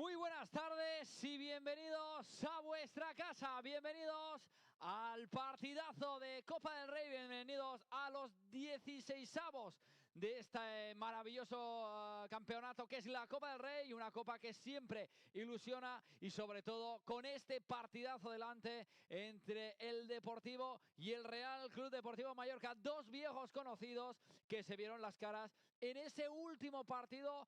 Muy buenas tardes y bienvenidos a vuestra casa, bienvenidos al partidazo de Copa del Rey, bienvenidos a los 16avos de este maravilloso campeonato que es la Copa del Rey, una copa que siempre ilusiona y sobre todo con este partidazo delante entre el Deportivo y el Real Club Deportivo Mallorca, dos viejos conocidos que se vieron las caras en ese último partido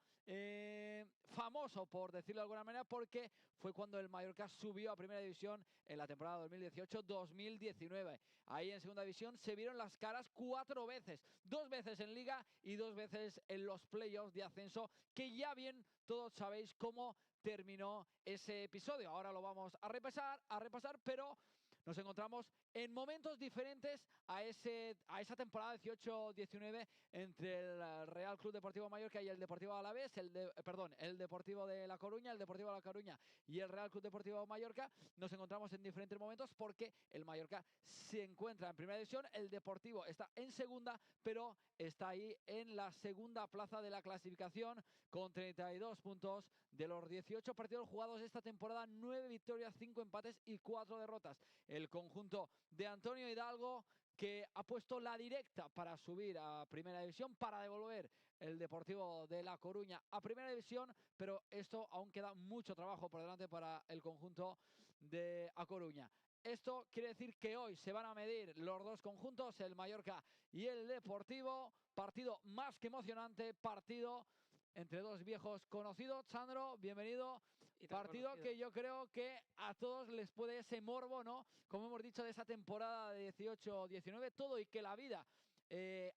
famoso, por decirlo de alguna manera, porque fue cuando el Mallorca subió a Primera División en la temporada 2018-2019. Ahí en Segunda División se vieron las caras 4 veces, 2 veces en Liga y 2 veces en los playoffs de ascenso, que ya bien todos sabéis cómo terminó ese episodio. Ahora lo vamos a repasar, pero nos encontramos en momentos diferentes a esa temporada 18-19 entre el Real Club Deportivo Mallorca y el Deportivo Alavés, el Deportivo de La Coruña, el Deportivo de La Coruña y el Real Club Deportivo Mallorca. Nos encontramos en diferentes momentos porque el Mallorca se encuentra en Primera División, el Deportivo está en Segunda, pero está ahí en la segunda plaza de la clasificación con 32 puntos. De los 18 partidos jugados esta temporada, 9 victorias, 5 empates y 4 derrotas. El conjunto de Antonio Hidalgo, que ha puesto la directa para subir a Primera División, para devolver el Deportivo de La Coruña a Primera División, pero esto aún queda mucho trabajo por delante para el conjunto de A Coruña. Esto quiere decir que hoy se van a medir los dos conjuntos, el Mallorca y el Deportivo. Partido más que emocionante, partido entre dos viejos conocidos. Sandro, bienvenido. Partido conocido que yo creo que a todos les puede ese morbo, ¿no? Como hemos dicho, de esa temporada de 18-19, todo, y que la vida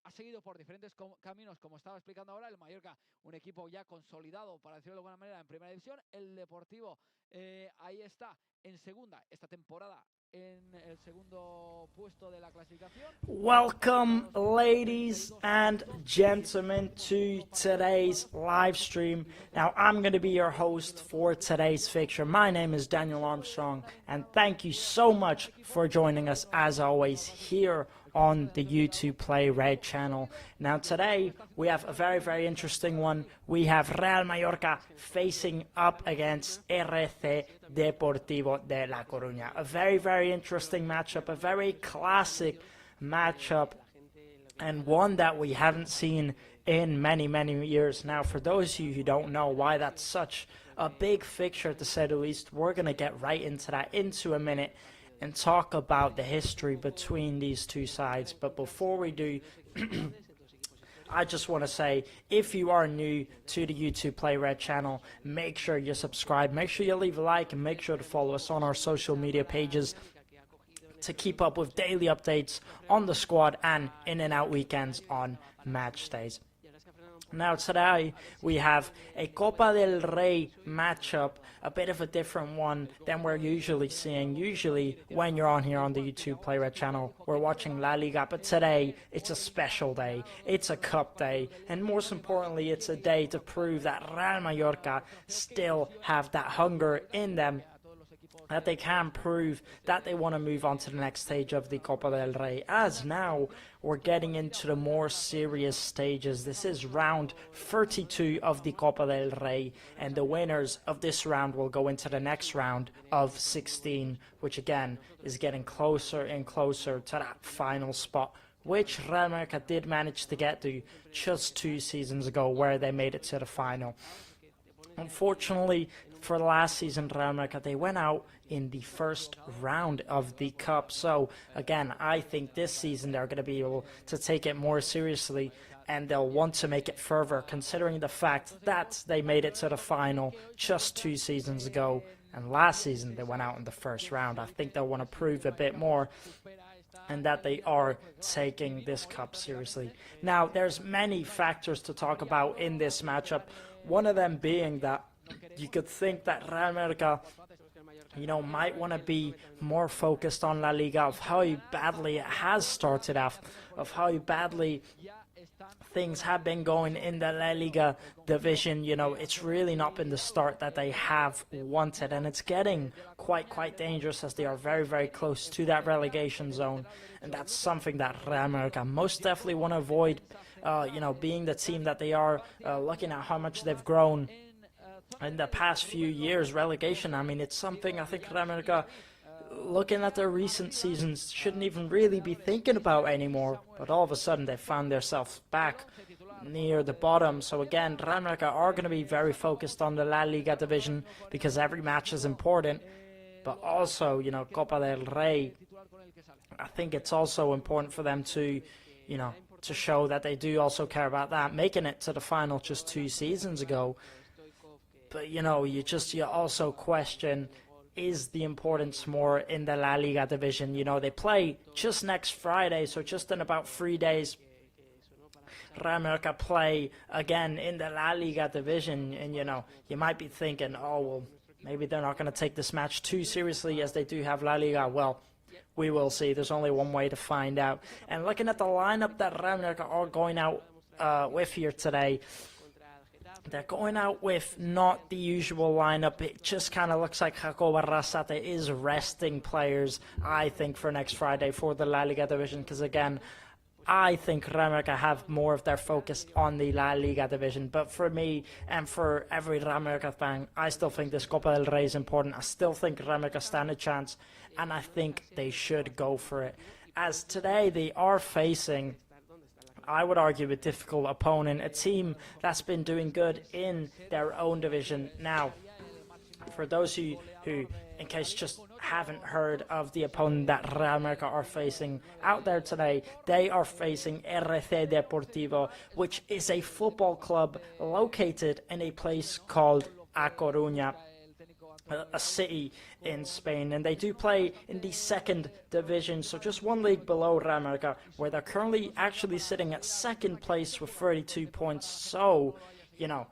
ha seguido por diferentes caminos, como estaba explicando ahora. El Mallorca, un equipo ya consolidado, para decirlo de alguna manera, en Primera División. El Deportivo ahí está en Segunda esta temporada, en el segundo puesto de la clasificación. Welcome, ladies and gentlemen, to today's live stream. Now, I'm going to be your host for today's fixture. My name is Daniel Armstrong, and thank you so much for joining us, as always, here on the YouTube Play Red channel. Now today we have a very interesting one. We have Real Mallorca facing up against RCD Deportivo de La Coruña. A very interesting matchup, a very classic matchup, and one that we haven't seen in many years. Now, for those of you who don't know why that's such a big fixture, to say the least, we're going to get right into that into a minute and talk about the history between these two sides. But before we do, I just want to say, if you are new to the YouTube Play Red channel, make sure you subscribe, make sure you leave a like, and make sure to follow us on our social media pages to keep up with daily updates on the squad and in and out weekends on match days. Now today we have a Copa del Rey matchup, a bit of a different one than we're usually seeing. Usually when you're on here on the YouTube Play Red channel, we're watching La Liga, but today it's a special day. It's a cup day, and most importantly, it's a day to prove that Real Mallorca still have that hunger in them, that they can prove that they want to move on to the next stage of the Copa del Rey, as now we're getting into the more serious stages. This is round 32 of the Copa del Rey, and the winners of this round will go into the next round of 16, which again is getting closer and closer to that final spot, which Real Mallorca did manage to get to just 2 seasons ago, where they made it to the final. Unfortunately, for last season, Real Mallorca, they went out in the first round of the Cup. So, again, I think this season they're going to be able to take it more seriously, and they'll want to make it further, considering the fact that they made it to the final just 2 seasons ago, and last season they went out in the first round. I think they'll want to prove a bit more, and that they are taking this cup seriously. Now, there's many factors to talk about in this matchup, one of them being that you could think that Real Mallorca, might want to be more focused on La Liga, of how badly it has started off, of how badly things have been going in the La Liga division. It's really not been the start that they have wanted, and it's getting quite dangerous, as they are very close to that relegation zone, and that's something that Real Mallorca most definitely want to avoid. Being the team that they are, looking at how much they've grown in the past few years, relegation. I mean, it's something I think Real Mallorca, looking at their recent seasons, shouldn't even really be thinking about anymore. But all of a sudden, they found themselves back near the bottom. So again, Real Mallorca are going to be very focused on the La Liga division because every match is important. But also, you know, Copa del Rey, I think it's also important for them to, you know, to show that they do also care about that. Making it to the final just 2 seasons ago. But, you know, you also question, is the importance more in the La Liga division? You know, they play just next Friday, so just in about 3 days, Real Mallorca play again in the La Liga division. And, you know, you might be thinking, oh, well, maybe they're not going to take this match too seriously as they do have La Liga. Well, we will see. There's only one way to find out. And looking at the lineup that Real Mallorca are going out with here today, they're going out with not the usual lineup. It just kind of looks like Jacob Arrasate is resting players, I think, for next Friday for the La Liga division. Because, again, I think Real Mallorca have more of their focus on the La Liga division. But for me and for every Real Mallorca fan, I still think this Copa del Rey is important. I still think Real Mallorca stand a chance, and I think they should go for it. As today they are facing, I would argue, a difficult opponent, a team that's been doing good in their own division. Now, for those who in case just haven't heard of the opponent that Real Mallorca are facing out there today, they are facing RCD Deportivo, which is a football club located in a place called Coruña, a city in Spain, and they do play in the 2nd division, so just 1 league below Real Mallorca, where they're currently actually sitting at 2nd place with 32 points. So, you know,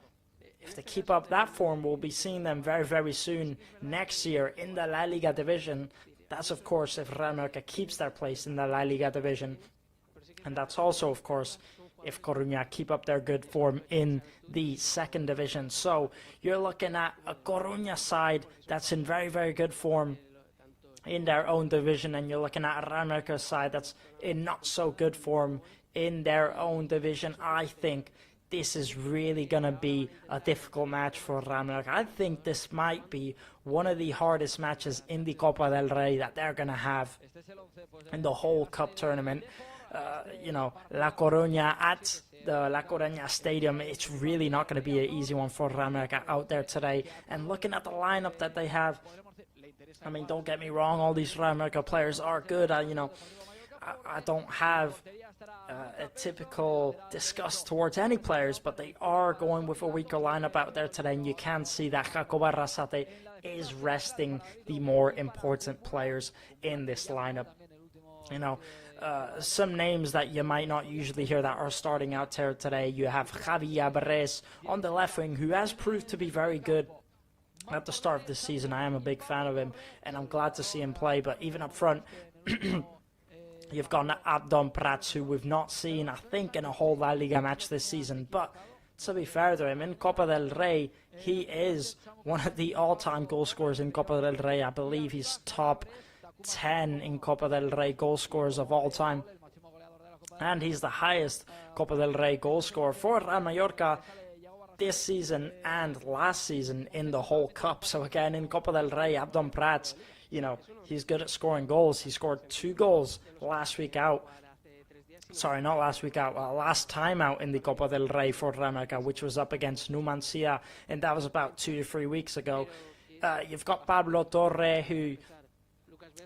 if they keep up that form, we'll be seeing them very, very soon next year in the La Liga division. That's, of course, if Real Mallorca keeps their place in the La Liga division. And that's also, of course, if Coruña keep up their good form in the 2nd division. So you're looking at a Coruña side that's in very, very good form in their own division, and you're looking at a Real Mallorca side that's in not so good form in their own division. I think this is really going to be a difficult match for Real Mallorca. I think this might be one of the hardest matches in the Copa del Rey that they're going to have in the whole cup tournament. You know, La Coruña at the La Coruña Stadium, it's really not going to be an easy one for Real Mallorca out there today. And looking at the lineup that they have, I mean, don't get me wrong, all these Real Mallorca players are good. You know, I don't have a typical disgust towards any players, but they are going with a weaker lineup out there today, and you can see that Jacob Arrasate is resting the more important players in this lineup. You know, some names that you might not usually hear that are starting out there today. You have Javi Alvarez on the left wing, who has proved to be very good at the start of this season. I am a big fan of him, and I'm glad to see him play. But even up front, you've got Abdon Prats, who we've not seen, I think, in a whole La Liga match this season. But to be fair to him, in Copa del Rey, he is one of the all-time goal scorers in Copa del Rey. I believe he's top 10 in Copa del Rey goal scorers of all time, and he's the highest Copa del Rey goal scorer for Real Mallorca this season and last season in the whole cup. So again, in Copa del Rey, Abdon Prats, you know, he's good at scoring goals. He scored 2 goals last week out. Sorry, not last week out, last time out in the Copa del Rey for Real Mallorca, which was up against Numancia, and that was about 2 to 3 weeks ago. You've got Pablo Torre, who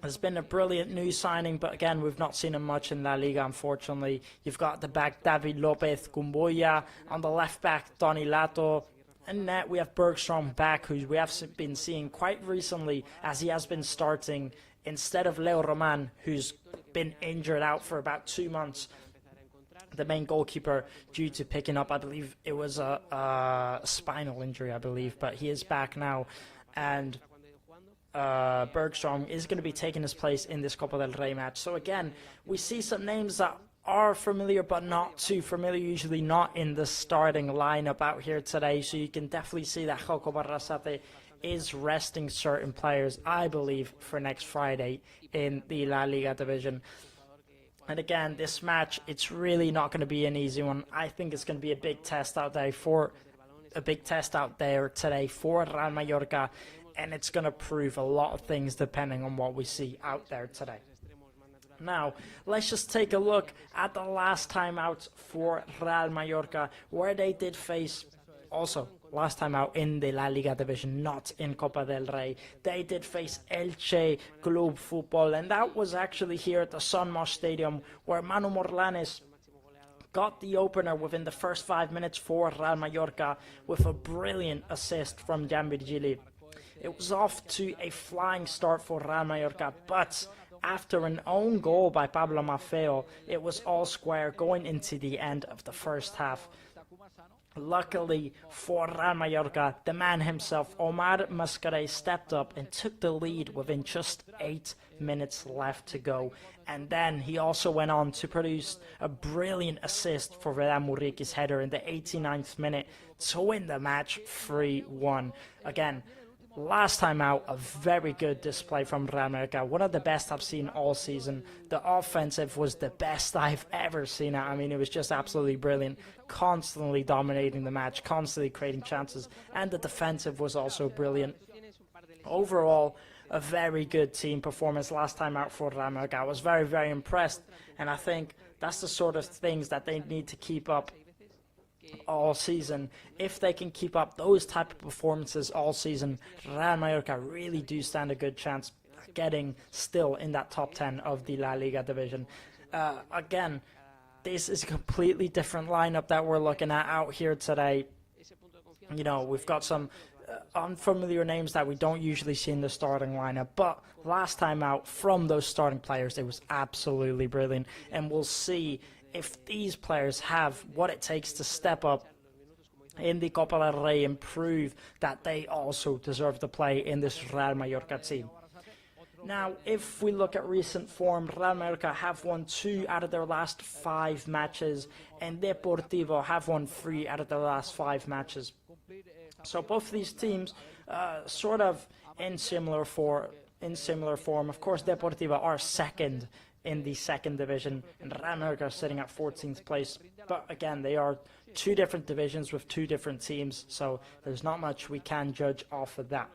has been a brilliant new signing, but again, we've not seen him much in La Liga, unfortunately. You've got the back David Lopez Cumboya, on the left back Tony Lato, and net we have Bergstrom back, who we have been seeing quite recently as he has been starting instead of Leo Roman, who's been injured out for about 2 months. The main goalkeeper, due to picking up, I believe it was a spinal injury, I believe, but he is back now, and Bergstrom is going to be taking his place in this Copa del Rey match. So again, we see some names that are familiar but not too familiar, usually not in the starting lineup out here today. So you can definitely see that Jacob Arrasate is resting certain players, I believe, for next Friday in the La Liga division. And again, this match, it's really not going to be an easy one. I think it's going to be a big test out there for a big test out there today for Real Mallorca, and it's going to prove a lot of things depending on what we see out there today. Now, let's just take a look at the last time out for Real Mallorca, where they did face, also last time out in the La Liga division, not in Copa del Rey. They did face Elche Club Football, and that was actually here at the Son Moix Stadium, where Manu Morlanes got the opener within the first 5 minutes for Real Mallorca with a brilliant assist from Jan Virgili. It was off to a flying start for Real Mallorca, but after an own goal by Pablo Maffeo, it was all square going into the end of the first half. Luckily for Real Mallorca, the man himself, Omar Mascarell, stepped up and took the lead within just 8 minutes left to go. And then he also went on to produce a brilliant assist for Vedan Muriki's header in the 89th minute to win the match 3-1. Again, last time out, a very good display from Real Mallorca, one of the best I've seen all season. The offensive was the best I've ever seen it. I mean, it was just absolutely brilliant, constantly dominating the match, constantly creating chances, and the defensive was also brilliant. Overall, a very good team performance last time out for Real Mallorca. I was very, very impressed, and I think that's the sort of things that they need to keep up all season. If they can keep up those type of performances all season, Real Mallorca really do stand a good chance getting still in that top 10 of the La Liga division. Again, this is a completely different lineup that we're looking at out here today. You know, we've got some unfamiliar names that we don't usually see in the starting lineup, but last time out from those starting players, it was absolutely brilliant, and we'll see if these players have what it takes to step up in the Copa del Rey and prove that they also deserve to play in this Real Mallorca team. Now, if we look at recent form, Real Mallorca have won 2 out of their last 5 matches, and Deportivo have won 3 out of their last 5 matches. So both of these teams sort of in similar form. Of course, Deportivo are second in the second division, and Real Mallorca are sitting at 14th place. But again, they are 2 different divisions with 2 different teams, so there's not much we can judge off of that.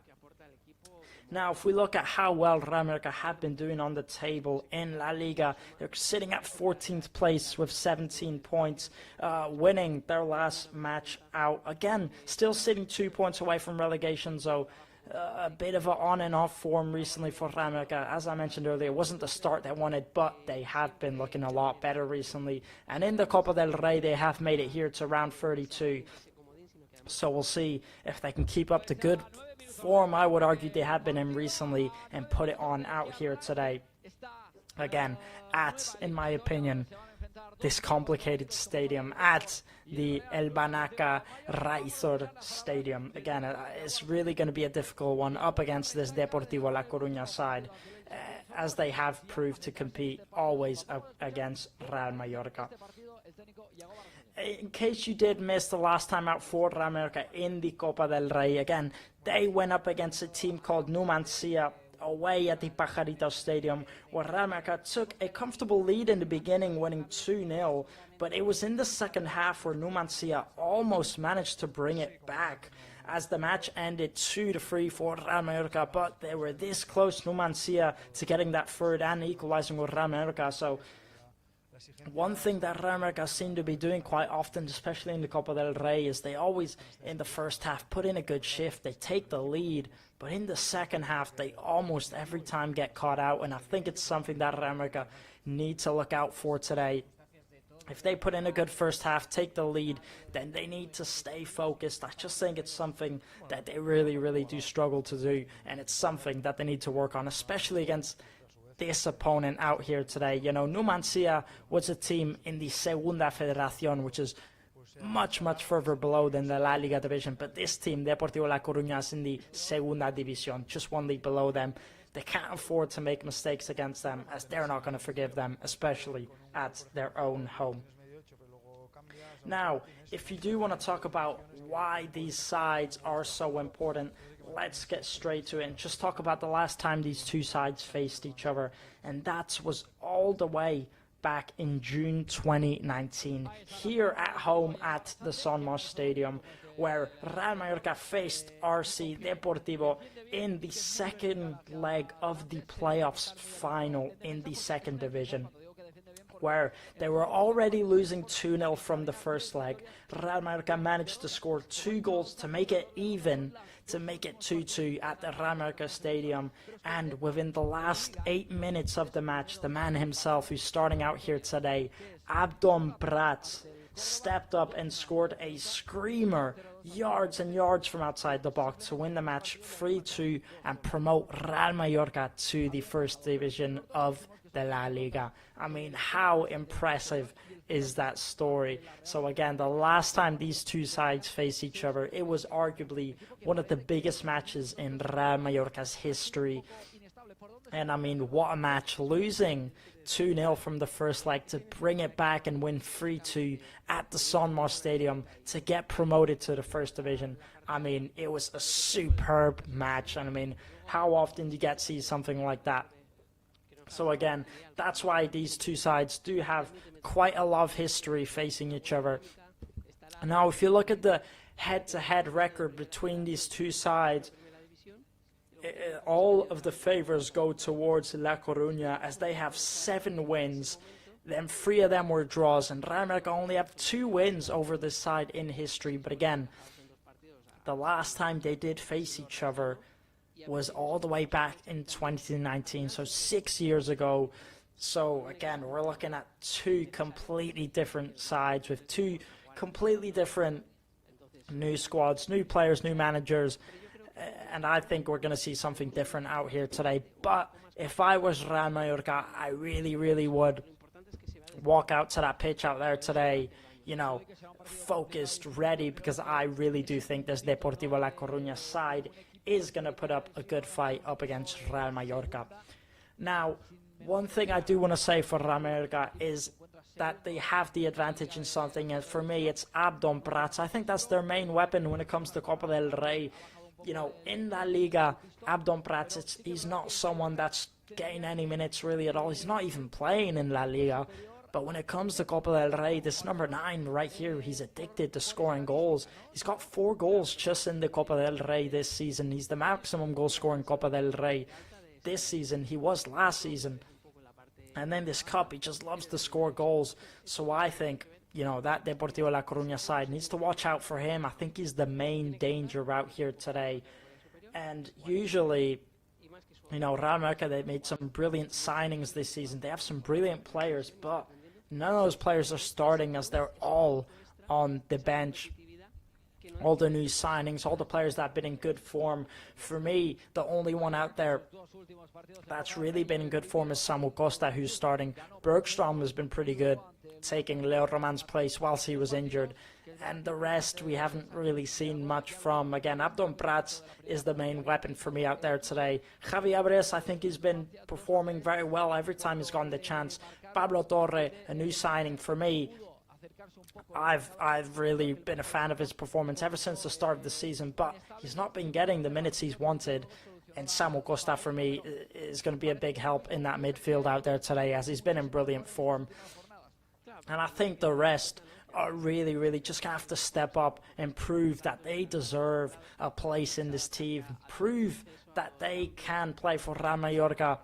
Now, if we look at how well Real Mallorca have been doing on the table in La Liga, they're sitting at 14th place with 17 points, winning their last match out. Again, still sitting 2 points away from relegation, so a bit of an on and off form recently for Real Mallorca. As I mentioned earlier, it wasn't the start they wanted, but they have been looking a lot better recently. And in the Copa del Rey, they have made it here to round 32. So we'll see if they can keep up the good form I would argue they have been in recently and put it on out here today. Again, at, in my opinion, this complicated stadium, at the El Banaca Raizor Stadium. Again, it's really going to be a difficult one up against this Deportivo La Coruña side, as they have proved to compete always against Real Mallorca. In case you did miss the last time out for Real Mallorca in the Copa del Rey, again, they went up against a team called Numancia away at the Pajarito Stadium, where Real Mallorca took a comfortable lead in the beginning, winning 2-0, but it was in the second half where Numancia almost managed to bring it back, as the match ended 2-3 for Real Mallorca, but they were this close, Numancia, to getting that third and equalizing with Real Mallorca. So one thing that Real Mallorca seem to be doing quite often, especially in the Copa del Rey, is they always, in the first half, put in a good shift. They take the lead, but in the second half, they almost every time get caught out, and I think it's something that Real Mallorca need to look out for today. If they put in a good first half, take the lead, then they need to stay focused. I just think it's something that they really, really do struggle to do, and it's something that they need to work on, especially against this opponent out here today. You know, Numancia was a team in the Segunda Federación, which is much, much further below than the La Liga division, but this team, Deportivo La Coruña, is in the Segunda División, just one league below them. They can't afford to make mistakes against them, as they're not going to forgive them, especially at their own home. Now, if you do want to talk about why these sides are so important, let's get straight to it and just talk about the last time these two sides faced each other, and that was all the way back in June 2019 here at home at the San Mas Stadium, where Real Mallorca faced RC Deportivo in the second leg of the playoffs final in the second division, where they were already losing 2-0 from the first leg. Real Mallorca managed to score 2 goals to make it even, to make it 2-2 at the Real Mallorca Stadium. And within the last 8 minutes of the match, the man himself who's starting out here today, Abdon Prats, stepped up and scored a screamer yards and yards from outside the box to win the match 3-2 and promote Real Mallorca to the first division of the La Liga. I mean, how impressive is that story? So again, the last time these two sides faced each other, it was arguably one of the biggest matches in Real Mallorca's history. And I mean, what a match, losing 2-0 from the first leg to bring it back and win 3-2 at the San Mas Stadium to get promoted to the first division. I mean, it was a superb match, and I mean, how often do you get to see something like that? So again, that's why these two sides do have quite a lot of history facing each other. Now, if you look at the head-to-head record between these two sides, all of the favors go towards La Coruña, as they have 7 wins. Then 3 of them were draws, and Real Mallorca only have 2 wins over this side in history. But again, the last time they did face each other was all the way back in 2019, so 6 years ago. So again, we're looking at 2 completely different sides with 2 completely different new squads, new players, new managers, and I think we're going to see something different out here today. But if I was Real Mallorca, I really would walk out to that pitch out there today, you know, focused, ready, because I really do think this Deportivo La Coruña side is going to put up a good fight up against Real Mallorca. Now, one thing I do want to say for Real Mallorca is that they have the advantage in something, and for me, it's Abdon Prats. I think that's their main weapon when it comes to Copa del Rey. You know, in La Liga, Abdon Prats, he's not someone that's getting any minutes really at all. He's not even playing in La Liga. But when it comes to Copa del Rey, this number 9 right here, he's addicted to scoring goals. He's got 4 goals just in the Copa del Rey this season. He's the maximum goal scorer in Copa del Rey this season. He was last season. And then this cup, he just loves to score goals. So I think, you know, that Deportivo La Coruña side needs to watch out for him. I think he's the main danger out here today. And usually, you know, Real Mallorca, they made some brilliant signings this season. They have some brilliant players, but none of those players are starting, as they're all on the bench. All the new signings, all the players that have been in good form. For me, the only one out there that's really been in good form is Samu Costa, who's starting. Bergstrom has been pretty good, taking Leo Roman's place whilst he was injured. And the rest we haven't really seen much from. Again, Abdon Prats is the main weapon for me out there today. Javi Abres, I think he's been performing very well every time he's gotten the chance. Pablo Torre, a new signing for me. I've really been a fan of his performance ever since the start of the season, but he's not been getting the minutes he's wanted. And Samu Costa, for me, is going to be a big help in that midfield out there today, as he's been in brilliant form. And I think the rest are really just going to have to step up and prove that they deserve a place in this team, prove that they can play for Real Mallorca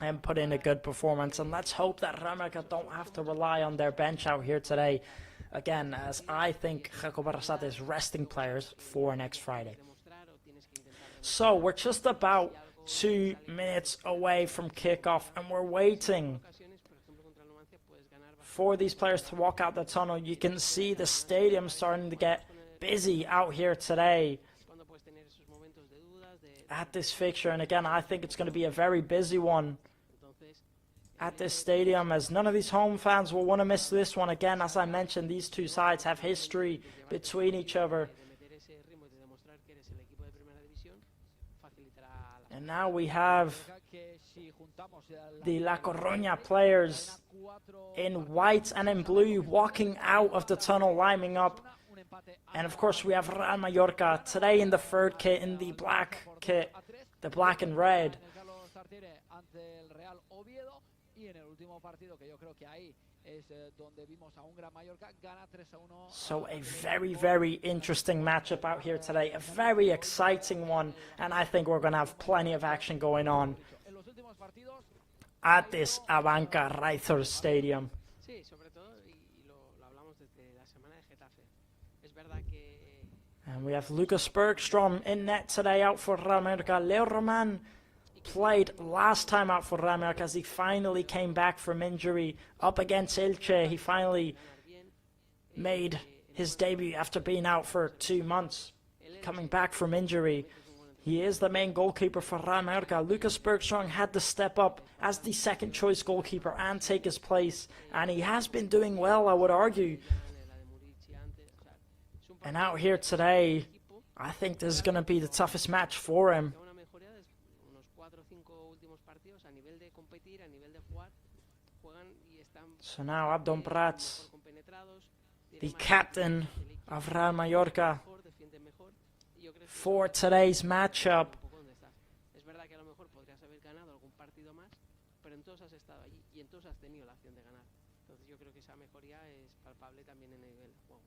and put in a good performance. And let's hope that Real Mallorca don't have to rely on their bench out here today, again, as I think Jacob Arrasate is resting players for next Friday. So we're just about 2 minutes away from kickoff, and we're waiting for these players to walk out the tunnel. You can see the stadium starting to get busy out here today at this fixture. And again, I think it's going to be a very busy one at this stadium, as none of these home fans will want to miss this one. Again, as I mentioned, these two sides have history between each other. And now we have the La Coruña players in white and in blue walking out of the tunnel, lining up. And of course we have Real Mallorca today in the third kit, in the black kit, the black and red. y en el último partido, que yo creo que ahí es donde vimos a un gran Mallorca, gana 3-1. So a very, very interesting matchup out here today. A very exciting one. And I think we're going to have plenty of action going on En los últimos partidos, at this Abanca Raizor Stadium. Sí, sobre todo, y lo hablamos desde la semana de Getafe. Es verdad que And we have Lucas Bergstrom in net today out for Real Mallorca. Leo Roman played last time out for Real Mallorca as he finally came back from injury up against Elche. He finally ganar bien. made his debut after being out for 2 months, coming back from injury. He is the main goalkeeper for Real Mallorca. Lucas Bergstrom had to step up as the second choice goalkeeper and take his place, and he has been doing well, I would argue. And out here today, I think this is going to be the toughest match for him. Una mejoría de unos 4 o 5 últimos partidos a nivel de competir, a nivel de jugar. Juegan y están So now Abdon Prats, mejor compenetrados, the captain of Real Mallorca, mejor, defienden mejor. Y yo creo que for today's matchup. un poco donde estás. Es verdad que a lo mejor podrías haber ganado algún partido más, pero en todos has estado allí y en todos has tenido la opción de ganar. Entonces yo creo que esa mejoría es palpable también en el nivel de juego.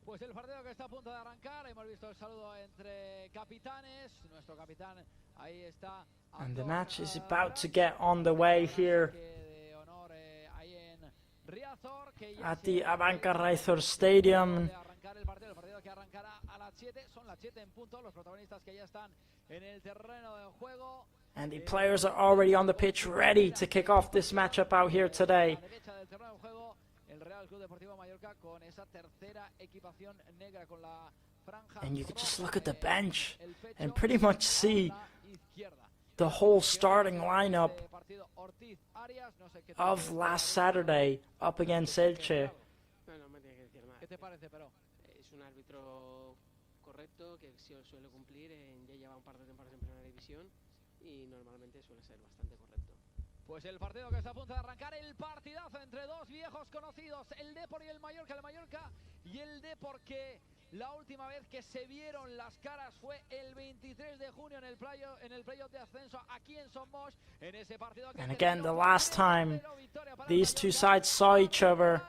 pues el partido que está a punto de arrancar, hemos visto el saludo entre capitanes, nuestro capitán ahí está. And the match is about to get on the way here De honor, ahí en Riazor, que ya at se the ha Abanca de Raizor Stadium. arrancar el partido que arrancará a las 7, son las 7 en punto, los protagonistas que ya están en el terreno de juego. And the players are already on the pitch ready to kick off this matchup out here A today. la derecha del terreno de juego, el Real Club Deportivo Mallorca con esa tercera equipación negra con la franja. And you can just roja look at the en bench el pecho and pretty much a see la izquierda. the whole starting lineup Este partido, Ortiz, Arias, no sé qué te of parece, last Saturday up against Elche. No me tiene que decir nada. ¿Qué te parece, pero? Es un árbitro correcto que suele cumplir, ya lleva un par de temporadas en primera división y normalmente suele ser bastante correcto. Pues el partido que está a punto de arrancar, el partidazo entre dos viejos conocidos, el Depor y el Mallorca y el Depor, que la última vez que se vieron las caras fue el 23 de junio en el playoff de ascenso aquí en Somos, en ese partido que And again, the terminó last 3-0, time victoria para el these two Mallorca. sides saw each other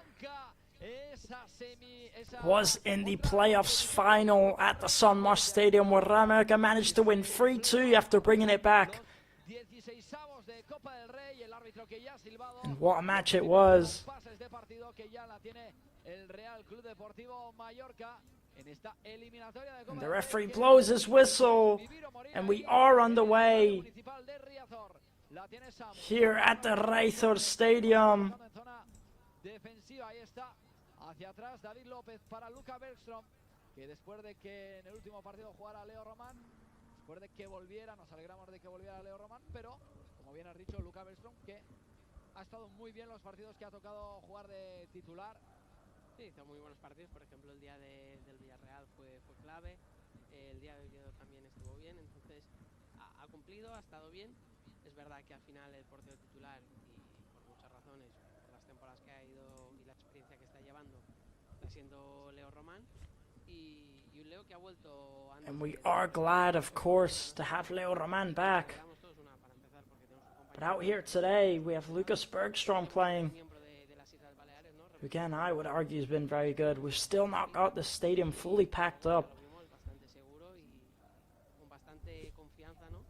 Esa was in the playoffs final at the San Marcos Stadium, where Real Mallorca managed to win 3-2 after bringing it back. 16avos de Copa del Rey, el árbitro que ya ha silbado. And what a match it was. Pases de partido que ya la tiene el Real Club Deportivo Mallorca en esta eliminatoria de Copa And the del Rey, referee que blows his whistle, vivir o morir and we ahí are on the en el way municipal de Riazor. La tiene Sam. here at the Raizor Stadium. En zona defensiva, ahí está. Hacia atrás David López para Luca Bergstrom, que después de que en el último partido jugara Leo Román, después de que volviera, nos alegramos de que volviera Leo Román, pero como bien has dicho, Luca Bergstrom, que ha estado muy bien los partidos que ha tocado jugar de titular. Sí, hizo muy buenos partidos, por ejemplo el día del Villarreal fue clave, el día de Oviedo también estuvo bien, entonces ha cumplido, ha estado bien. Es verdad que al final el portero titular, y por muchas razones, por las temporadas que ha ido y la experiencia que está llevando, está siendo Leo Román, y un Leo que ha vuelto antes. And we are glad, of course, to have Leo Roman back. Damos todos una para empezar porque tenemos un But compañero out here today, we have Lucas Bergstrom playing. miembro de las Islas Baleares, ¿no? Who again, I would argue has been very good. We've still not got the stadium fully packed up. Lo vimos bastante seguro y con bastante confianza, ¿no?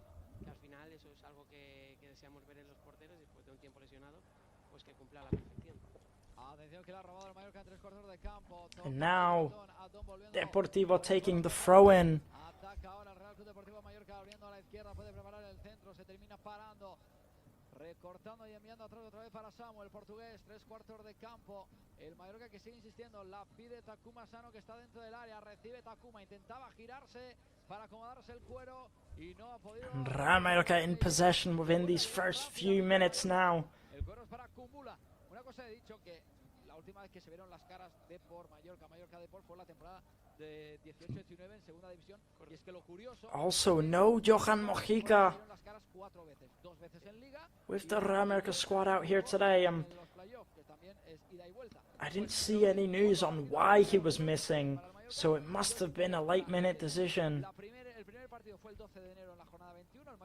Que al final eso es algo que deseamos ver en los porteros después de un tiempo lesionado, pues que cumpla a la perfección. Atención que le ha robado el Mallorca en 3/4 de campo. And now, Adón volviendo. Deportivo taking the throw in. Ataca ahora el Real Club Deportivo Mallorca, abriendo a la izquierda, puede preparar el centro, se termina parando, recortando y enviando atrás otra vez para Samu, el portugués, 3/4 de campo. El Mallorca que sigue insistiendo, la pide Takuma Sano, que está dentro del área, recibe Takuma, intentaba girarse para acomodarse el cuero y no ha podido. Real Mallorca in possession within these first few minutes now. El cuero es para Kumbula. Una cosa he dicho, que la última vez que se vieron las caras de por Mallorca de por fue la temporada de 18-19 en segunda división, y es que lo curioso Also, no Johan Mojica se vieron las caras 4 veces, 2 veces en liga with the Real Mallorca squad out here today. en los playoffs, que también es ida y vuelta. I didn't see any news on why he was missing, so it must have been a late minute decision. El primer partido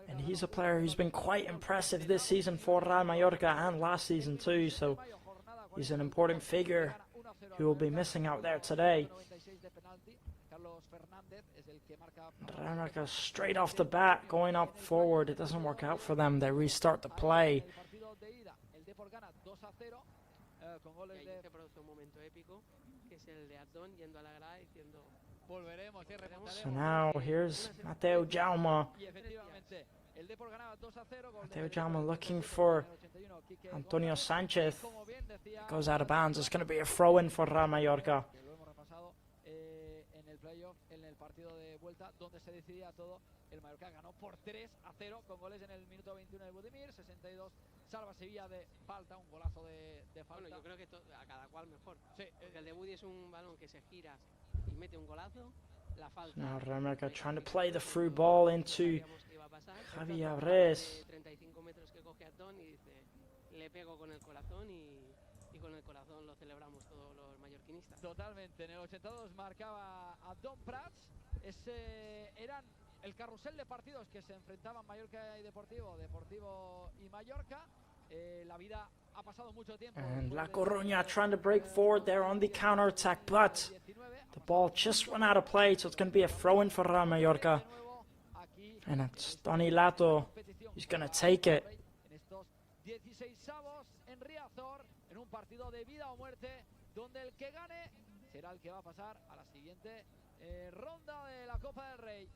And he's a player who's been quite impressive this season for Real Mallorca and last season too, so he's an important figure who will be missing out there today. Real Mallorca straight off the bat, going up forward. It doesn't work out for them. They restart the play. So now here's Mateo Jaume. Mateo Jaume looking for Antonio Sanchez. Goes out of bounds. It's going to be a throw-in for Real Mallorca. En el partido de vuelta donde se decidía todo, el Mallorca ganó por 3-0 con goles en el minuto 21 de Budimir, 62 salva Sevilla de falta, un golazo de falta. Bueno, yo creo que a cada cual mejor. Sí, porque el de Budi es un balón que se gira y mete un golazo. La falta. Now Real Mallorca trying to play the through ball into Javi Abrés. 35 metros que coge a Ton y dice, le pego con el corazón y con el corazón lo celebramos todos los mallorquinistas. Totalmente, en el 82 marcaba a Don Prats. Eran el carrusel de partidos que se enfrentaban Mallorca y Deportivo, Deportivo y Mallorca. La vida ha pasado mucho tiempo. And La Coruña trying to break forward there on the counter-attack, but the ball just went out of play, so it's going to be a throw-in for Real Mallorca. And it's Tony Lato who's going to take it. En estos 16avos en Riazor, en un partido de vida o muerte, donde el que gane será el que va a pasar a la siguiente ronda de la Copa del Rey.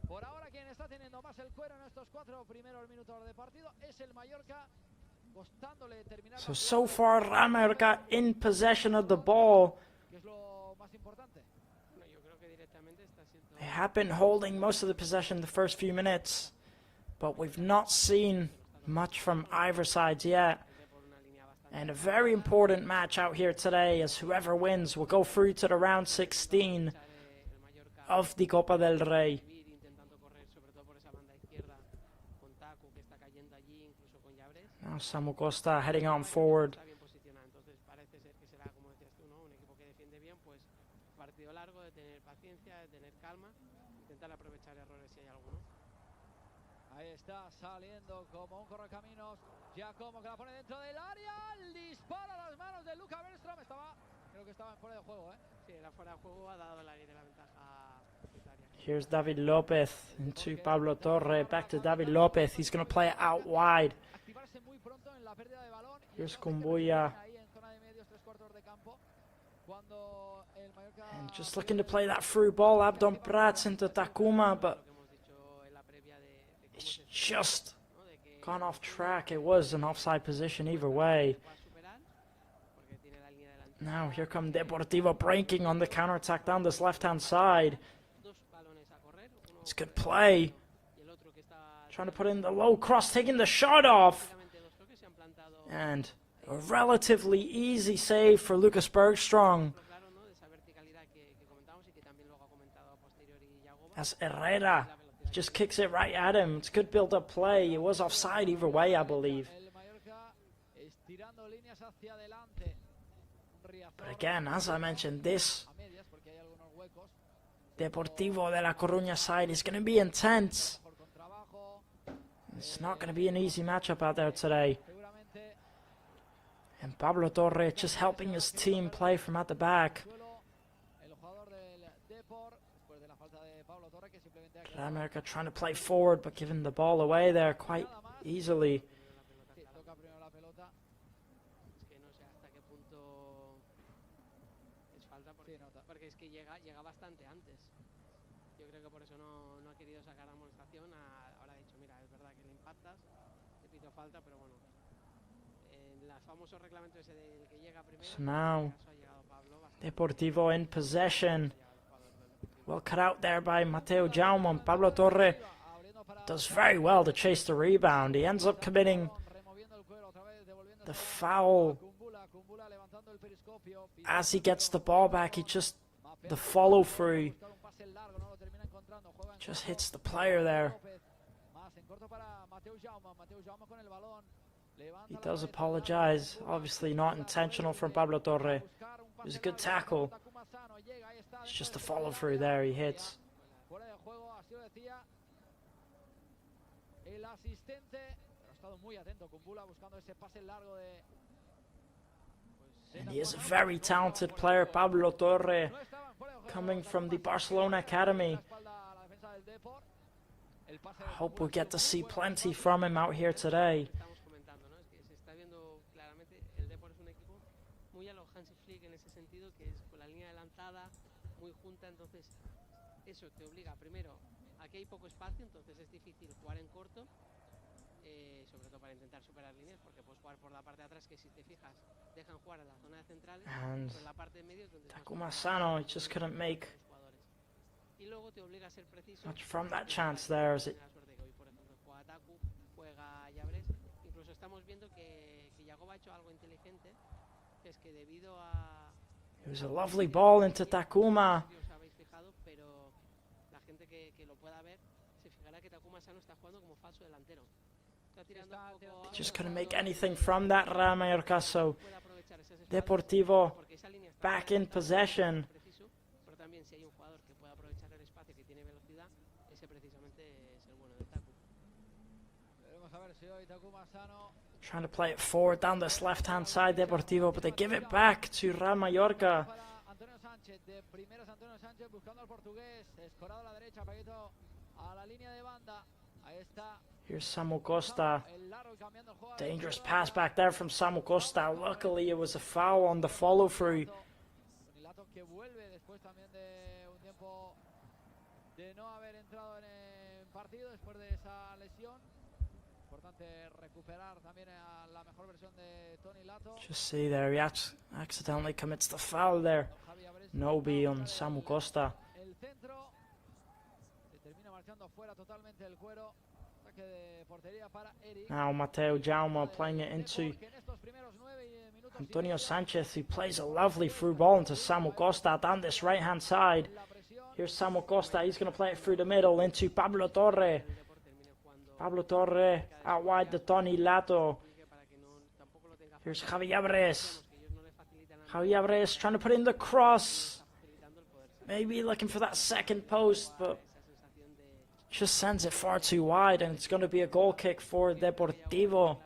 Por ahora quien está teniendo más el cuero en estos 4 primeros minutos de partido es el Mallorca, costándole terminar. So far Real Mallorca in possession of the ball. ¿Qué es lo más importante? Bueno, yo creo que directamente está siendo... They have been holding most of the possession the first few minutes, but we've not seen much from either side yet. And a very important match out here today, as whoever wins will go through to the round 16 of the Copa del Rey. Now Samu Costa heading on forward. Ahí está saliendo como un correcaminos. Giacomo que la pone dentro del área. El disparo a las manos de Luca Bergström. Creo que estaba en fuera de juego, ¿eh? Sí, era fuera de juego, ha dado la ventaja. Here's David Lopez into Pablo Torre. Back to David Lopez. He's going to play it out wide. Here's Kumbuya. And just looking to play that through ball. Abdon Prats into Takuma, but it's just gone off track. It was an offside position either way. Now here come Deportivo breaking on the counter-attack down this left-hand side. It's good play. Trying to put in the low cross, taking the shot off. And a relatively easy save for Lucas Bergström. As Herrera just kicks it right at him. It's good build-up play. It was offside either way, I believe. But again, as I mentioned, this Deportivo de La Coruña side is going to be intense. It's not going to be an easy matchup out there today. And Pablo Torre just helping his team play from at the back. Real Mallorca trying to play forward, but giving the ball away there quite easily. Porque es que llega bastante antes. Yo creo que por eso no ha querido sacar amonestación. Ahora ha dicho, mira, es verdad que le impactas, te pido falta, pero bueno. En los famosos reglamentos ese del que llega primero. So now, Deportivo in possession. Well cut out there by Mateo Jaume. Pablo Torre does very well to chase the rebound. He ends up committing the foul. As he gets the ball back, the follow through just hits the player there. He does apologize, obviously not intentional from Pablo Torre. It was a good tackle. It's just the follow through there he hits. el asistente, pero ha estado muy atento Kumbula buscando ese pase largo de... And he is a very talented player, Pablo Torre, coming from the Barcelona Academy. I hope we get to see plenty from him out here today. Estamos comentando, ¿no? Es que se está viendo claramente el Depor es un equipo muy a los Hansi Flick en ese sentido, que es con la línea adelantada, muy junta, entonces eso te obliga primero a que hay poco espacio, entonces es difícil jugar en corto, sobre todo para intentar superar líneas, porque puedes jugar por la parte de atrás, que si te fijas dejan jugar en la zona de centrales, And pero en la parte de medio es donde es más Takuma complicado Sano, he just couldn't make los jugadores. Y luego te obliga a ser preciso. much from that chance there. As it, La suerte que hoy, por ejemplo, juega Taku, juega Llabres. Incluso estamos viendo que Yagoba ha hecho algo inteligente, que es que debido a... it was a lovely ball into Takuma. No sé si os habéis fijado, pero la gente que lo pueda ver se fijará que Takuma Sano está jugando como falso delantero. Está tirando un poco Just couldn't make anything from that, Real Mallorca. So puede aprovechar esas espacios, Deportivo porque esa línea está back in possession. preciso, pero también si hay un jugador que pueda aprovechar el espacio, que tiene velocidad, ese precisamente es el bueno de Taku. Veremos a ver si hoy Takuma Sano... Trying to play it forward down this left-hand side, Deportivo, but they give it back to Real Mallorca. Para Antonio Sánchez, de primeras Antonio Sánchez buscando al portugués, escorado a la derecha, pegadito a la línea de banda. Ahí está. Here's Samu Costa. El largo y cambiando el juego. Dangerous pass back there from Samu Costa. Luckily, it was a foul on the follow-through. Tonilato que vuelve después también de un tiempo de no haber entrado en el partido después de esa lesión. Importante recuperar también a la mejor versión de Tonilato. Just see there, he accidentally commits the foul there. Nobi on Samu Costa. El centro se termina marchando fuera totalmente el cuero. Ataque de portería para Eric. Now Mateo Jaume playing it into Antonio Sanchez, who plays a lovely through ball into Samu Costa down this right-hand side. Here's Samu Costa, he's going to play it through the middle into Pablo Torre. Pablo Torre out wide to Tonilato. Here's Javi Llabres. Javi Llabres trying to put in the cross. Maybe looking for that second post, but just sends it far too wide, and it's going to be a goal kick for Deportivo.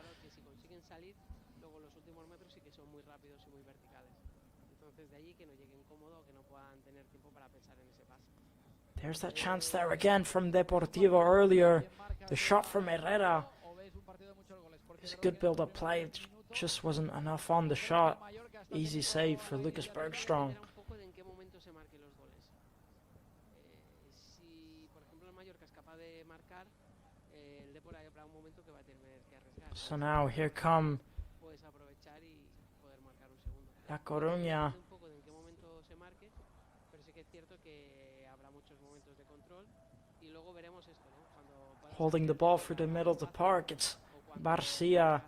There's that chance there again from Deportivo earlier. The shot from Herrera. It's a good build-up play. It just wasn't enough on the shot. Easy save for Lucas Bergström. So now here come La Coruña. Holding the ball through the middle of the park, it's Barcia.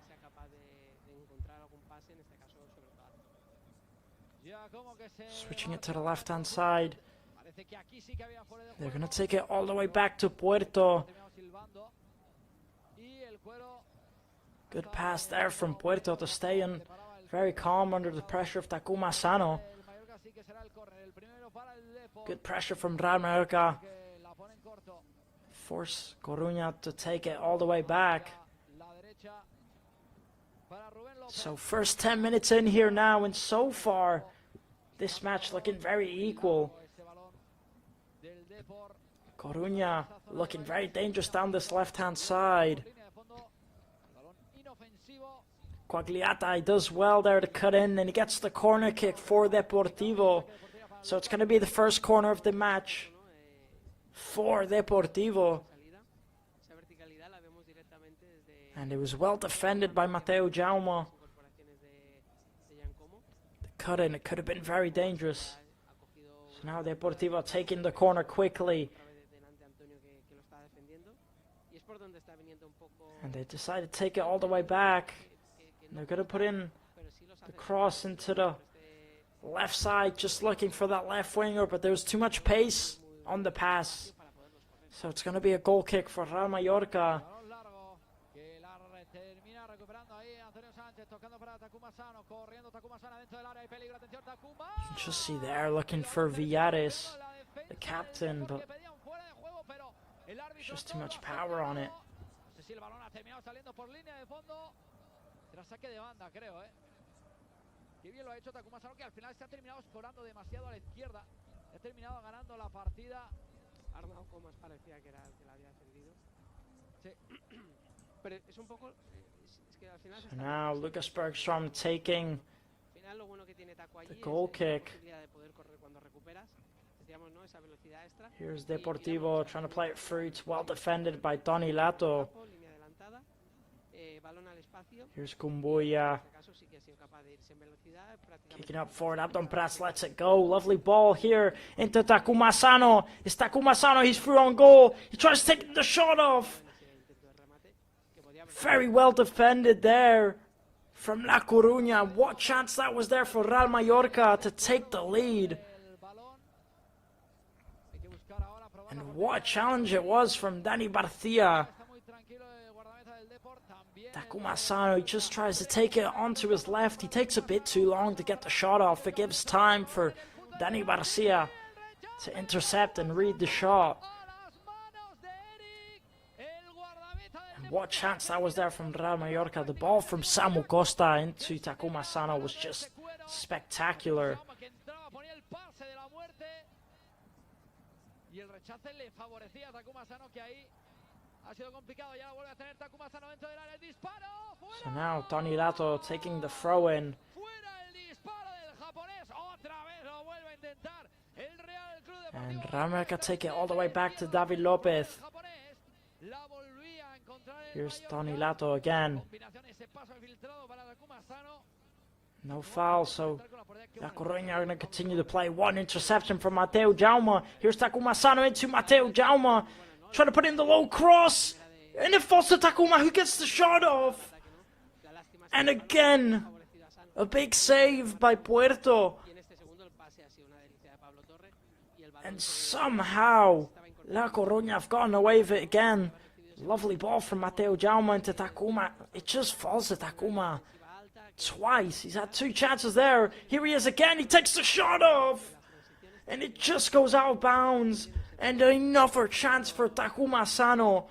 Switching it to the left-hand side. They're going to take it all the way back to Puerto. Good pass there from Puerto to stay in very calm under the pressure of Takuma Sano. Good pressure from Real Mallorca. Force Coruña to take it all the way back. So first 10 minutes in here now, and so far this match looking very equal. Coruña looking very dangerous down this left-hand side. Quagliata does well there to cut in, and he gets the corner kick for Deportivo. So it's going to be the first corner of the match for Deportivo. And it was well defended by Mateo Jaume. The cut in, it could have been very dangerous. So now Deportivo taking the corner quickly. And they decided to take it all the way back. And they're going to put in the cross into the left side, just looking for that left winger, but there was too much pace on the pass. So it's going to be a goal kick for Real Mallorca. You can just see there looking for Villares, the captain, but just too much power on it. el balón ha terminado saliendo por línea de fondo. Tras saque de banda, creo, Qué bien lo ha hecho Takuma Asano, que al final se ha terminado escorando demasiado a la izquierda. Ha terminado ganando la partida. Arnau Comas parecía que era el que la había defendido. Sí. Pero es un poco... Es que al final So now Lucas Bergstrom taking al final lo bueno que tiene Taco allí the goal es la kick. posibilidad de poder correr cuando recuperas. Decíamos, ¿no? Esa velocidad extra. Here's Deportivo trying to play it through. It's well defended by Donny Lato. Línea adelantada. Balón al espacio. Here's Kumbuya En este caso sí que ha sido capaz de irse en velocidad. kicking up forward. Abdon Press lets it go. Lovely ball here into Takuma Asano. It's Takuma Asano. He's through on goal. He tries to take the shot off. Very well defended there from La Coruña. What chance that was there for Real Mallorca to take the lead. And what a challenge it was from Dani Barcia. Takuma Asano, he just tries to take it onto his left. He takes a bit too long to get the shot off. It gives time for Dani Barcia to intercept and read the shot. And what chance that was there from Real Mallorca. The ball from Samu Costa into Takuma Asano was just spectacular. Y el rechace le favorecía a Takuma Asano, que ahí ha sido complicado. Ya la vuelve a tener Takuma Asano dentro del área. El disparo. ¡Fuera! So now Donny Lato taking the throw in. Fuera el disparo del japonés. Otra vez lo vuelve a intentar el Real Club Deportivo. And Real Mallorca take it all the way back to David Lopez. La volvía a encontrar el Here's Mallorca. Donny Lato again. Combinación, ese paso filtrado para Takuma Asano. No foul, so La Coruña are going to continue to play. One interception from Mateo Jaume. Here's Takuma Asano into Mateo Jaume. Trying to put in the low cross. And it falls to Takuma, who gets the shot off. And again, a big save by Puerto. And somehow, La Coruña have gotten away with it again. Lovely ball from Mateo Jaume into Takuma. It just falls to Takuma. Twice. He's had two chances there. Here he is again. He takes the shot off. And it just goes out of bounds. And another chance for Takuma Asano.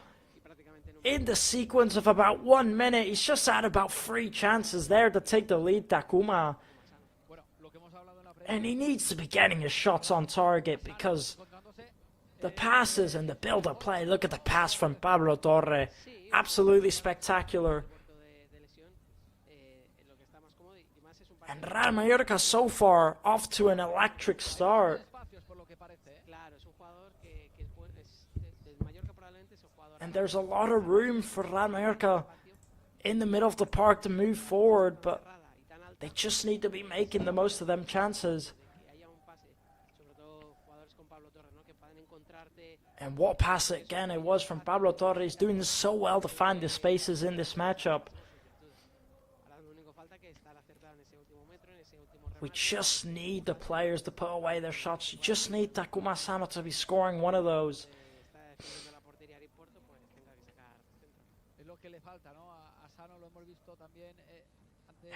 In the sequence of about 1 minute, he's just had about 3 chances there to take the lead, Takuma. And he needs to be getting his shots on target because the passes and the build-up play. Look at the pass from Pablo Torre. Absolutely spectacular. And Real Mallorca so far off to an electric start. And there's a lot of room for Real Mallorca in the middle of the park to move forward, but they just need to be making the most of them chances. And what pass again it was from Pablo Torres, doing so well to find the spaces in this matchup. We just need the players to put away their shots. You just need Takuma Asano to be scoring one of those.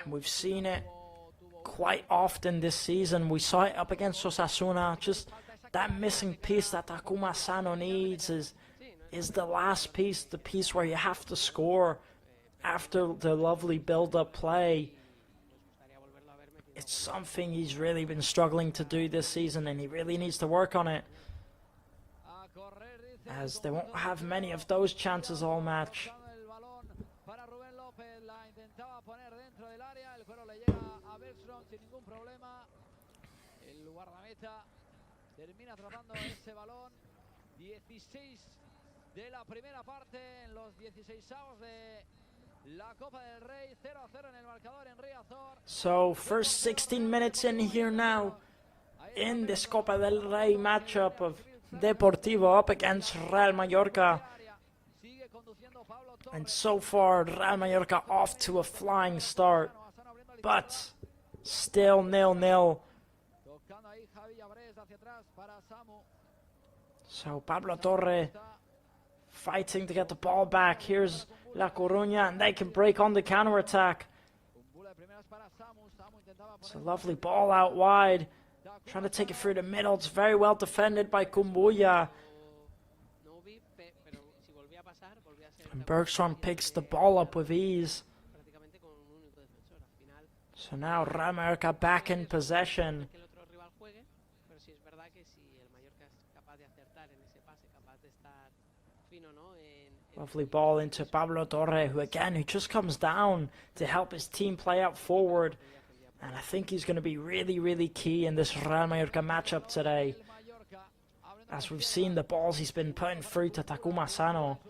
And we've seen it quite often this season. We saw it up against Osasuna. Just that missing piece that Takuma Asano needs is the last piece, the piece where you have to score after the lovely build-up play. It's something he's really been struggling to do this season, and he really needs to work on it, as they won't have many of those chances all match. Termina atrapando ese balón. 16 de la primera parte en los 16avos de la Copa del Rey. 0-0 en el marcador en Riazor. So first 16 minutes in here now in this Copa del Rey matchup of Deportivo up against Real Mallorca. And so far Real Mallorca off to a flying start, but still 0-0. So Pablo Torre fighting to get the ball back. Here's La Coruña, and they can break on the counter-attack. It's a lovely ball out wide. Trying to take it through the middle. It's very well defended by Kumbuya. And Bergstrom picks the ball up with ease. prácticamente con un único defensor. Al final, So now Real Mallorca back in possession. que el otro rival juegue, pero sí es verdad que si el Mallorca es capaz de acertar en ese pase, capaz de estar fino, ¿no? Lovely ball into Pablo Torre, who just comes down to help his team play out forward. And I think he's going to be really, really key in this Real Mallorca matchup today. As we've seen the balls he's been putting through to Takuma Sano.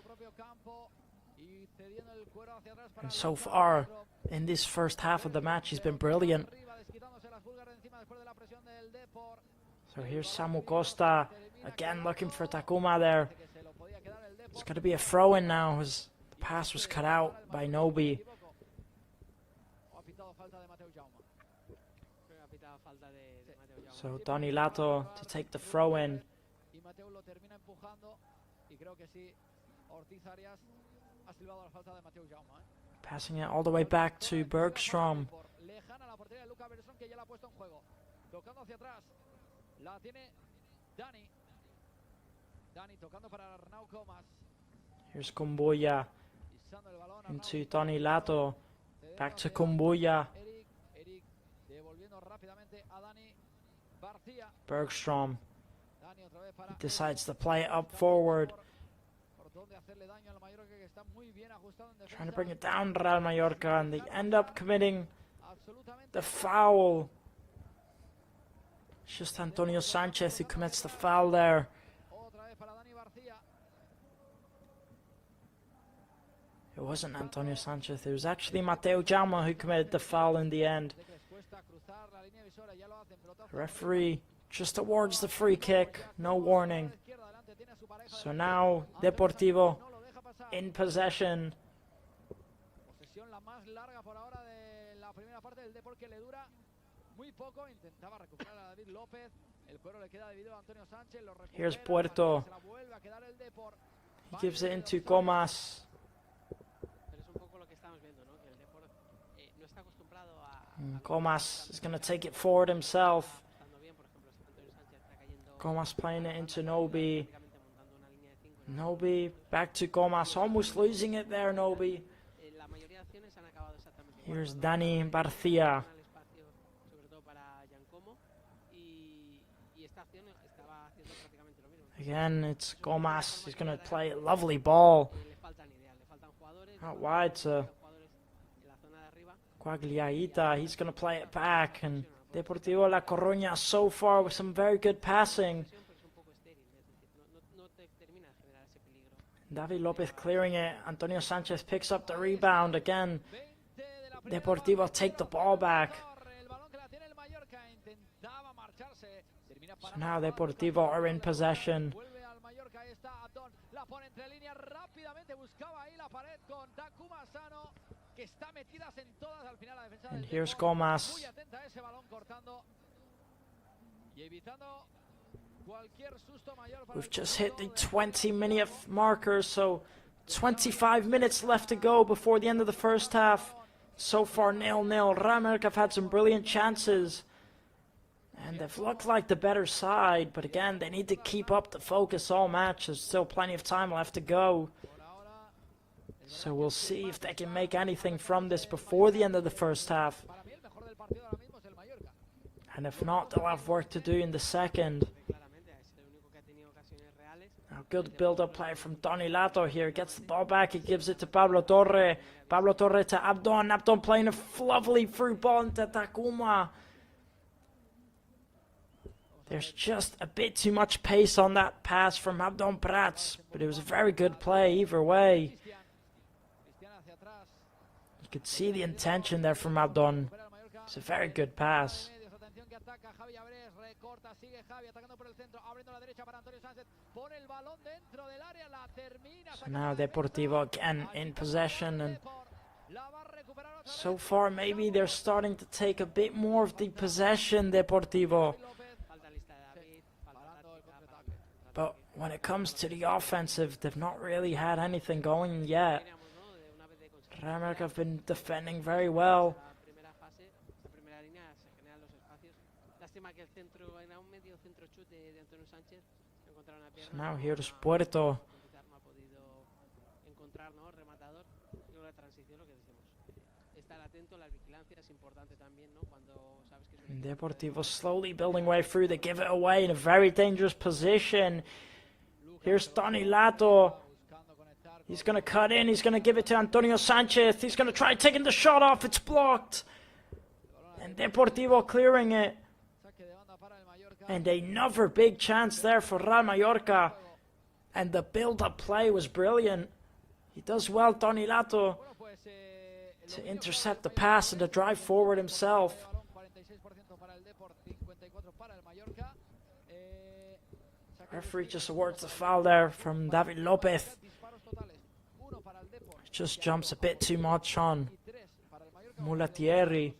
And so far, in this first half of the match, he's been brilliant. So here's Samu Costa, again looking for Takuma there. It's going to be a throw-in now, as the pass was cut out by Nobi. So Donny Lato to take the throw-in. Passing it all the way back to Bergstrom. Here's Kumbuya into Donny Lato. Back to Kumbuya. Bergstrom. He decides to play it up forward. Trying to bring it down, Real Mallorca, and they end up committing the foul. It's just Antonio Sanchez who commits the foul there. It wasn't Antonio Sanchez, it was actually Mateo Jaume who committed the foul in the end. The referee just awards the free kick, no warning. So now Deportivo in possession. Here's Puerto. He gives it into Comas. Comas is going to take it forward himself. Comas playing it into Nobi. Nobi back to Comas, almost losing it there, Nobi. Here's Dani Barcia. Again, it's Comas. He's going to play a lovely ball. Out wide to Quagliaita. He's going to play it back. And Deportivo La Coruña so far with some very good passing. David Lopez clearing it. Antonio Sanchez picks up the rebound again. Deportivo take the ball back. So now Deportivo are in possession. And here's Comas. We've just hit the 20-minute marker, so 25 minutes left to go before the end of the first half. So far 0-0. Real Mallorca have had some brilliant chances. And they've looked like the better side, but again, they need to keep up the focus all match. There's still plenty of time left to go. So we'll see if they can make anything from this before the end of the first half. And if not, they'll have work to do in the second. Now, good build-up play from Donny Lato here. Gets the ball back, he gives it to Pablo Torre. Pablo Torre to Abdon. Abdon playing a lovely through ball into Takuma. There's just a bit too much pace on that pass from Abdon Prats, but it was a very good play either way. You could see the intention there from Abdon. It's a very good pass. So now Deportivo again in possession, and so far maybe they're starting to take a bit more of the possession, Deportivo. But when it comes to the offensive, they've not really had anything going yet. Real Mallorca have been defending very well. So now here's Puerto. encontrar, ¿no? Rematador. Y la transición, lo que decimos. Estar atento, la vigilancia es importante también, ¿no? Cuando sabes que es un Deportivo slowly building way through. They give it away in a very dangerous position. Here's Tony Lato. He's going to cut in. He's going to give it to Antonio Sanchez. He's going to try taking the shot off. It's blocked. And Deportivo clearing it. And another big chance there for Real Mallorca. And the build-up play was brilliant. He does well, Tony Lato, to intercept the pass and to drive forward himself. Referee just awards the foul there from David Lopez. Just jumps a bit too much on Mulatieri.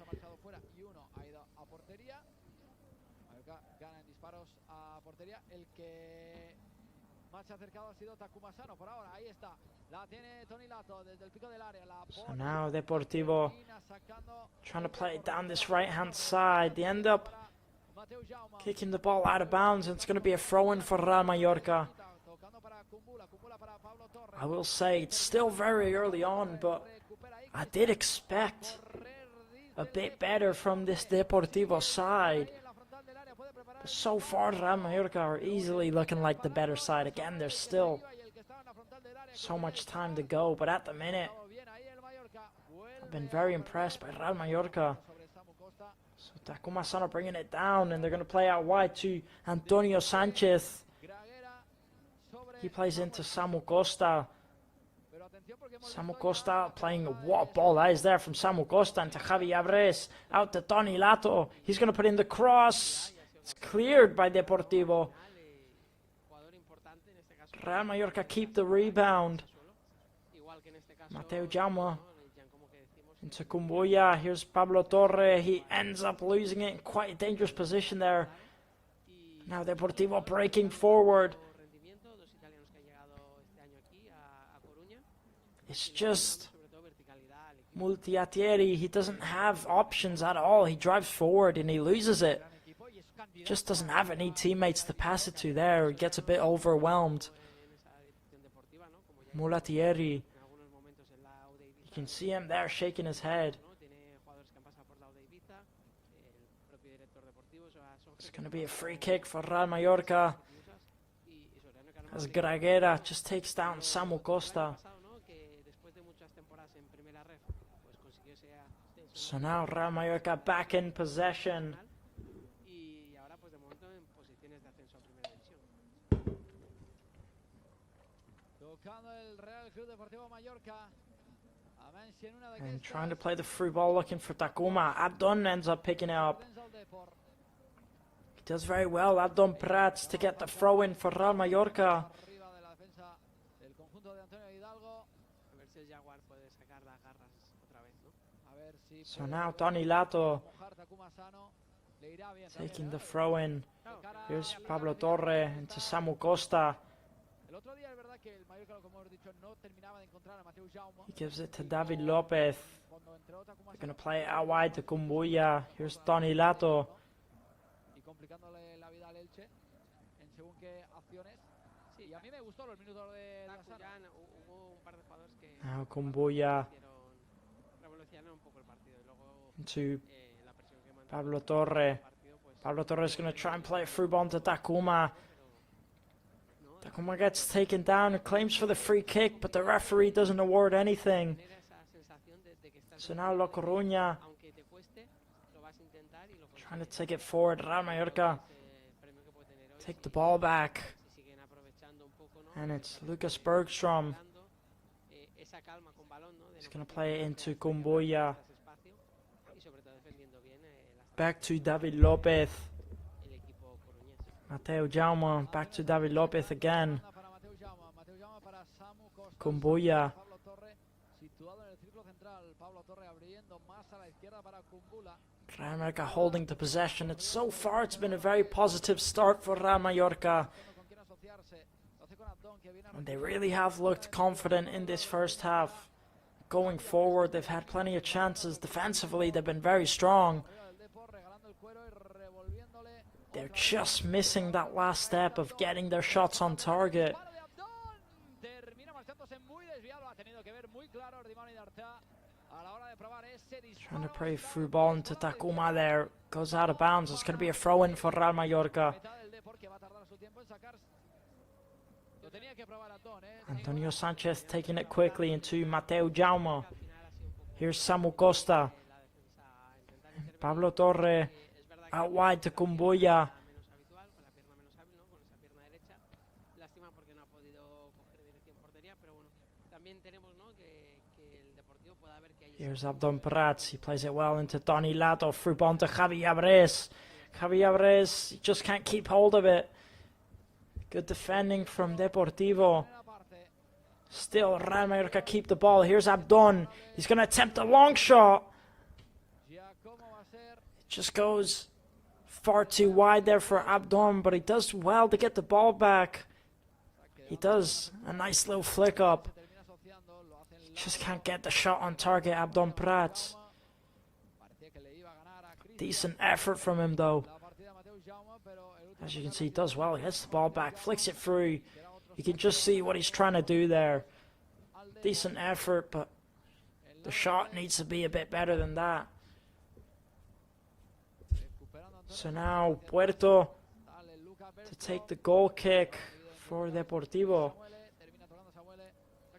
So now Deportivo trying to play it down this right-hand side. They end up kicking the ball out of bounds, and it's going to be a throw-in for Real Mallorca. I will say it's still very early on, but I did expect a bit better from this Deportivo side. But so far, Real Mallorca are easily looking like the better side. Again, there's still so much time to go, but at the minute, I've been very impressed by Real Mallorca. So Takuma Sano bringing it down, and they're going to play out wide to Antonio Sanchez. He plays into Samu Costa. Samu Costa playing, what ball that is there from Samu Costa into Javi Abres. Out to Tony Lato. He's going to put in the cross. It's cleared by Deportivo. Real Mallorca keep the rebound. Mateo Jaume into Kumbuya. Here's Pablo Torre. He ends up losing it in quite a dangerous position there. Now Deportivo breaking forward. It's just Multiatieri. He doesn't have options at all. He drives forward and he loses it. Just doesn't have any teammates to pass it to there. He gets a bit overwhelmed. Mulatieri. You can see him there shaking his head. It's going to be a free kick for Real Mallorca, as Graguera just takes down Samu Costa. So now Real Mallorca back in possession. And trying to play the through ball, looking for Takuma. Abdon ends up picking it up. He does very well, Abdon Prats, to get the throw in for Real Mallorca. So now Tony Lato taking the throw in. Here's Pablo Torre into Samu Costa. He gives it to David Lopez. They're going to play it out wide to Kumbuya. Here's Tony Lato. Now Kumbuya into Pablo Torre. Pablo Torre is going to try and play a through ball to Takuma. Takuma gets taken down and claims for the free kick, but the referee doesn't award anything. So now Coruña trying to take it forward. Real Mallorca take the ball back. And it's Lucas Bergstrom. He's going to play it into Kumbuya. Back to David Lopez. Mateo Jaume, back to David Lopez again. Kumbuya. Real Mallorca holding the possession. So far it's been a very positive start for Real Mallorca. And they really have looked confident in this first half. Going forward, they've had plenty of chances. Defensively, they've been very strong. They're just missing that last step of getting their shots on target. Trying to play through ball into Takuma there. Goes out of bounds. It's going to be a throw-in for Real Mallorca. Antonio Sanchez taking it quickly into Mateo Jaume. Here's Samu Costa. Pablo Torre out wide to Kumbuya. Here's Abdon Prats. He plays it well into Donny Lato. Through ball to Javi Abres. Javi Abres just can't keep hold of it. Good defending from Deportivo. Still, Real Mallorca keep the ball. Here's Abdon. He's going to attempt a long shot. It just goes far too wide there for Abdon, but he does well to get the ball back. He does a nice little flick up. Just can't get the shot on target, Abdon Prats. Decent effort from him though. As you can see, he does well. He gets the ball back, flicks it through. You can just see what he's trying to do there. Decent effort, but the shot needs to be a bit better than that. So now Puerto to take the goal kick for Deportivo.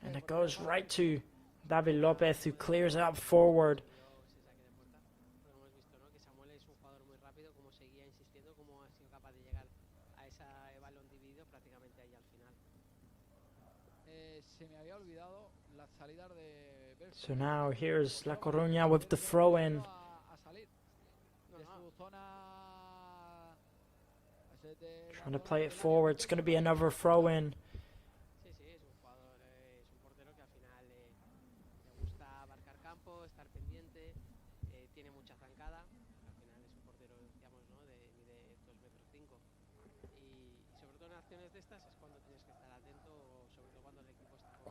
And it goes right to David Lopez, who clears it up forward. So now here's La Coruña with the throw-in. Trying to play it forward. It's going to be another throw-in.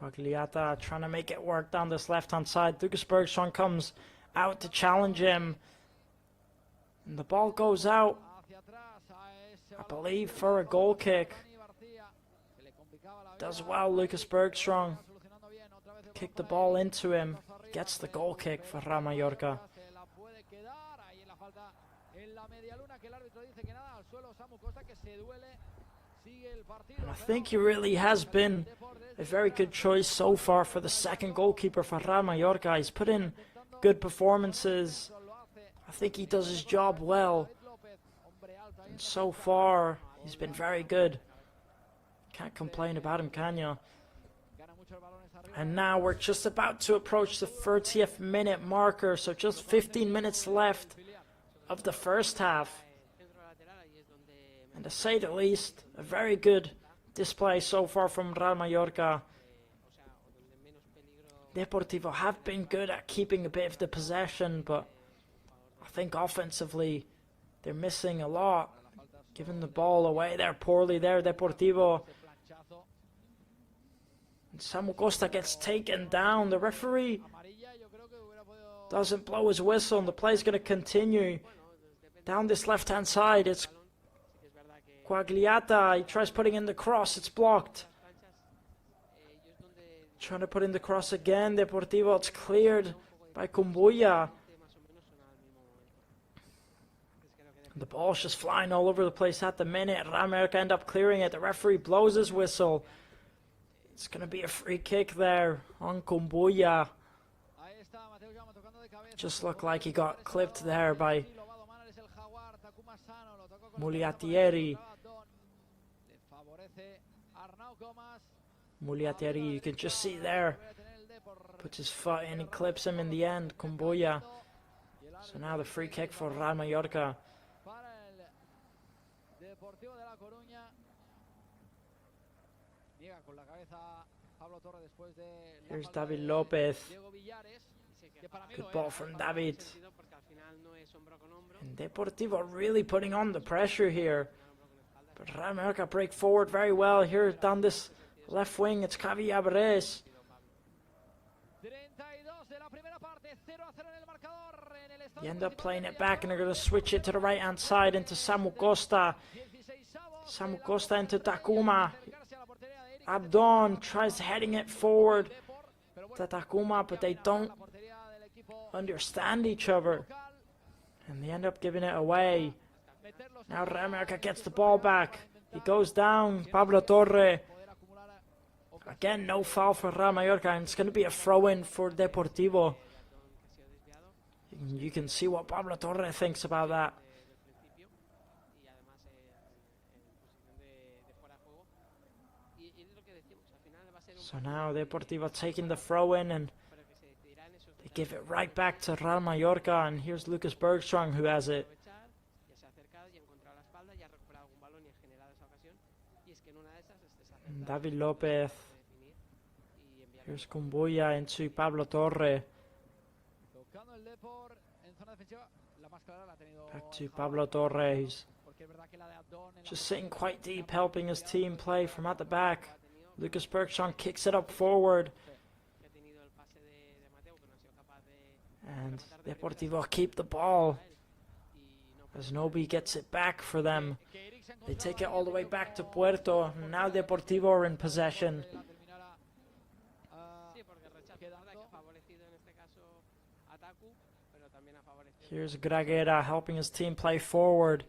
Quagliata trying to make it work down this left-hand side. Lucas Bergström comes out to challenge him. And the ball goes out, I believe, for a goal kick. Does well, Lucas Bergström. Kick the ball into him. Gets the goal kick for Real Mallorca. And I think he really has been a very good choice so far for the second goalkeeper for Real Mallorca. He's put in good performances. I think he does his job well. And so far, he's been very good. Can't complain about him, can you? And now we're just about to approach the 30th minute marker, so just 15 minutes left of the first half. And to say the least, a very good display so far from Real Mallorca. Deportivo have been good at keeping a bit of the possession, but I think offensively they're missing a lot. Giving the ball away there poorly there, Deportivo. And Samu Costa gets taken down. The referee doesn't blow his whistle, and the play's going to continue. Down this left-hand side, it's Quagliata. He tries putting in the cross. It's blocked. Trying to put in the cross again. Deportivo, it's cleared by Kumbuya. The ball's just flying all over the place at the minute. Real Mallorca end up clearing it. The referee blows his whistle. It's going to be a free kick there on Kumbuya. Just looked like he got clipped there by Muliatieri. Muliatieri, you can just see there. Puts his foot in and clips him in the end. Kumbuya. So now the free kick for Real Mallorca. Here's David Lopez. Good ball from David. And Deportivo really putting on the pressure here. But Real Mallorca break forward very well here down this left wing. It's Javi Abres. They end up playing it back and they're going to switch it to the right hand side into Samu Costa. Samu Costa into Takuma. Abdon tries heading it forward. to Takuma, but they don't understand each other. And they end up giving it away. Now Real Mallorca gets the ball back. He goes down. Pablo Torre. Again, no foul for Real Mallorca, and it's going to be a throw-in for Deportivo. You can see what Pablo Torre thinks about that. So now Deportivo taking the throw-in, and they give it right back to Real Mallorca, and here's Lucas Bergström who has it. And David Lopez. Here's Kumbuya into Pablo Torre. Back to Pablo Torre, who's just sitting quite deep, helping his team play from at the back. Lucas Bergström kicks it up forward. And Deportivo keep the ball as Nobi gets it back for them. They take it all the way back to Puerto. Now Deportivo are in possession. Here's Graguera helping his team play forward.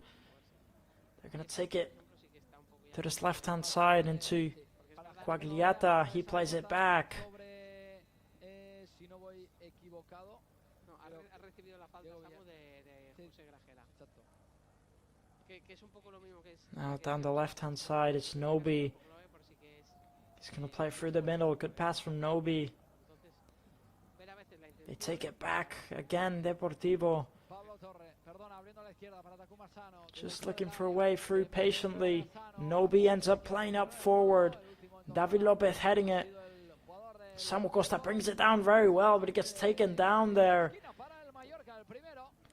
They're going to take it to this left-hand side into Quagliata. He plays it back. Now down the left-hand side, it's Nobi. He's going to play through the middle. Good pass from Nobi. They take it back again, Deportivo. Just looking for a way through patiently. Nobi ends up playing up forward. David Lopez heading it. Samu Costa brings it down very well, but it gets taken down there.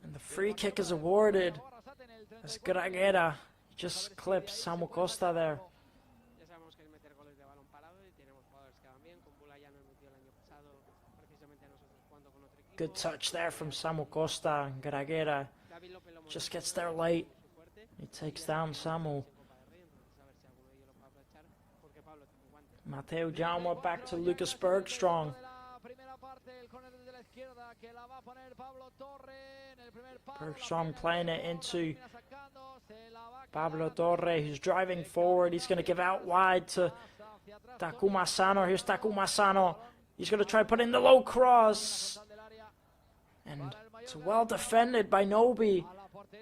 And the free kick is awarded as Graguera just clips Samu Costa there. Good touch there from Samu Costa, and Graguera just gets there late. He takes down Samu. Mateo Jaume back to Lucas Bergström. Bergström playing it into Pablo Torre, who's driving forward. He's going to give out wide to Takuma Sano. Here's Takuma Sano. He's going to try to put in the low cross. And it's well defended by Nobi.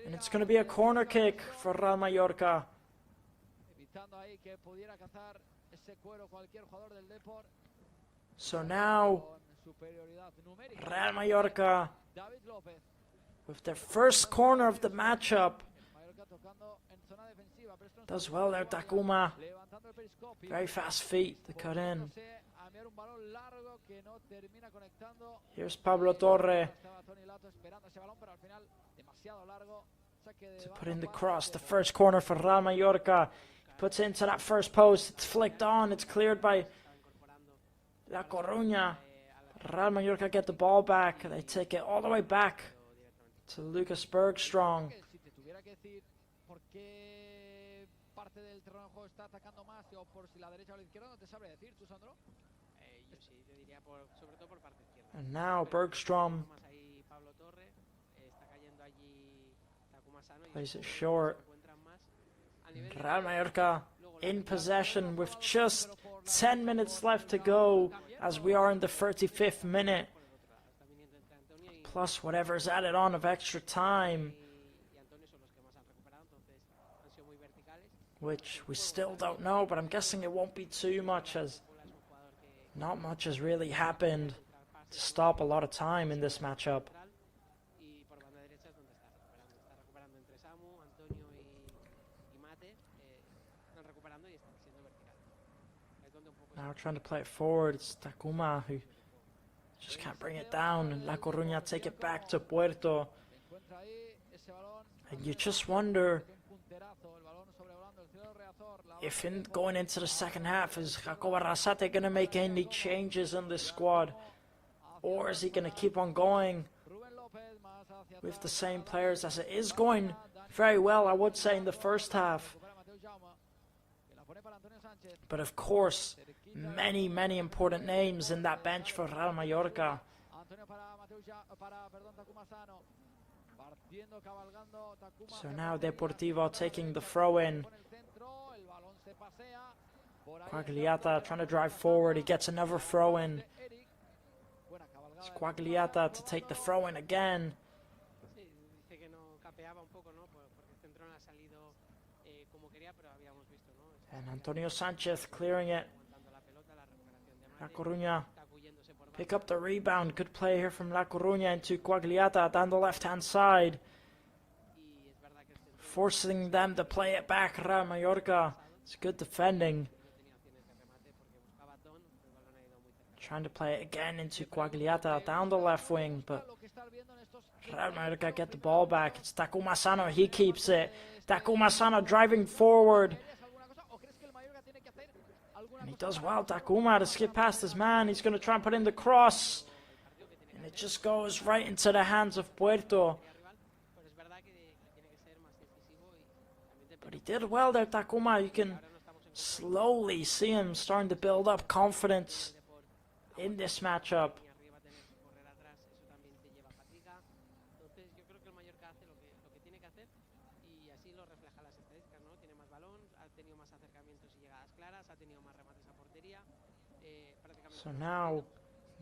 And it's going to be a corner kick for Real Mallorca. So now, Real Mallorca, with their first corner of the matchup, does well there, Takuma. Very fast feet to cut in. Here's Pablo Torre to put in the cross. The first corner for Real Mallorca. He puts it into that first post. It's flicked on. It's cleared by La Coruña. Real Mallorca get the ball back. They take it all the way back to Lucas Bergström. And now Bergström plays it short. Real Mallorca in possession with just 10 minutes left to go, as we are in the 35th minute. Plus whatever's added on of extra time, which we still don't know, but I'm guessing it won't be too much, as not much has really happened to stop a lot of time in this matchup. Now trying to play it forward, it's Takuma who just can't bring it down, and La Coruña take it back to Puerto. And you just wonder if going into the second half, is Jacob Arrasate going to make any changes in this squad? Or is he going to keep on going with the same players, as it is going very well, I would say, in the first half? But of course, many important names in that bench for Real Mallorca. So now Deportivo taking the throw in. Quagliata trying to drive forward. He gets another throw in. It's Quagliata to take the throw in again. And Antonio Sanchez clearing it. La Coruña pick up the rebound. Good play here from La Coruña into Quagliata down the left-hand side. Forcing them to play it back, Real Mallorca. It's good defending. Trying to play it again into Quagliata down the left wing, but Real Mallorca get the ball back. It's Takuma Sano, he keeps it. Takuma Sano driving forward. And he does well, Takuma, to skip past his man. He's going to try and put in the cross. And it just goes right into the hands of Puerto. But he did well there, Takuma. You can slowly see him starting to build up confidence in this matchup. So now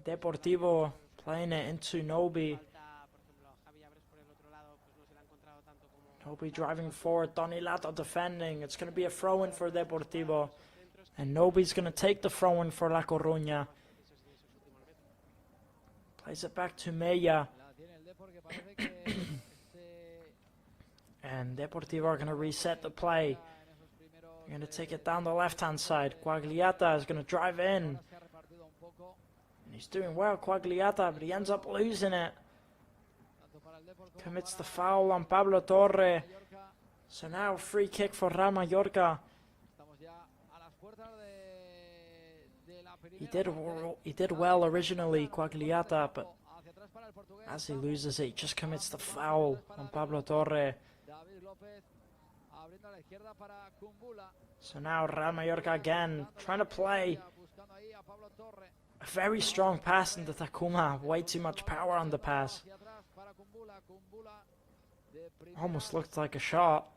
Deportivo playing it into Nobi. Nobi driving forward, Tony Lato defending. It's going to be a throw-in for Deportivo. And Nobi's going to take the throw-in for La Coruña. Plays it back to Mella. And Deportivo are going to reset the play. They're going to take it down the left-hand side. Quagliata is going to drive in. And he's doing well, Quagliata, but he ends up losing it. Commits the foul on Pablo Torre. So now free kick for Real Mallorca. He did well originally, Quagliata, but as he loses it, he just commits the foul on Pablo Torre. So now Real Mallorca again, trying to play a very strong pass into Takuma. Way too much power on the pass. Almost looked like a shot.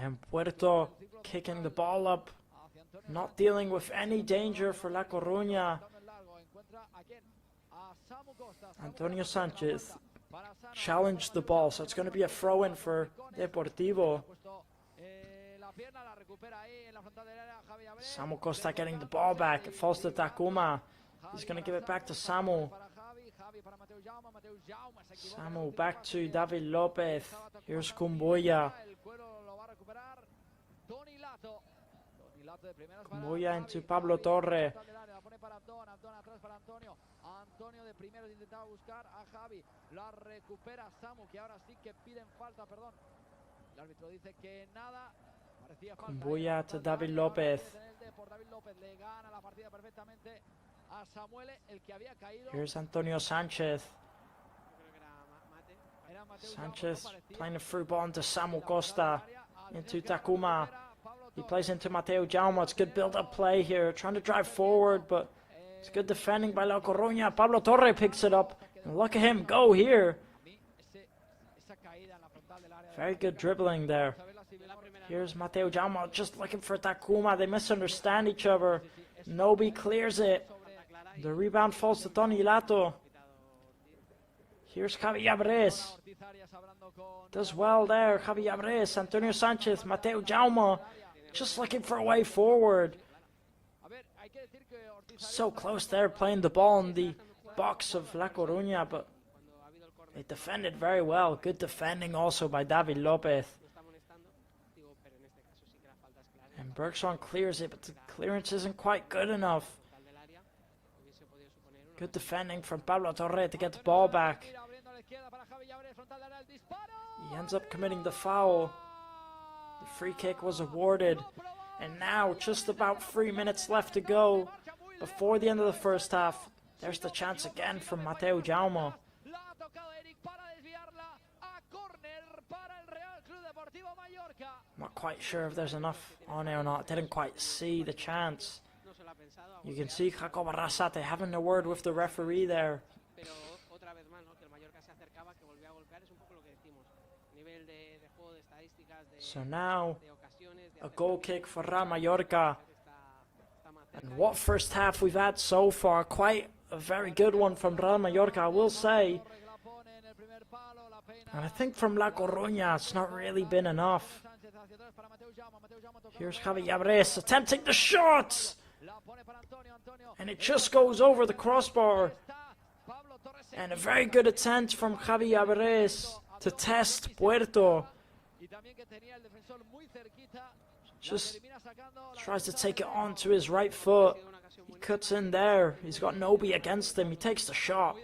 And Puerto kicking the ball up. Not dealing with any danger for La Coruña. Antonio Sanchez challenged the ball, so it's going to be a throw-in for Deportivo. Samu Costa getting the ball back. It falls to Takuma. He's going to give it back to Samu. Samu back to David Lopez. Here's Kumbuya. Kumbuya into Pablo Torre. Antonio de primero intentaba buscar a Javi, la recupera Samu, que ahora sí que piden falta, perdón. El árbitro dice que nada, parecía falta. Kumbuya to David Lopez. David López le gana la partida perfectamente a Samuel, el que había caído. Here's Antonio Sanchez. Sanchez playing a through ball into Samu Costa, into Takuma. He plays into Mateo Jaume. It's good build-up play here, trying to drive forward, but it's good defending by La Coruña. Pablo Torre picks it up. And look at him go here. Very good dribbling there. Here's Mateo Jaume just looking for Takuma. They misunderstand each other. Nobi clears it. The rebound falls to Tony Lato. Here's Javi Abres. Does well there. Javi Abres, Antonio Sanchez, Mateo Jaume. Just looking for a way forward. So close there, playing the ball in the box of La Coruña, but they defended very well. Good defending also by David Lopez. And Bergson clears it, but the clearance isn't quite good enough. Good defending from Pablo Torre to get the ball back. He ends up committing the foul. The free kick was awarded. And now, just about 3 minutes left to go before the end of the first half. There's the chance again from Mateo Jaume. Not quite sure if there's enough on it or not. Didn't quite see the chance. You can see Jacob Arrasate having a word with the referee there. So now, a goal kick for Real Mallorca. And what first half we've had so far. Quite a very good one from Real Mallorca, I will say. And I think from La Coruña, it's not really been enough. Here's Javi Abres attempting the shot! And it just goes over the crossbar. And a very good attempt from Javi Abres to test Puerto. Just tries to take it onto his right foot. He cuts in there. He's got Nobi against him. He takes the shot.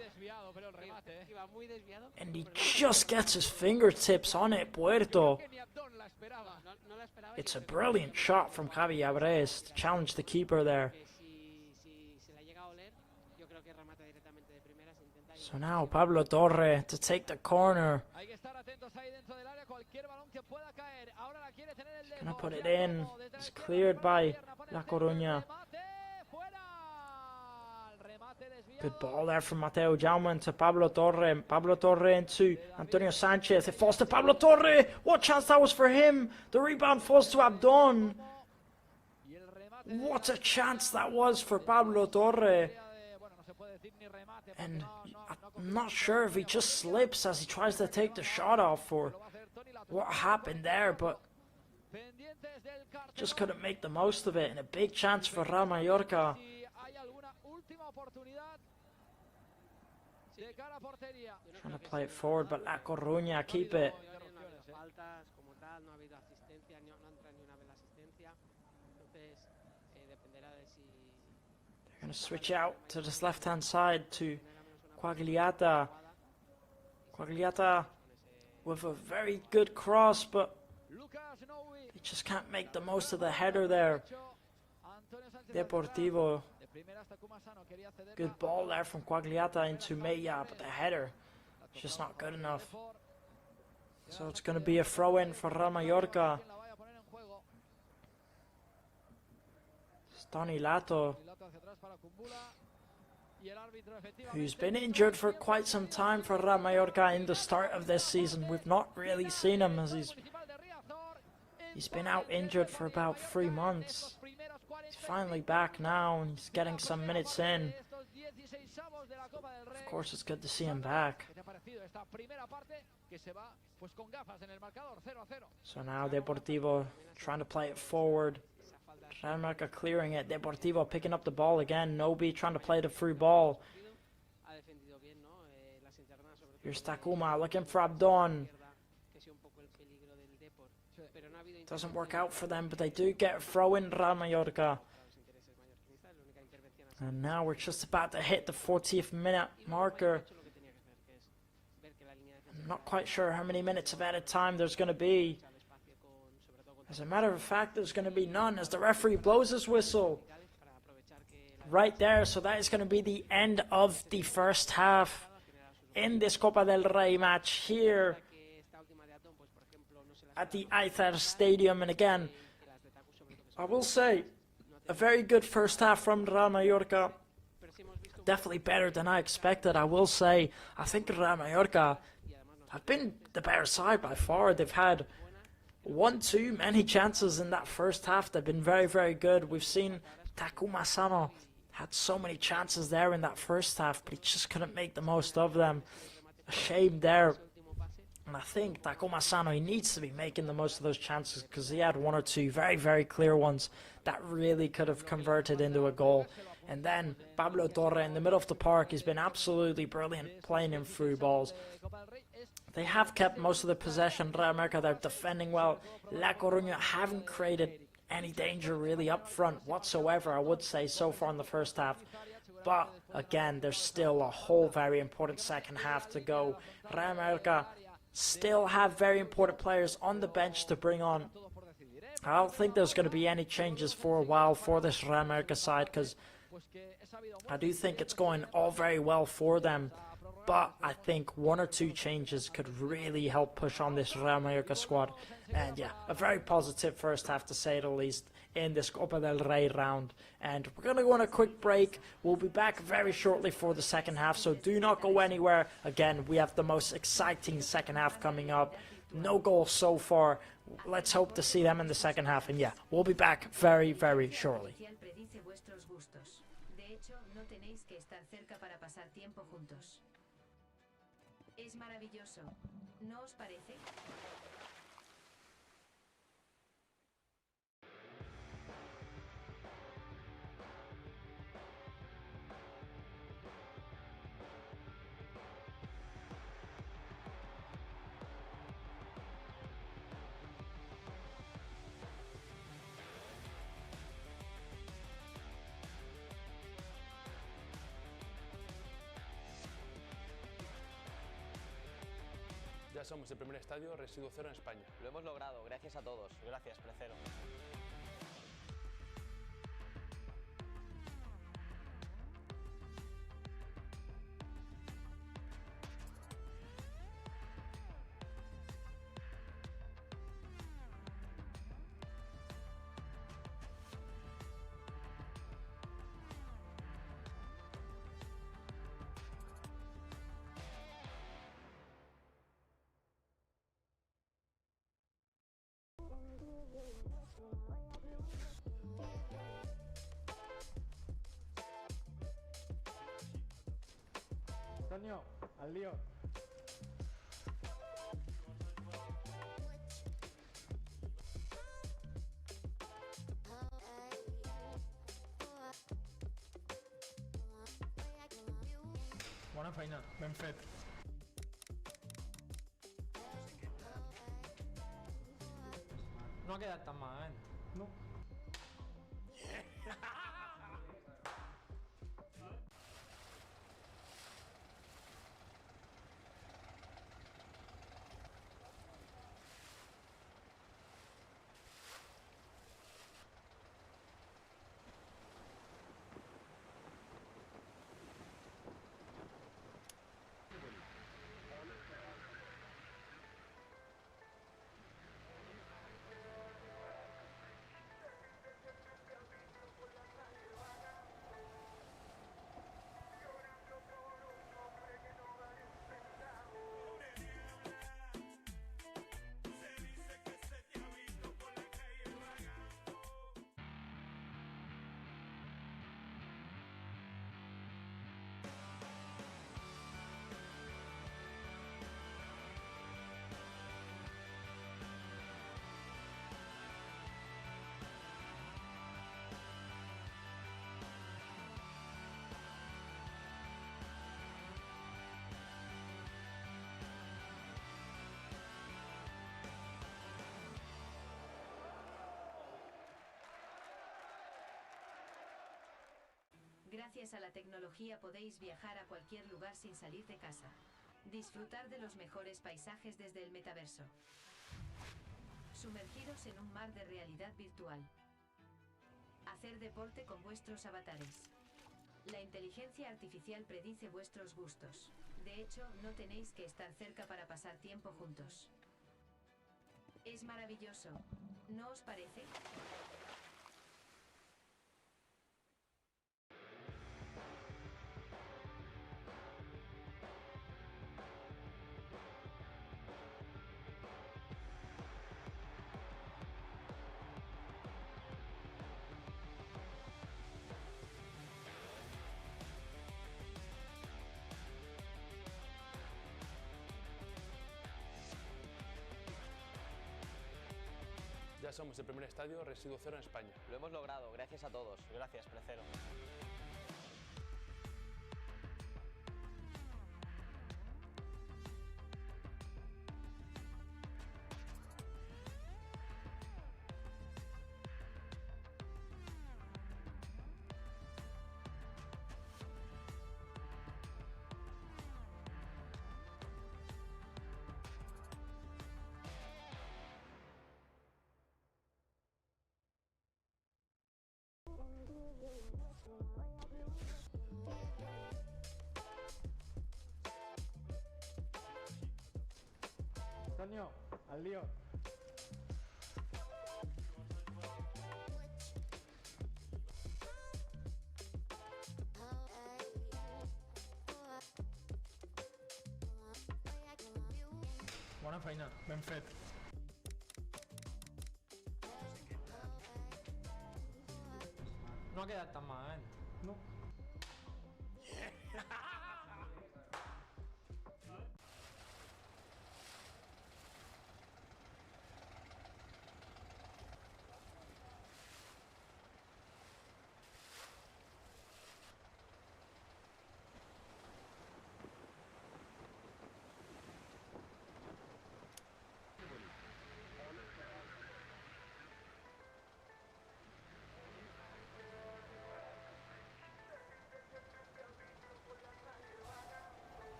And he just gets his fingertips on it, Puerto. It's a brilliant shot from Javi Abres to challenge the keeper there. So now Pablo Torre to take the corner. Gonna put it in. It's cleared by La Coruña. Good ball there from Mateo Jaume into Pablo Torre. Pablo Torre into Antonio Sanchez. It falls to Pablo Torre. What chance that was for him. The rebound falls to Abdon. What a chance that was for Pablo Torre. And I'm not sure if he just slips as he tries to take the shot off or what happened there, but just couldn't make the most of it. And a big chance for Real Mallorca. Trying to play it forward, but La Coruña keep it. They're going to switch out to this left-hand side to Quagliata. Quagliata with a very good cross, but they just can't make the most of the header there. Deportivo. Good ball there from Quagliata into Mella, but the header is just not good enough. So it's going to be a throw-in for Real Mallorca. Stani Lato, who's been injured for quite some time for Real Mallorca in the start of this season. We've not really seen him as he's been out injured for about 3 months. He's finally back now and he's getting some minutes in. Of course, it's good to see him back. So now Deportivo trying to play it forward. Real Mallorca clearing it. Deportivo picking up the ball again. Nobi trying to play the free ball. Here's Takuma looking for Abdon. Doesn't work out for them, but they do get a throw in Real Mallorca. And now we're just about to hit the 40th minute marker. I'm not quite sure how many minutes of added time there's going to be. As a matter of fact, there's going to be none as the referee blows his whistle. Right there, so that is going to be the end of the first half in this Copa del Rey match here at the Aithar Stadium. And again, I will say, a very good first half from Real Mallorca. Definitely better than I expected, I will say. I think Real Mallorca have been the better side by far. They've had one too many chances in that first half. They've been very, very good. We've seen Takuma Sano had so many chances there in that first half, but he just couldn't make the most of them. A shame there. And I think Takuma Sano, he needs to be making the most of those chances because he had one or two very, very clear ones that really could have converted into a goal. And then Pablo Torre in the middle of the park has been absolutely brilliant playing in through balls. They have kept most of the possession. Real Mallorca, they're defending well. La Coruña haven't created any danger really up front whatsoever, I would say, so far in the first half. But again, there's still a whole very important second half to go. Real Mallorca still have very important players on the bench to bring on. I don't think there's going to be any changes for a while for this Real Mallorca side because I do think it's going all very well for them. but I think 1 or 2 changes could really help push on this Real Mallorca squad. And yeah, a very positive first half to say the least in this Copa del Rey round. And we're going to go on a quick break. We'll be back very shortly for the second half, so do not go anywhere. Again, we have the most exciting second half coming up. No goals so far. Let's hope to see them in the second half. And yeah, we'll be back very, very shortly. Es maravilloso, ¿no os parece? Ya somos el primer estadio residuo cero en España. Lo hemos logrado, gracias a todos. Gracias, Precero. Antonio, al lío. Bona feina, ben fet. No ha quedat tan malament. No. Gracias a la tecnología podéis viajar a cualquier lugar sin salir de casa. Disfrutar de los mejores paisajes desde el metaverso. Sumergiros en un mar de realidad virtual. Hacer deporte con vuestros avatares. La inteligencia artificial predice vuestros gustos. De hecho, no tenéis que estar cerca para pasar tiempo juntos. Es maravilloso, ¿no os parece? Ya somos el primer estadio residuo cero en España. Lo hemos logrado, gracias a todos. Gracias, Precero. Antonio, al lío. Bona feina, ben fet. No ha quedat tan malament. No.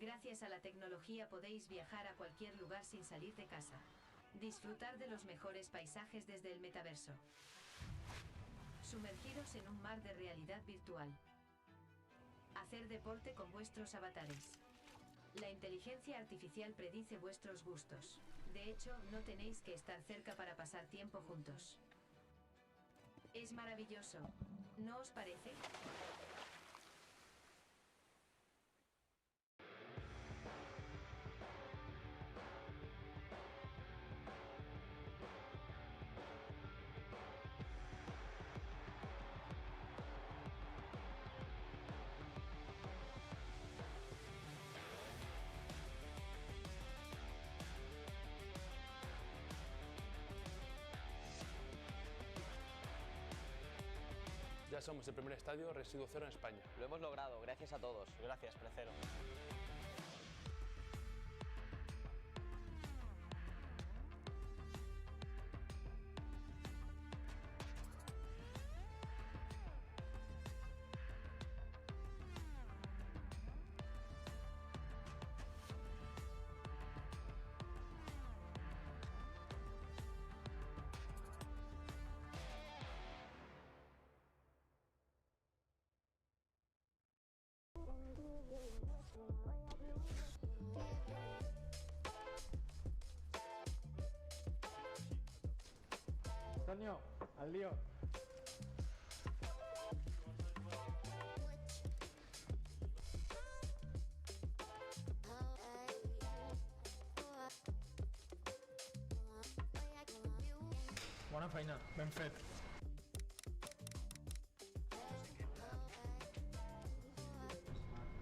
Gracias a la tecnología podéis viajar a cualquier lugar sin salir de casa. Disfrutar de los mejores paisajes desde el metaverso. Sumergiros en un mar de realidad virtual. Hacer deporte con vuestros avatares. La inteligencia artificial predice vuestros gustos. De hecho, no tenéis que estar cerca para pasar tiempo juntos. Es maravilloso, ¿no os parece? Ya somos el primer estadio residuo cero en España. Lo hemos logrado, gracias a todos. Gracias, Precero. Antonio, al lío. Bona feina, ben fet.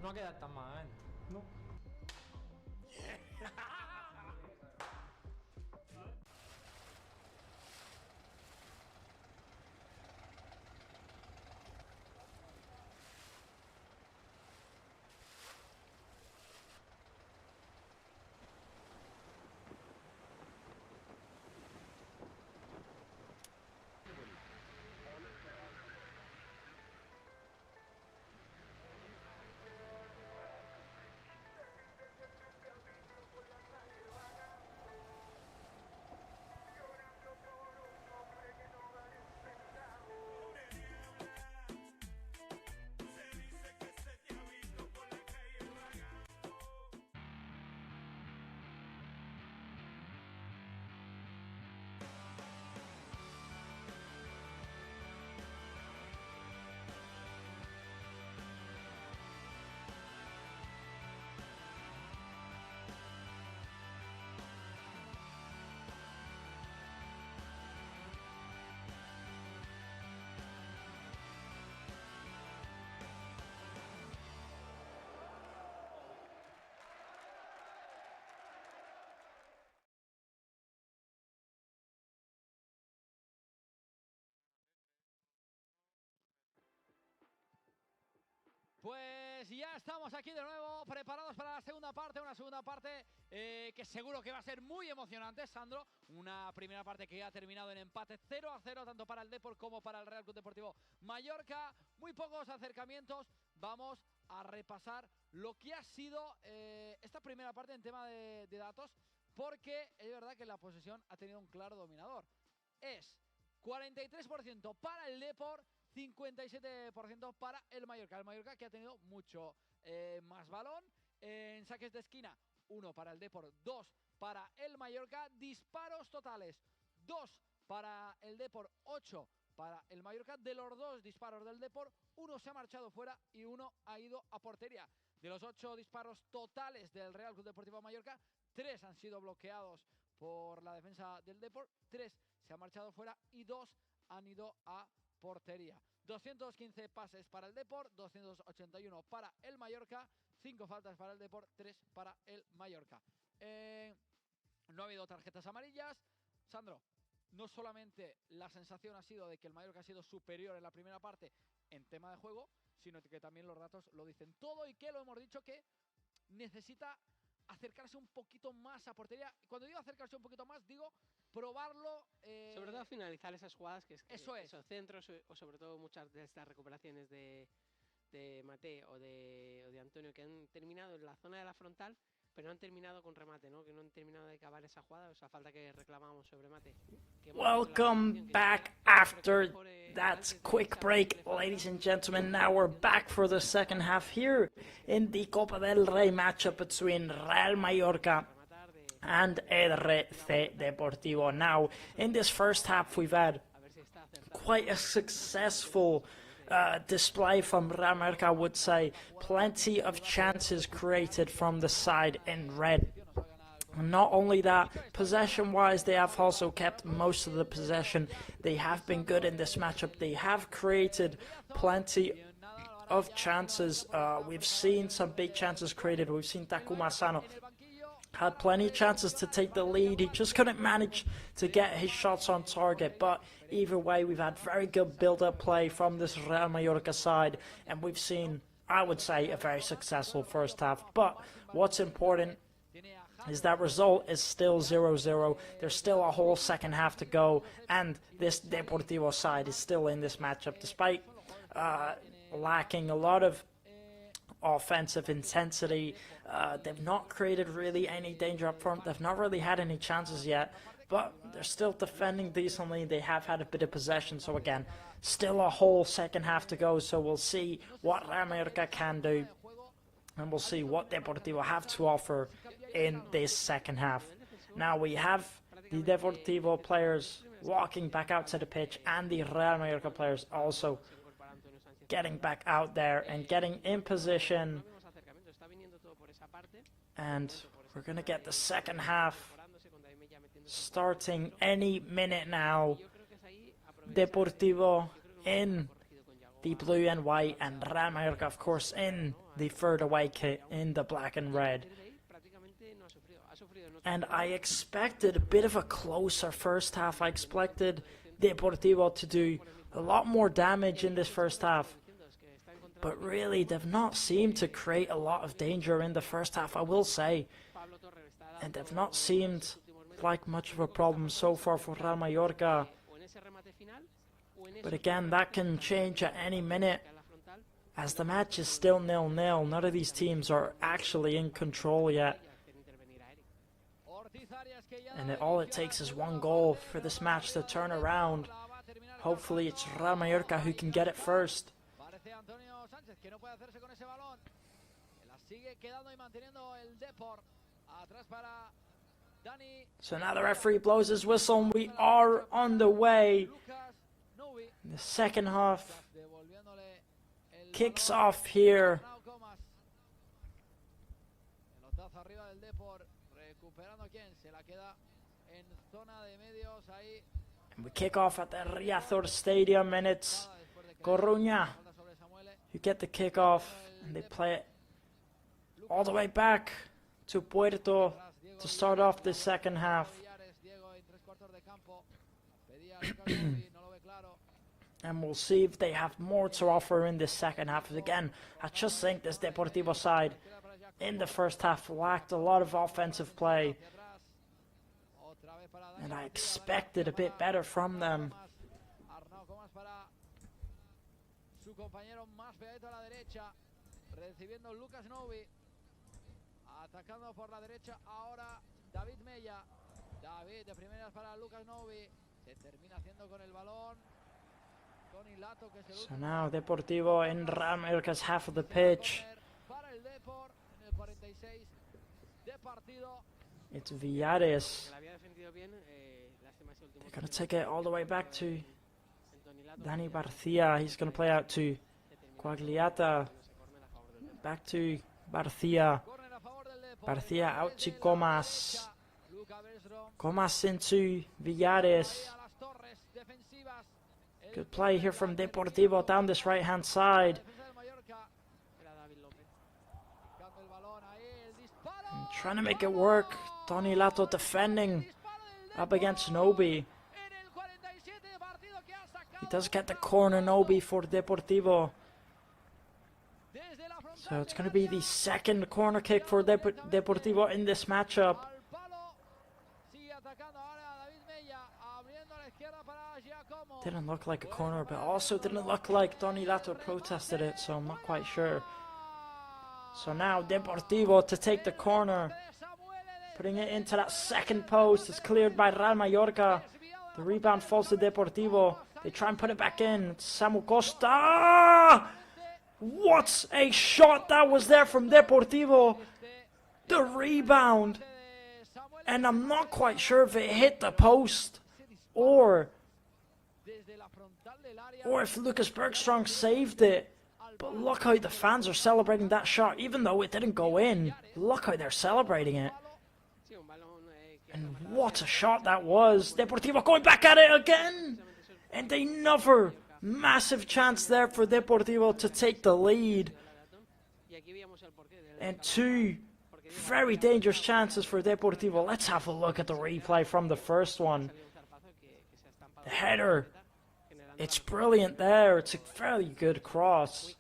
No ha quedat tan malament. No. Pues ya estamos aquí de nuevo, preparados para la segunda parte, una segunda parte que seguro que va a ser muy emocionante, Sandro. Una primera parte que ya ha terminado en empate 0-0, tanto para el Depor como para el Real Club Deportivo Mallorca. Muy pocos acercamientos. Vamos a repasar lo que ha sido esta primera parte en tema de datos, porque es verdad que la posesión ha tenido un claro dominador. Es 43% para el Depor, 57% para el Mallorca. El Mallorca que ha tenido mucho más balón. En saques de esquina, 1 para el Depor, 2 para el Mallorca. Disparos totales, 2 para el Depor, 8 para el Mallorca. De los 2 disparos del Depor, 1 se ha marchado fuera y 1 ha ido a portería. De los 8 disparos totales del Real Club Deportivo Mallorca, 3 han sido bloqueados por la defensa del Depor, 3 se han marchado fuera y 2 han ido a portería. 215 pases para el Depor, 281 para el Mallorca, 5 faltas para el Depor, 3 para el Mallorca. No ha habido tarjetas amarillas. Sandro, no solamente la sensación ha sido de que el Mallorca ha sido superior en la primera parte en tema de juego, sino que también los datos lo dicen todo y que lo hemos dicho que necesita acercarse un poquito más a portería. Cuando digo acercarse un poquito más, digo probarlo. Sobre todo finalizar esas jugadas, que es esos centros, o sobre todo muchas de estas recuperaciones de Mate o de Antonio, que han terminado en la zona de la frontal, pero no han terminado con remate, ¿no? Que no han terminado de acabar esa jugada, esa falta que reclamábamos sobre Mate. Welcome back after that quick break, ladies and gentlemen. Now we're back for the second half here in the Copa del Rey matchup between Real Mallorca and RC Deportivo. Now, in this first half, we've had quite a successful display from Real Mallorca, I would say. Plenty of chances created from the side in red. Not only that, possession-wise, they have also kept most of the possession. They have been good in this matchup. They have created plenty of chances. We've seen some big chances created. We've seen Takuma Asano had plenty of chances to take the lead. He just couldn't manage to get his shots on target. But either way, we've had very good build-up play from this Real Mallorca side. And we've seen, I would say, a very successful first half. But what's important is that result is still 0-0. There's still a whole second half to go. And this Deportivo side is still in this matchup. Despite lacking a lot of offensive intensity, they've not created really any danger up front. They've not really had any chances yet, but they're still defending decently. They have had a bit of possession, so again, still a whole second half to go. So we'll see what Real Mallorca can do, and we'll see what Deportivo have to offer in this second half. Now we have the Deportivo players walking back out to the pitch, and the Real Mallorca players also getting back out there and getting in position. And we're going to get the second half starting any minute now. Deportivo in the blue and white, and Real Mallorca, of course, in the third away kit in the black and red. And I expected a bit of a closer first half. I expected Deportivo to do a lot more damage in this first half. But really, they've not seemed to create a lot of danger in the first half, I will say. And they've not seemed like much of a problem so far for Real Mallorca. But again, that can change at any minute, as the match is still 0-0. None of these teams are actually in control yet. And all it takes is one goal for this match to turn around. Hopefully it's Real Mallorca who can get it first. So now the referee blows his whistle and we are on the way. The second half kicks off here. And we kick off at the Riazor Stadium, and it's Coruña who get the kickoff, and they play it all the way back to Puerto to start off the second half. And we'll see if they have more to offer in this second half. Again, I just think this Deportivo side in the first half lacked a lot of offensive play. And I expected a bit better from them. Atacando por la derecha ahora David Mella. David de primeras para Lucas Novi. Se termina haciendo con el balón. Tony Lato, que es el So now Deportivo in Real Mallorca's half of the pitch. para el Depor en el 46 de partido. It's Villares. Que la había defendido bien, lástima ese último. They're going to take it all the way back to Dani Barcia. He's going to play out to Quagliata. Back to Barcia. Barcia out to Comas. Comas into Villares. Good play here from Deportivo down this right hand side. And trying to make it work. Tony Lato defending up against Nobi. He does get the corner, Nobi, for Deportivo. So it's going to be the second corner kick for Deportivo in this matchup. Didn't look like a corner, but also didn't look like Tony Lato protested it, so I'm not quite sure. So now Deportivo to take the corner. Putting it into that second post. It's cleared by Real Mallorca. The rebound falls to Deportivo. They try and put it back in. It's Samu Costa. What a shot that was there from Deportivo. The rebound. And I'm not quite sure if it hit the post or if Lucas Bergström saved it. But look how the fans are celebrating that shot, even though it didn't go in. Look how they're celebrating it. And what a shot that was. Deportivo going back at it again. And another massive chance there for Deportivo to take the lead. And two very dangerous chances for Deportivo. Let's have a look at the replay from the first one. The header. It's brilliant there. It's a fairly good cross.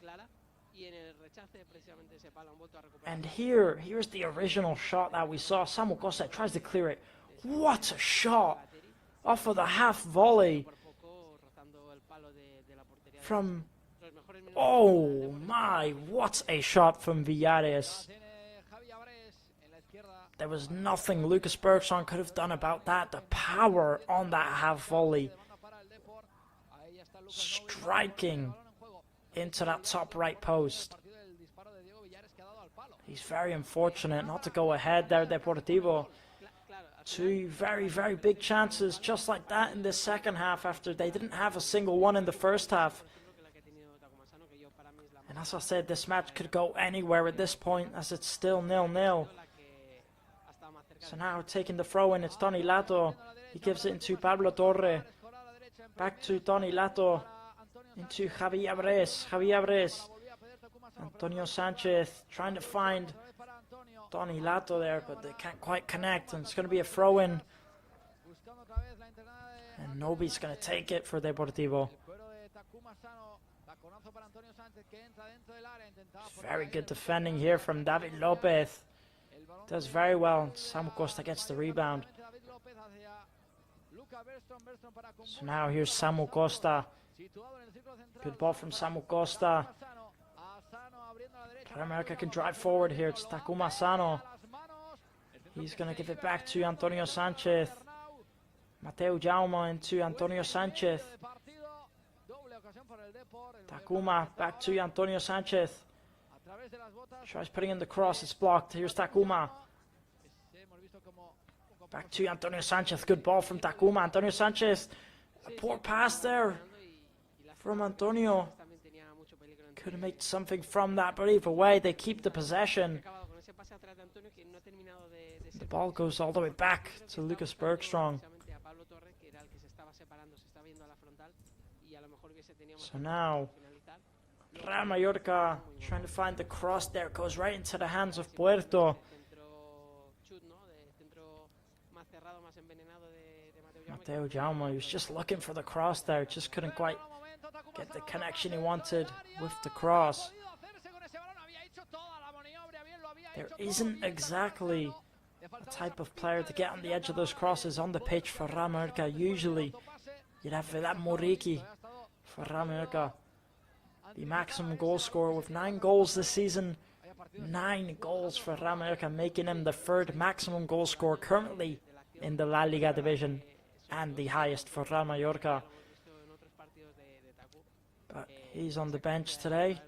And here's the original shot that we saw. Samu Costa tries to clear it. What a shot! Off of the half volley. From... Oh my, what a shot from Villares. There was nothing Lucas Bergström could have done about that. The power on that half volley. Striking into that top right post. He's very unfortunate not to go ahead there, Deportivo. Two very, very big chances just like that in the second half after they didn't have a single one in the first half. And as I said, this match could go anywhere at this point as it's still 0-0. So now taking the throw in, it's Tony Lato. He gives it into Pablo Torre. Back to Tony Lato. Into Javi Abres. Antonio Sanchez trying to find Tony Lato there, but they can't quite connect, and it's going to be a throw-in. And Nobi's going to take it for Deportivo. Very good defending here from David Lopez. Does very well. Samu Costa gets the rebound. So now here's Samu Costa. Good ball from Samu Costa. America can drive forward here. It's Takuma Sano. He's going to give it back to Antonio Sanchez. Mateo Jaume into Antonio Sanchez. Takuma back to Antonio Sanchez. Tries putting in the cross. It's blocked. Here's Takuma. Back to Antonio Sanchez. Good ball from Takuma. Antonio Sanchez. A poor pass there from Antonio. Could have made something from that, but either way, they keep the possession. The ball goes all the way back to Lucas Bergström. So now, Real Mallorca trying to find the cross there. Goes right into the hands of Puerto. Mateo Jaume, he was just looking for the cross there. Just couldn't quite get the connection he wanted with the cross. There isn't exactly a type of player to get on the edge of those crosses on the pitch for Real Mallorca. Usually you'd have that Moriki for Real Mallorca, the maximum goal scorer with 9 goals this season. 9 goals for Real Mallorca, making him the 3rd maximum goal scorer currently in the La Liga division and the highest for Real Mallorca. But he's on the bench today.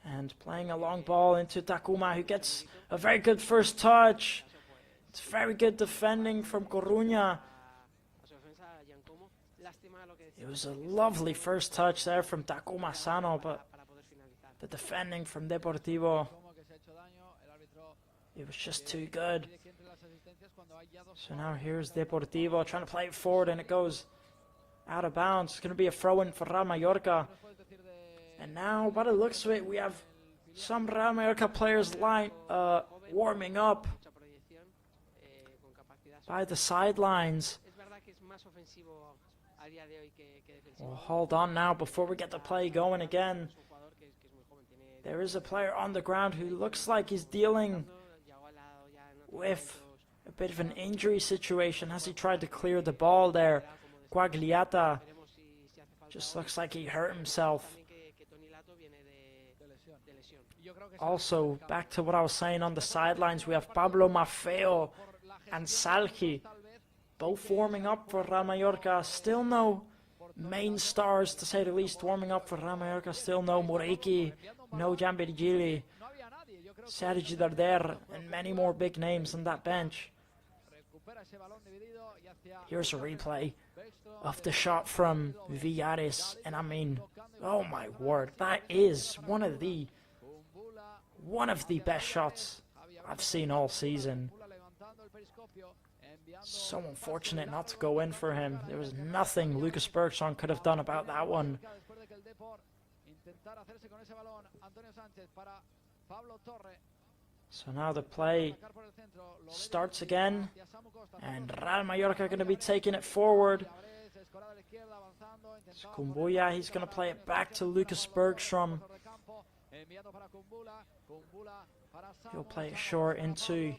And playing a long ball into Takuma, who gets a very good first touch. It's very good defending from Coruña. It was a lovely first touch there from Takuma Sano, but the defending from Deportivo, it was just too good. So now here's Deportivo trying to play it forward, and it goes out of bounds. It's going to be a throw-in for Real Mallorca. And now, by the looks of it, we have some Real Mallorca players warming up by the sidelines. We'll hold on now before we get the play going again. There is a player on the ground who looks like he's dealing with a bit of an injury situation as he tried to clear the ball there. Guagliata just looks like he hurt himself. Also, back to what I was saying on the sidelines, we have Pablo Maffeo and Salhi, both warming up for Real Mallorca. Still no main stars, to say the least, warming up for Real Mallorca. Still no Moriki, no Gianbergili, Sergi Darder, and many more big names on that bench. Here's a replay of the shot from Villares, and I mean, oh my word, that is one of the best shots I've seen all season. So unfortunate not to go in for him. There was nothing Lucas Bergson could have done about that one. So now the play starts again, and Real Mallorca are going to be taking it forward. It's Kumbuya, he's going to play it back to Lucas Bergstrom. He'll play it short into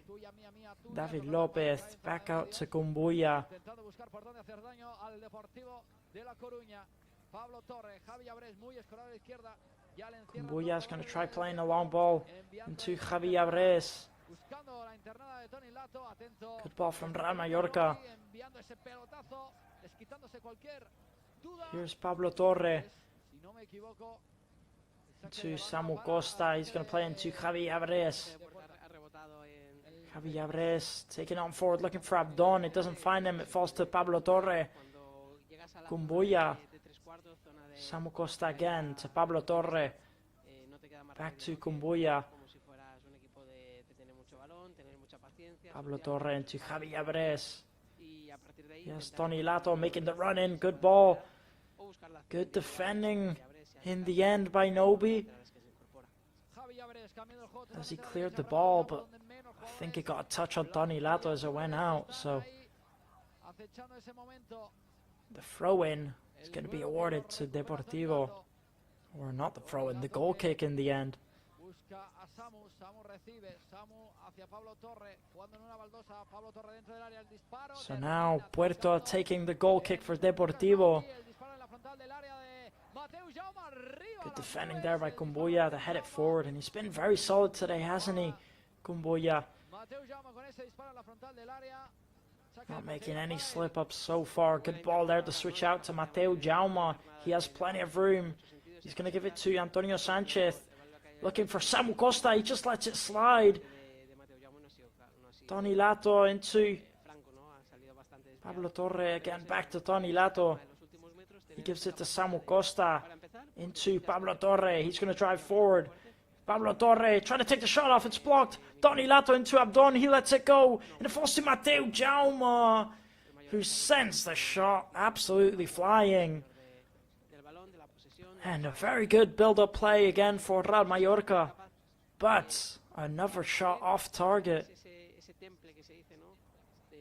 David Lopez, back out to Kumbuya. Kumbuya is going to try playing a long ball into Javi Abres. Good ball from Real Mallorca. Here's Pablo Torre to Samu Costa. He's going to play into Javi Abres. Javi Abres taking on forward, looking for Abdon. It doesn't find him. It falls to Pablo Torre. Kumbuya. Samu Costa again to Pablo Torre. Back to Kumbuya. Pablo Torre into Javi Abres. Yes, Tony Lato making the run in. Good ball. Good defending in the end by Nobi, as he cleared the ball, but I think it got a touch on Tony Lato as it went out. So the throw-in is going to be awarded to Deportivo. Or not the throw-in, the goal kick in the end. So now Puerto taking the goal kick for Deportivo. Good defending there by Kumbuya to head it forward, and he's been very solid today, hasn't he, Kumbuya? Not making any slip-ups so far. Good ball there to switch out to Mateu Jaume. He has plenty of room. He's going to give it to Antonio Sanchez. Looking for Samu Costa. He just lets it slide. Tony Lato into Pablo Torre. Again, back to Tony Lato. He gives it to Samu Costa. Into Pablo Torre. He's going to drive forward. Pablo Torre trying to take the shot off. It's blocked. Tony Lato into Abdon. He lets it go. And it falls to Mateu Jaume, who sends the shot absolutely flying. And a very good build-up play again for Real Mallorca. But another shot off target.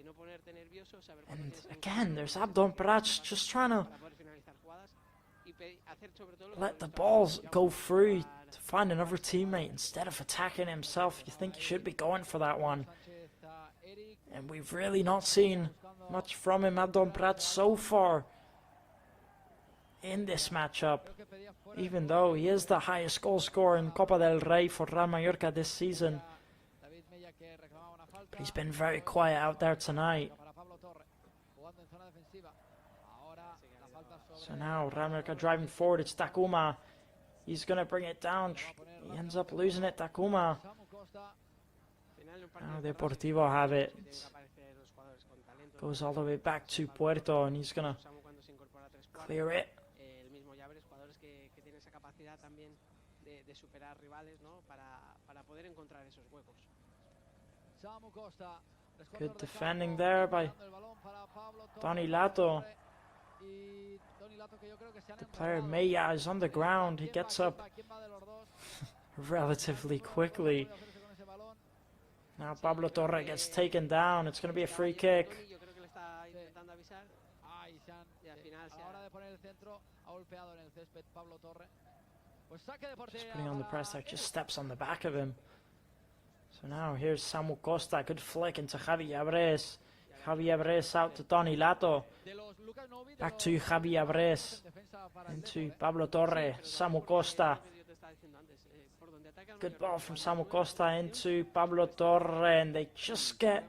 no ponerte nervioso, saber And cuándo tienes que again, there's encarar Abdon Brach just trying to para poder finalizar jugadas y hacer sobre todo lo que let hemos the visto balls ahora, go through jugar, to find another teammate instead of attacking himself. You think he should be going for that one. And we've really not seen much from him, Abdon Brach, so far in this matchup. Even though he is the highest goal scorer in Copa del Rey for Real Mallorca this season. But he's been very quiet out there tonight. So now Real Mallorca driving forward, it's Takuma. He's going to bring it down. He ends up losing it, Takuma. Now Deportivo have it. Goes all the way back to Puerto and he's going to clear it. el mismo Llaves, jugadores que tienen esa capacidad también de superar rivales, ¿no? Para poder encontrar esos huecos. Good defending there by Donny Lato. The player Maya is on the ground. He gets up relatively quickly. Now Pablo Torre gets taken down. It's going to be a free kick. Yo creo que le está intentando avisar y al final Just putting on the press there. Just steps on the back of him. So now here's Samu Costa. Good flick into Javi Abres. Javi Abres out to Donny Lato. Back to Javi Abres. Into Pablo Torre. Samu Costa. Good ball from Samu Costa into Pablo Torre. And they just get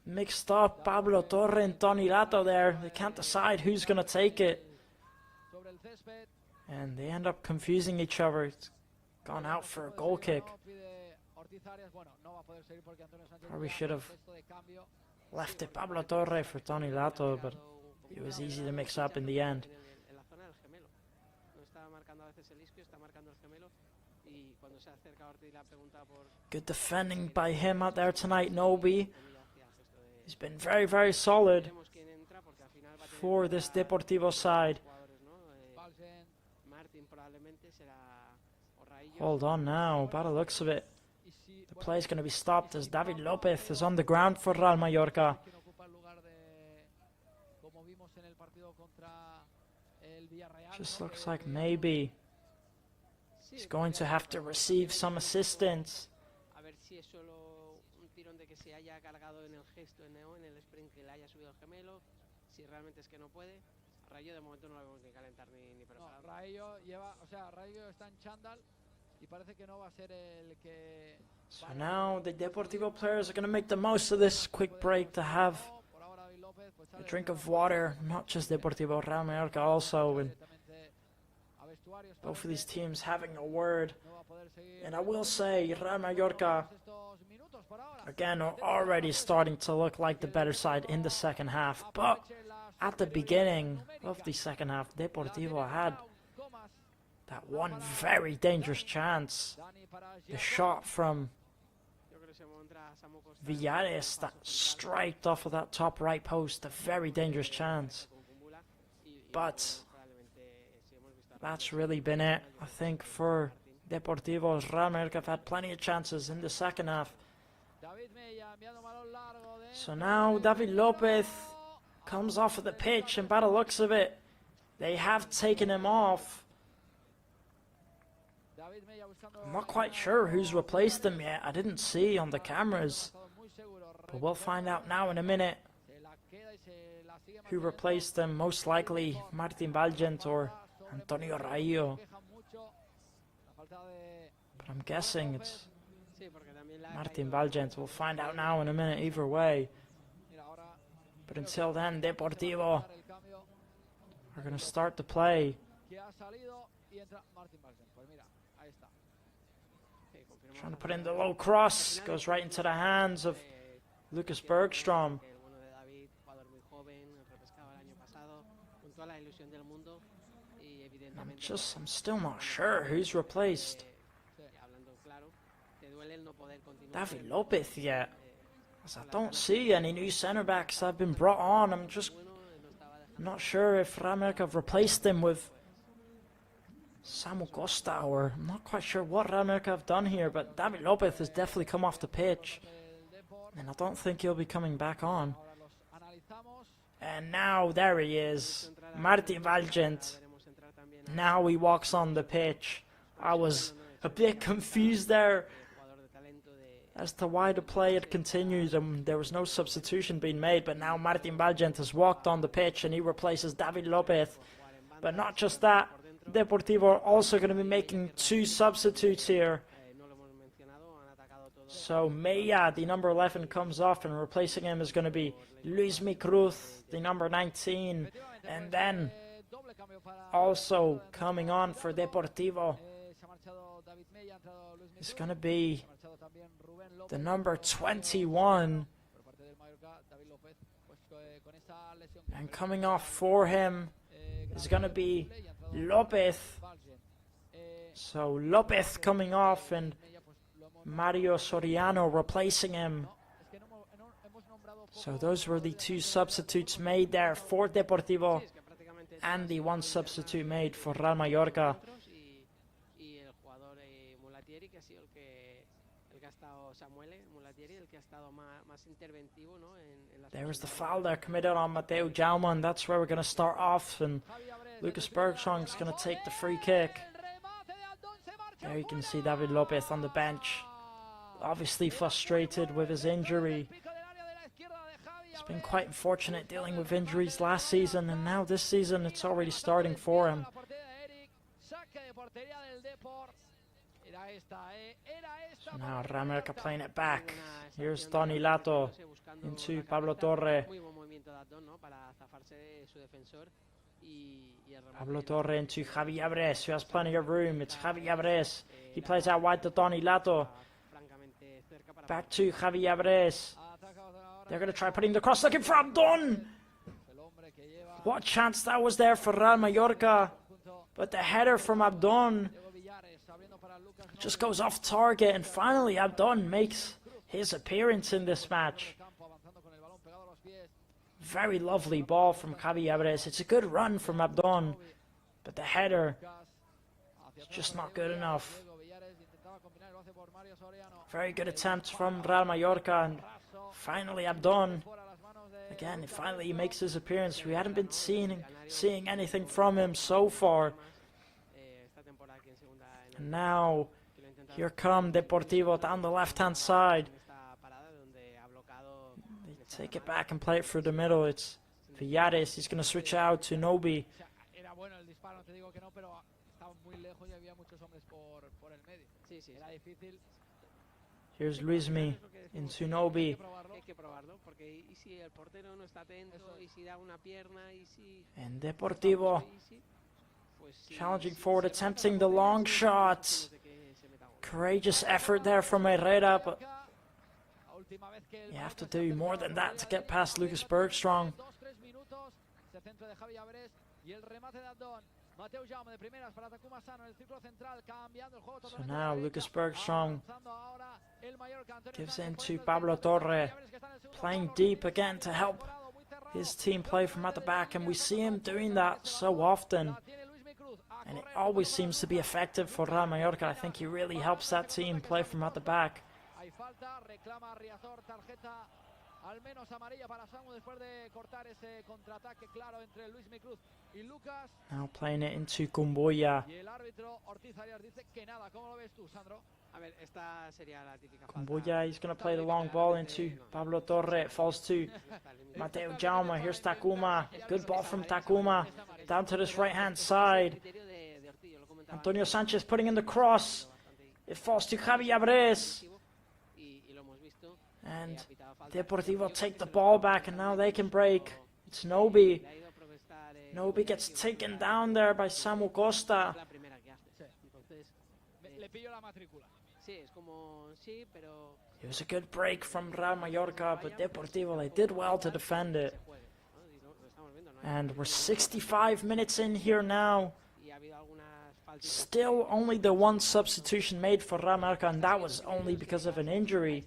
mixed up. Pablo Torre and Donny Lato there. They can't decide who's going to take it. And they end up confusing each other. It's gone out for a goal kick. Probably should have left it Pablo Torre for Donny Lato, but it was easy to mix up in the end. Good defending by him out there tonight, Nobi. He's been very, very solid for this Deportivo side. Hold on now, by the looks of it. The play is going to be stopped as David Lopez is on the ground for Real Mallorca. Just looks like maybe he's going to have to receive some assistance. So now the Deportivo players are going to make the most of this quick break to have a drink of water, not just Deportivo, Real Mallorca also, and both of these teams having a word. And I will say, Real Mallorca, again, are already starting to look like the better side in the second half, but at the beginning of the second half, Deportivo had that one very dangerous chance. The shot from Villares that striked off of that top right post, a very dangerous chance. But that's really been it, I think, for Deportivo. Real Mallorca have had plenty of chances in the second half. So now David Lopez comes off of the pitch, and by the looks of it, they have taken him off. I'm not quite sure who's replaced him yet. I didn't see on the cameras. But we'll find out now in a minute who replaced him. Most likely Martin Valgent or Antonio Raillo. But I'm guessing it's Martin Valgent. We'll find out now in a minute either way. But until then, Deportivo are going to start the play. Trying to put in the low cross. Goes right into the hands of Lucas Bergstrom. I'm still not sure who's replaced David Lopez yet. As I don't see any new centre backs that have been brought on. I'm not sure if Real Mallorca have replaced him with Samu Costa, or I'm not quite sure what Real Mallorca have done here, but David Lopez has definitely come off the pitch. And I don't think he'll be coming back on. Ahora los analizamos. And now there he is, Martin Valgent. Now he walks on the pitch. I was a bit confused there as to why the play had continued and there was no substitution being made, but now Martin Valgent has walked on the pitch and he replaces David Lopez. But not just that, Deportivo are also going to be making 2 substitutes here. So Mella, the number 11, comes off, and replacing him is going to be Luis Cruz, the number 19. And then also coming on for Deportivo is going to be the number 21. And coming off for him is going to be Lopez. So Lopez coming off and Mario Soriano replacing him. So those were the 2 substitutes made there for Deportivo and the 1 substitute made for Real Mallorca. There was the foul there committed on Mateo Jaume, and that's where we're going to start off, and Lucas Bergstrom's going to take the free kick. There you can see David Lopez on the bench, obviously frustrated with his injury. He's been quite unfortunate dealing with injuries last season, and now this season it's already starting for him. So now Real Mallorca playing it back. Here's Tony Lato into Pablo Torre. Pablo Torre into Javi Abres, who has plenty of room. It's Javi Abres. He plays out wide to Tony Lato. Back to Javi Abres. They're going to try putting the cross, looking for Abdon. What chance that was there for Real Mallorca. But the header from Abdon just goes off target, and finally Abdon makes his appearance in this match. Very lovely ball from Javi Abres. It's a good run from Abdon, but the header is just not good enough. Very good attempt from Real Mallorca, and finally Abdon. Again, finally he makes his appearance. We hadn't been seeing anything from him so far. And now, here come Deportivo down the left-hand side. They take it back and play it through the middle. It's Villares. He's going to switch out to Nobi. Here's Luismi into Nobi. And Deportivo challenging forward, attempting the long shot. Courageous effort there from Herrera, but you have to do more than that to get past Lucas Bergstrom. So now Lucas Bergstrom gives in to Pablo Torre, playing deep again to help his team play from at the back, and we see him doing that so often. And it always seems to be effective for Real Mallorca. I think he really helps that team play from at the back. Now playing it into Kumbuya. Kumbuya, he's going to play the long ball into Pablo Torre. It falls to Mateo Jaume. Here's Takuma. Good ball from Takuma. Down to this right-hand side. Antonio Sanchez putting in the cross. It falls to Javi Abres. And Deportivo take the ball back, and now they can break. It's Nobi. Nobi gets taken down there by Samu Costa. It was a good break from Real Mallorca, but Deportivo, they did well to defend it. And we're 65 minutes in here now. Still only the 1 substitution made for Real Mallorca, and that was only because of an injury.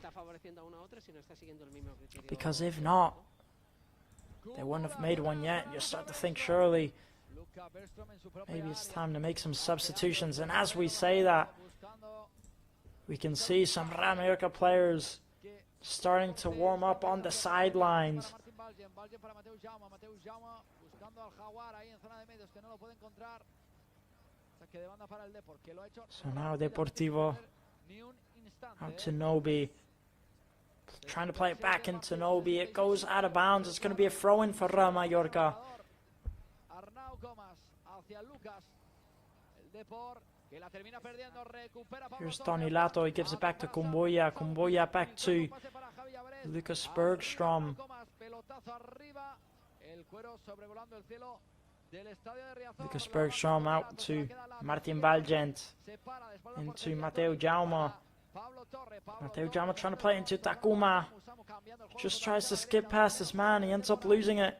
Because if not, they wouldn't have made one yet. You start to think surely maybe it's time to make some substitutions. And as we say that, we can see some Real Mallorca players starting to warm up on the sidelines. So now Deportivo out to Nobi. Trying to play it back into Nobi. It goes out of bounds. It's going to be a throw-in for Mallorca. Here's Tony Lato. He gives it back to Kumbuya. Kumbuya back to Lucas Bergstrom. Lucas Bergstrom out to Martin Valgent. Into Mateo Jaume. Mateo Jaume trying to play into Takuma. Just tries to skip past this man. He ends up losing it.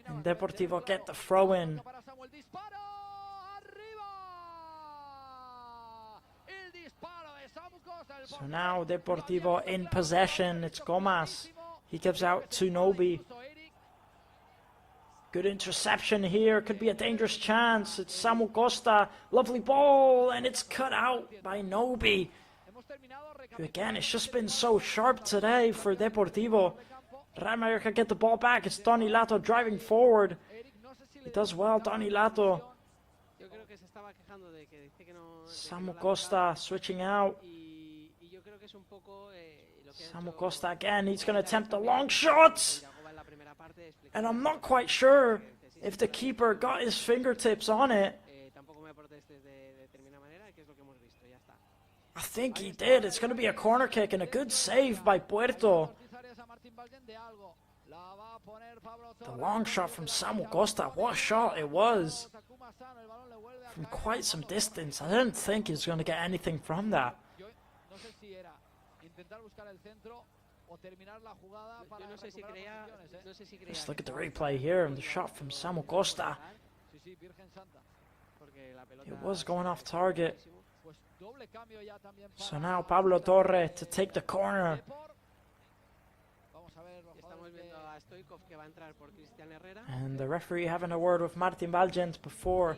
And Deportivo get the throw in. So now Deportivo in possession. It's Gomas. He gives out to Nobi. Good interception here. Could be a dangerous chance. It's Samu Costa. Lovely ball. And it's cut out by Nobi. Again, it's just been so sharp today for Deportivo. Real Mallorca get the ball back. It's Tony Lato driving forward. He does well, Tony Lato. Samu Costa switching out. Samu Costa again. He's going to attempt the long shots. And I'm not quite sure if the keeper got his fingertips on it. I think he did. It's going to be a corner kick and a good save by Puerto. The long shot from Samu Costa. What a shot it was. From quite some distance. I didn't think he was going to get anything from that. Just look at the replay here and the shot from Samu Costa. It was going off target. So now Pablo Torre to take the corner. And the referee having a word with Martin Valgent before.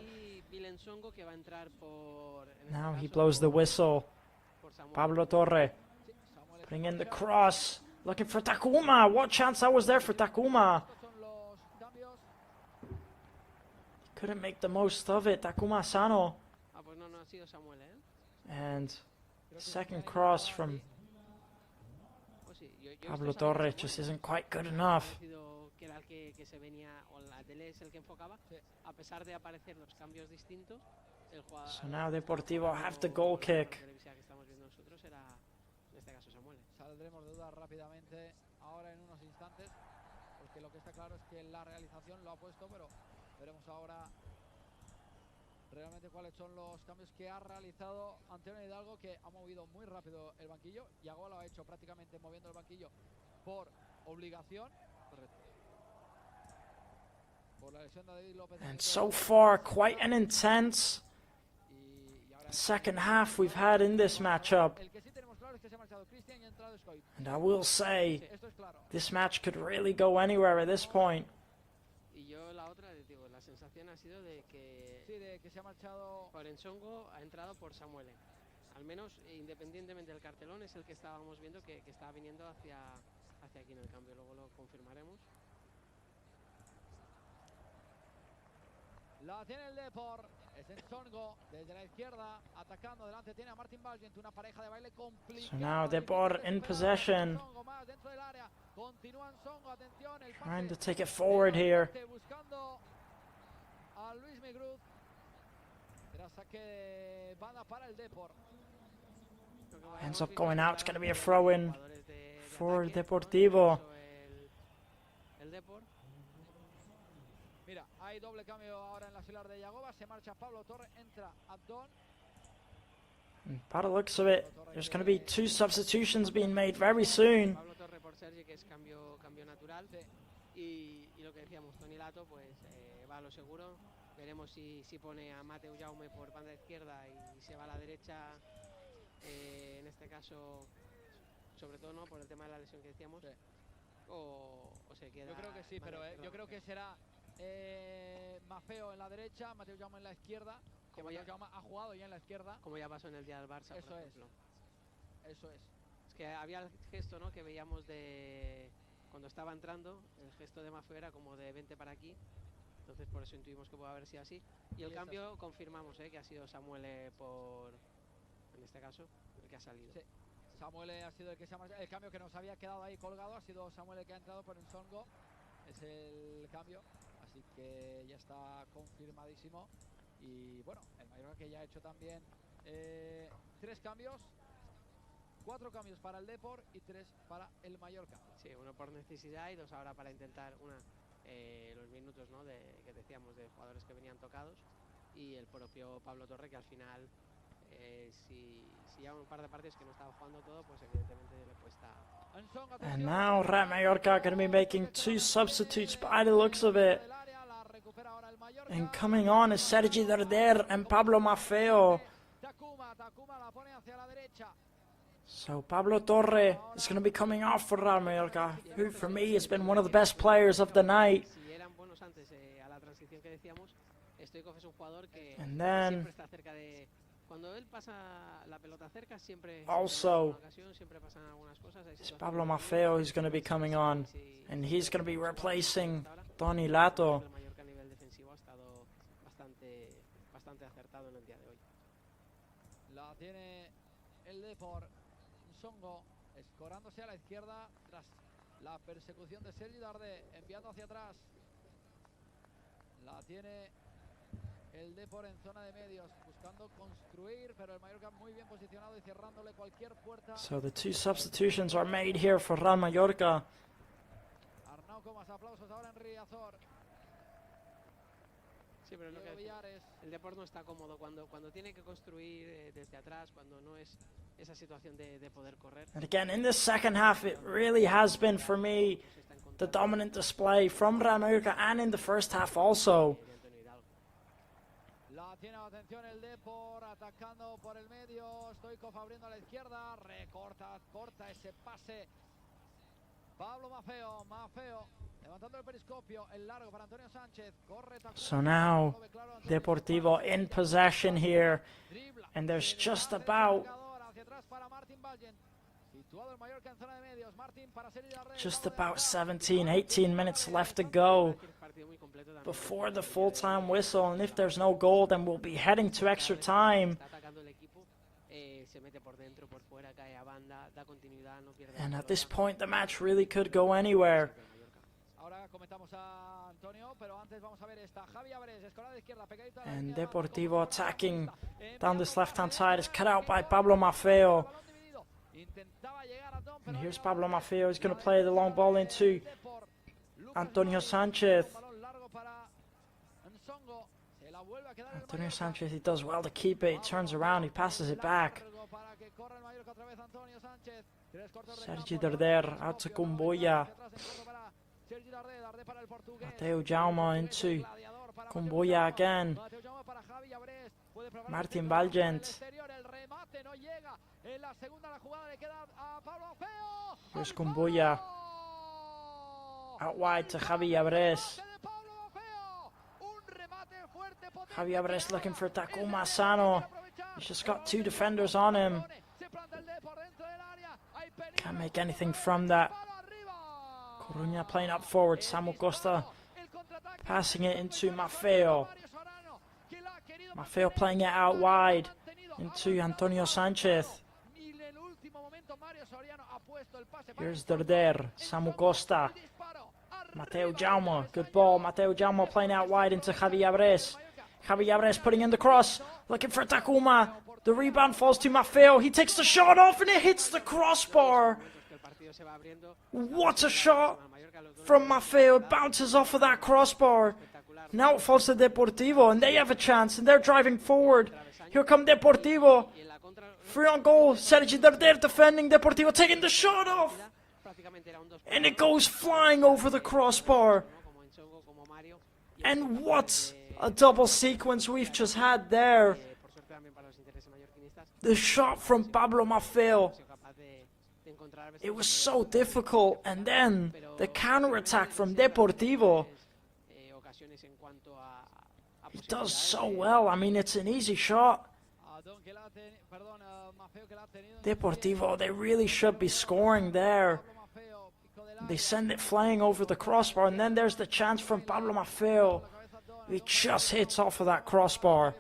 Now he blows the whistle. Pablo Torre putting in the cross. Looking for Takuma. What chance that was there for Takuma. Couldn't make the most of it. Takuma Sano. And second cross from Pablo Torre just isn't quite good enough. So now Deportivo have the goal kick. Saldremos de dudas rápidamente ahora en unos instantes, porque lo que está claro es que la realización lo ha puesto, pero veremos ahora realmente cuáles son los cambios que ha realizado Antonio Hidalgo, que ha movido muy rápido el banquillo. Yago lo ha hecho prácticamente moviendo el banquillo por obligación. Correcto. Por la lesión de David López. And so far, quite an intense second half we've had in this matchup. And I will say, this match could really go anywhere at this point. Al menos, independientemente del cartelón, es el que estábamos viendo que estaba viniendo hacia aquí en el cambio. Luego lo confirmaremos. La tiene el Depor. Es Ensongo desde la izquierda, atacando delante tiene a Martin Valgent, una pareja de baile complicada. So now Depor in possession. Trying to take it forward here. Buscando a Luis Migruz. Era saque de banda para el Depor. Ends up going out. It's going to be a throw-in for Deportivo. El Depor. Mira, hay doble cambio ahora en la filar de Yagoba. Se marcha Pablo Torre, entra Abdón. And by the looks of it, there's going to be 2 substitutions being made very soon. Pablo Torre por Sergi, que es cambio natural. Y lo que decíamos, Tony Lato, pues va a lo seguro. Veremos si pone a Mateu Jaume por banda izquierda y se va a la derecha. En este caso, sobre todo, ¿no? Por el tema de la lesión que decíamos. O se queda. Yo creo que sí, pero yo creo que será Mafeo en la derecha, Mateu Jaume en la izquierda. Que Mateu Jaume ha jugado ya en la izquierda. Como ya pasó en el día del Barça, eso por ejemplo. Eso es. Es que había el gesto, ¿no?, que veíamos de cuando estaba entrando, el gesto de Maffeo era como de 20 para aquí, entonces por eso intuimos que puede haber sido así. Y el cambio confirmamos, que ha sido Samuel en este caso, el que ha salido. Sí. Samuel ha sido el que se ha marchado. El cambio que nos había quedado ahí colgado ha sido Samuel el que ha entrado por Nsongo. Es el cambio, así que ya está confirmadísimo. Y bueno, el Mallorca que ya ha hecho también 3 cambios. 4 cambios para el Depor y 3 para el Mallorca. Sí, uno por necesidad y 2 ahora para intentar los minutos, ¿no?, que decíamos de jugadores que venían tocados, y el propio Pablo Torre, que al final si ya un par de partidos que no estaba jugando todo, pues evidentemente le cuesta. And now Real Mallorca are going to be making 2 substitutes by the looks of it. And coming on is Sergi Darder and Pablo Maffeo. So Pablo Torre is going to be coming off for Real Mallorca, who for me has been one of the best players of the night. Si eran buenos antes a la transición que decíamos, Stoichkov es un jugador que And siempre está cerca de. Cuando él pasa la pelota cerca, siempre also siempre pasan algunas cosas. it's Pablo Maffeo who's going to be coming on, and he's going to be replacing Tony Lato. El Mallorca a nivel defensivo ha estado bastante acertado en el día de hoy. La tiene el Depor. Nsongo escorándose a la izquierda tras la persecución de Sergi Darder, enviando hacia atrás. La tiene el Depor en zona de medios, buscando construir, pero el Mallorca muy bien posicionado y cerrándole cualquier puerta. So the 2 substitutions are made here for Real Mallorca. Arnau con más aplausos ahora en Riazor. Sí, pero es lo que el Depor no está cómodo cuando tiene que construir desde atrás, cuando no es esa situación de poder correr. And again, in the second half, it really has been for me the dominant display from Real Mallorca, and in the first half also. La tiene atención el Depor, atacando por el medio. Stoichkov abriendo a la izquierda, corta ese pase. Pablo Maffeo levantando el periscopio, el largo para Antonio Sánchez. Corre. So now Deportivo in possession here, and there's just about 17, 18 minutes left to go before the full-time whistle, and if there's no goal, then we'll be heading to extra time. And at this point, the match really could go anywhere. And Deportivo attacking down this left-hand side is cut out by Pablo Maffeo. And here's Pablo Maffeo. He's going to play the long ball into Antonio Sanchez. Antonio Sanchez, he does well to keep it. He turns around, he passes it back. Sergi Darder out to Kumbuya. Mateo Jaume into Kumbuya again. Martin Valgent. Here's Kumbuya. Out wide to Javi Abres. Javi Abres looking for Takuma Asano. He's just got 2 defenders on him. Can't make anything from that. Coruña playing up forward. Samu Costa passing it into Maffeo. Maffeo playing it out wide into Antonio Sanchez. Here's Darder. Samu Costa. Mateo Jaume. Good ball. Mateo Jaume playing out wide into Javi Abres. Javi Abres putting in the cross. Looking for Takuma. The rebound falls to Maffeo. He takes the shot off and it hits the crossbar. What a shot from Maffeo. It bounces off of that crossbar. Now it falls to Deportivo and they have a chance and they're driving forward. Here come Deportivo. Free on goal. Sergi Darder defending. Deportivo taking the shot off. And it goes flying over the crossbar. And what a double sequence we've just had there. The shot from Pablo Maffeo. It was so difficult. And then the counter-attack from Deportivo. He does so well. I mean, it's an easy shot. Deportivo, they really should be scoring there. They send it flying over the crossbar, and then there's the chance from Pablo Maffeo. He just hits off of that crossbar.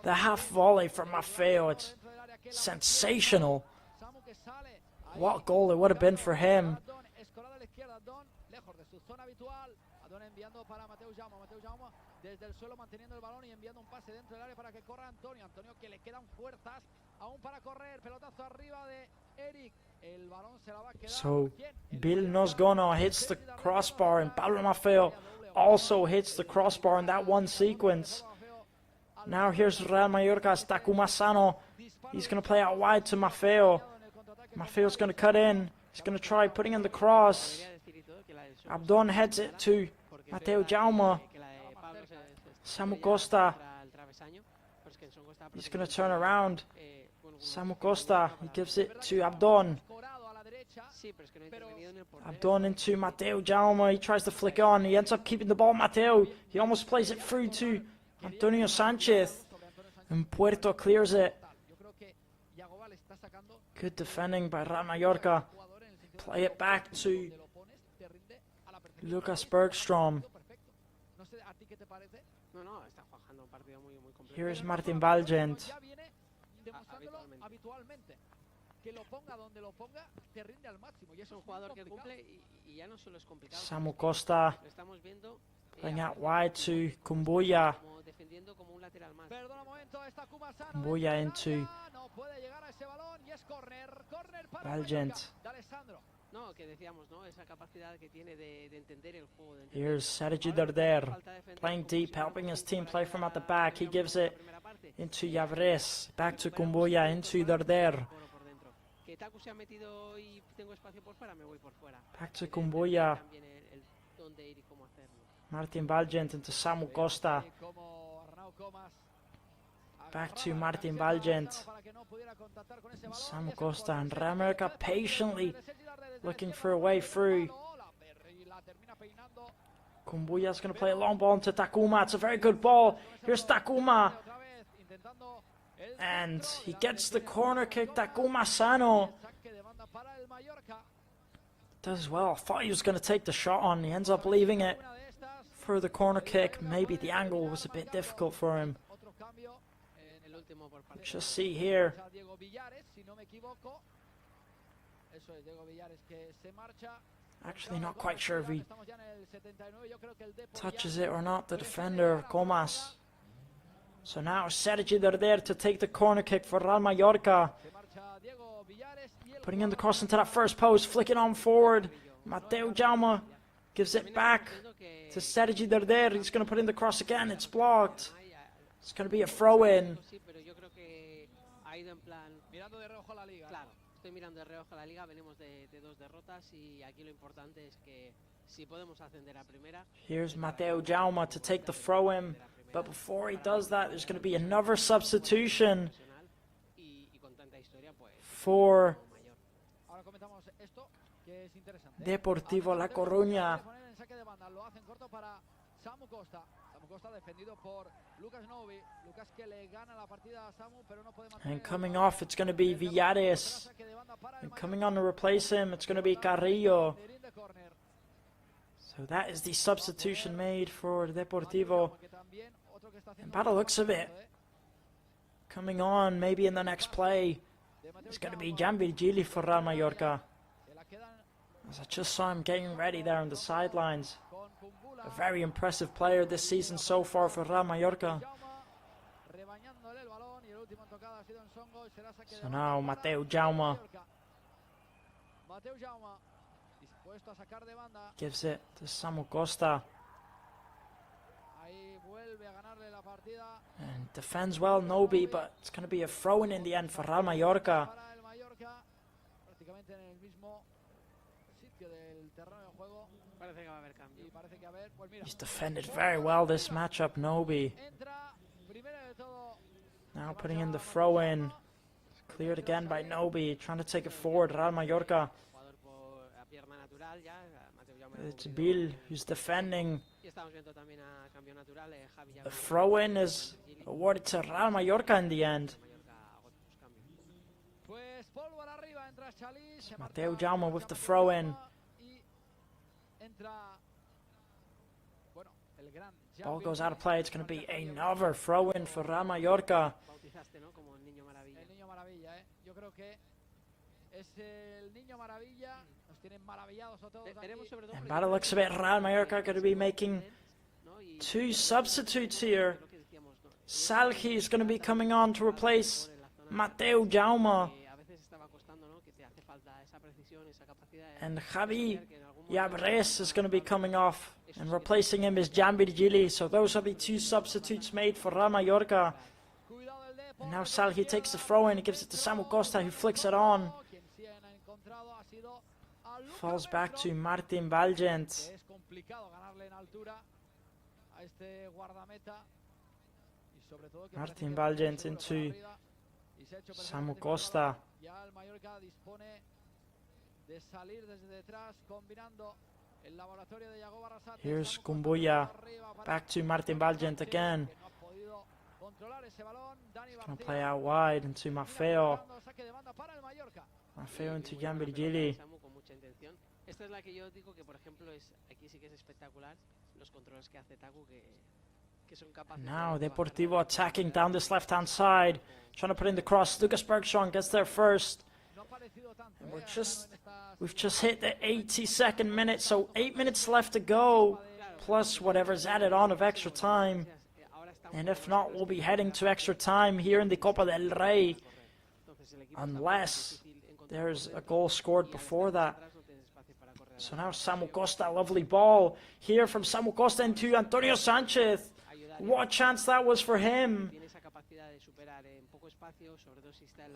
The half volley from Maffeo, it's sensational. What goal it would have been for him. Desde el suelo manteniendo el balón y enviando un pase dentro del área para que corra Antonio. Antonio que le quedan fuerzas aún para correr. Pelotazo arriba de Eric. El balón se la va a quedar. So Bill Nosgono hits the crossbar and Pablo Maffeo also hits the crossbar in that one sequence. Now here's Real Mallorca's Takuma Sano. He's going to play out wide to Maffeo. Maffeo's going to cut in. He's going to try putting in the cross. Abdon heads it to Mateo Jaume. Samu Costa. He's going to turn around. Samu Costa. He gives it to Abdon. Abdon into Mateo Jaume. He tries to flick on. He ends up keeping the ball. Mateo. He almost plays it through to Antonio Sanchez. And Puerto clears it. Good defending by Real Mallorca. Play it back to Lucas Bergstrom. Here's Martin Valgent. Samu Costa playing out wide to Kumbuya. Kumbuya into Valgent. Here's Sergi Darder playing deep, helping his team play from at the back. He gives it into Yavres, back to Kumbuya, into Darder. Back to Kumbuya. Martin Valgent into Samu Costa. Back to Martin Valgent. Samu Costa and Real Mallorca patiently looking for a way through. Kumbuya's going to play a long ball into Takuma. It's a very good ball. Here's Takuma. And he gets the corner kick. Takuma Sano does well. I thought he was going to take the shot on. He ends up leaving it for the corner kick. Maybe the angle was a bit difficult for him. Just see here. Actually not quite sure if he touches it or not, the defender, Comas. So now Sergi there to take the corner kick for Real Mallorca. Putting in the cross into that first post, flicking on forward. Mateo Jaume gives it back to Sergi there. He's going to put in the cross again, it's blocked. It's going to be a throw-in. Estoy mirando de reojo la liga, venimos de dos derrotas y aquí lo importante es que si podemos ascender a primera. Here's Mateo Jaume to take the throw-in, but before he does that, there's going to be another substitution for Deportivo La Coruña. And coming off, it's going to be Villares. And coming on to replace him, it's going to be Carrillo. So that is the substitution made for Deportivo. And by the looks of it, coming on maybe in the next play, it's going to be Jan Virgili for Real Mallorca. As I just saw him getting ready there on the sidelines. A very impressive player this season so far for Real Mallorca. So now Mateo Jaume gives it to Samu Costa. And defends well Nobi, but it's going to be a throw-in in the end for Real Mallorca. He's defended very well this matchup, Nobi. Now putting in the throw-in. Cleared again by Nobi, trying to take it forward, Real Mallorca. It's Bill who's defending. Y estamos viendo también a cambio natural Javi The throw-in is awarded to Real Mallorca in the end. Pues pólvora arriba, entra Chalí, se Mateu marca Jaume el with the campo throw-in. y entra, bueno, el gran Ball Jan goes out of Virgili, play. It's going to be marca Javier another throw-in for Real Mallorca. Bautizaste, ¿no? Como el niño maravilla. El niño maravilla, Yo creo que es el niño maravilla. Nos tienen maravillados a todos aquí. Veremos sobre todo And by the looks of it, Real Mallorca are going to be making two substitutes here. Salhi is going to be coming on to replace Mateu Jaume. A veces estaba costando, ¿no? Que te hace falta esa precisión, esa capacidad de And Javi Yabres is going to be coming off. And replacing him is Jan Virgili. So those are the two substitutes made for Real Mallorca. Cuidado el Depor, And now Salhi takes the throw in. He gives it to Samu Costa, who flicks it on. quien sí han encontrado ha sido a Lucas Falls back to Benson, Martin Valgent. que es complicado ganarle en altura a este guardameta y sobre todo que Martin parece que Valgent seguro into para arriba y se ha hecho Samu perfectamente Costa. ya el Mallorca dispone de salir desde detrás combinando el laboratorio de Yago Barrasate. Here's Samu Costa Kumbuya. arriba para Back to Martin Valgent again. que no ha podido controlar ese balón. Dani Gonna García. play out wide into Maffeo. Buscando saque de banda para el Mallorca. Maffeo into muy Jan buena pelota Virgili. de Samu con mucha intención. Esta es la que yo digo que, por ejemplo, aquí sí que es espectacular los controles que hace Taku, que son capaces Now de Deportivo attacking down this left-hand side. Trying to put in the cross. Lucas Bergson gets there first. No ha parecido tanto, And we're hasta just- en estas We've just hit the 82nd minute, so 8 minutes left to go. Plus whatever's added on of extra time. And if not, we'll be heading to extra time here in the Copa del Rey. Unless there's a goal scored before that. So now Samu Costa, lovely ball. Here from Samu Costa into Antonio Sanchez. What a chance that was for him.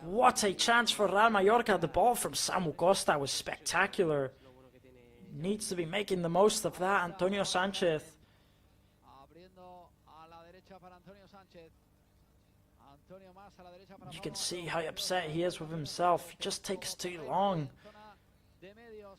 What a chance for Real Mallorca. The ball from Samu Costa was spectacular. Needs to be making the most of that, Antonio Sanchez. abriendo a la derecha para Antonio Sánchez. Antonio más a la derecha para You can Pablo see Mateo. how upset he is with himself. It just takes too long. Zona de medios,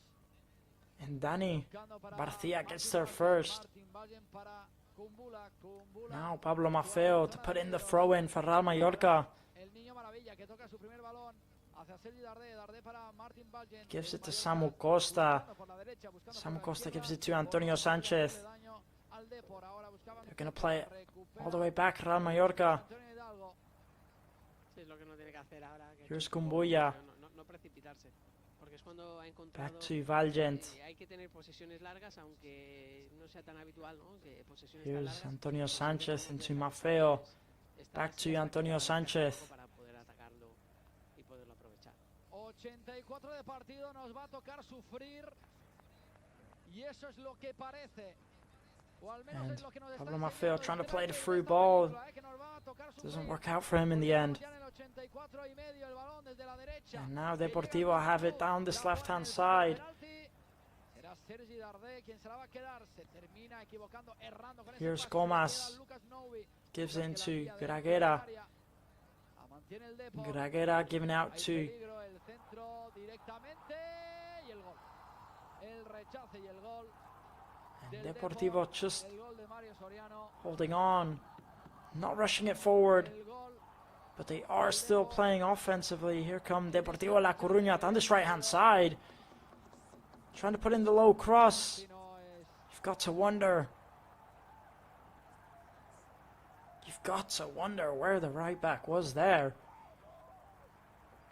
And Dani buscando para Garcia Martín gets there Vallen, first. Martín Vallen para Kumbula, Kumbula. Now Pablo Maffeo to put in the throw-in for Real Mallorca. El niño maravilla que toca su primer balón hacia Sergi Dardé, Dardé para Martín Vallen. Gives it to Mallorca Samu Costa. buscando por la derecha, buscando por Samu la Costa izquierda, gives it to Antonio por Sanchez. hacerle daño al Depor. Ahora buscaban They're going to play it recupera all the way back, Real Mallorca. Antonio Hidalgo. Sí, es lo que no tiene que hacer ahora. que Here's es un poco- Kumbuya. no precipitarse. Porque es cuando ha encontrado. Back to Valgent. Hay que tener posesiones largas, aunque no sea tan habitual, ¿no? Que posesiones tan Here's largas. Antonio Sanchez into Maffeo. Back to Antonio Sanchez. Para poder atacarlo y poderlo aprovechar. 84 de partido, nos va a tocar sufrir y eso es lo que parece, o al menos And es lo que nos está Pablo Maffeo enseñando trying to el play the tráiler through de esta ball. película, que nos va a tocar Doesn't sufrir. work out for him in the end. Ya en el 84 y medio, el balón desde la derecha, And now que llega Deportivo al have it campo, down this la left-hand pone en el side. penalti. Será Sergi Dardé quien se la va a quedar, se termina equivocando, errando con ese Here's pase, Comas. se queda Lucas Novi. Gives Lucas into que la envía dentro Graguera. del área. La mantiene el Depor. Graguera giving out Hay to peligro, el centro directamente y el gol. El rechace y el gol. and del Deportivo Depor. just El gol de Mario Soriano. holding on, not rushing it forward, El gol but they are still playing offensively. Here come Deportivo La Coruña down this right-hand side, trying to put in the low cross. si no es You've got to wonder. You've got to wonder where the right back was there.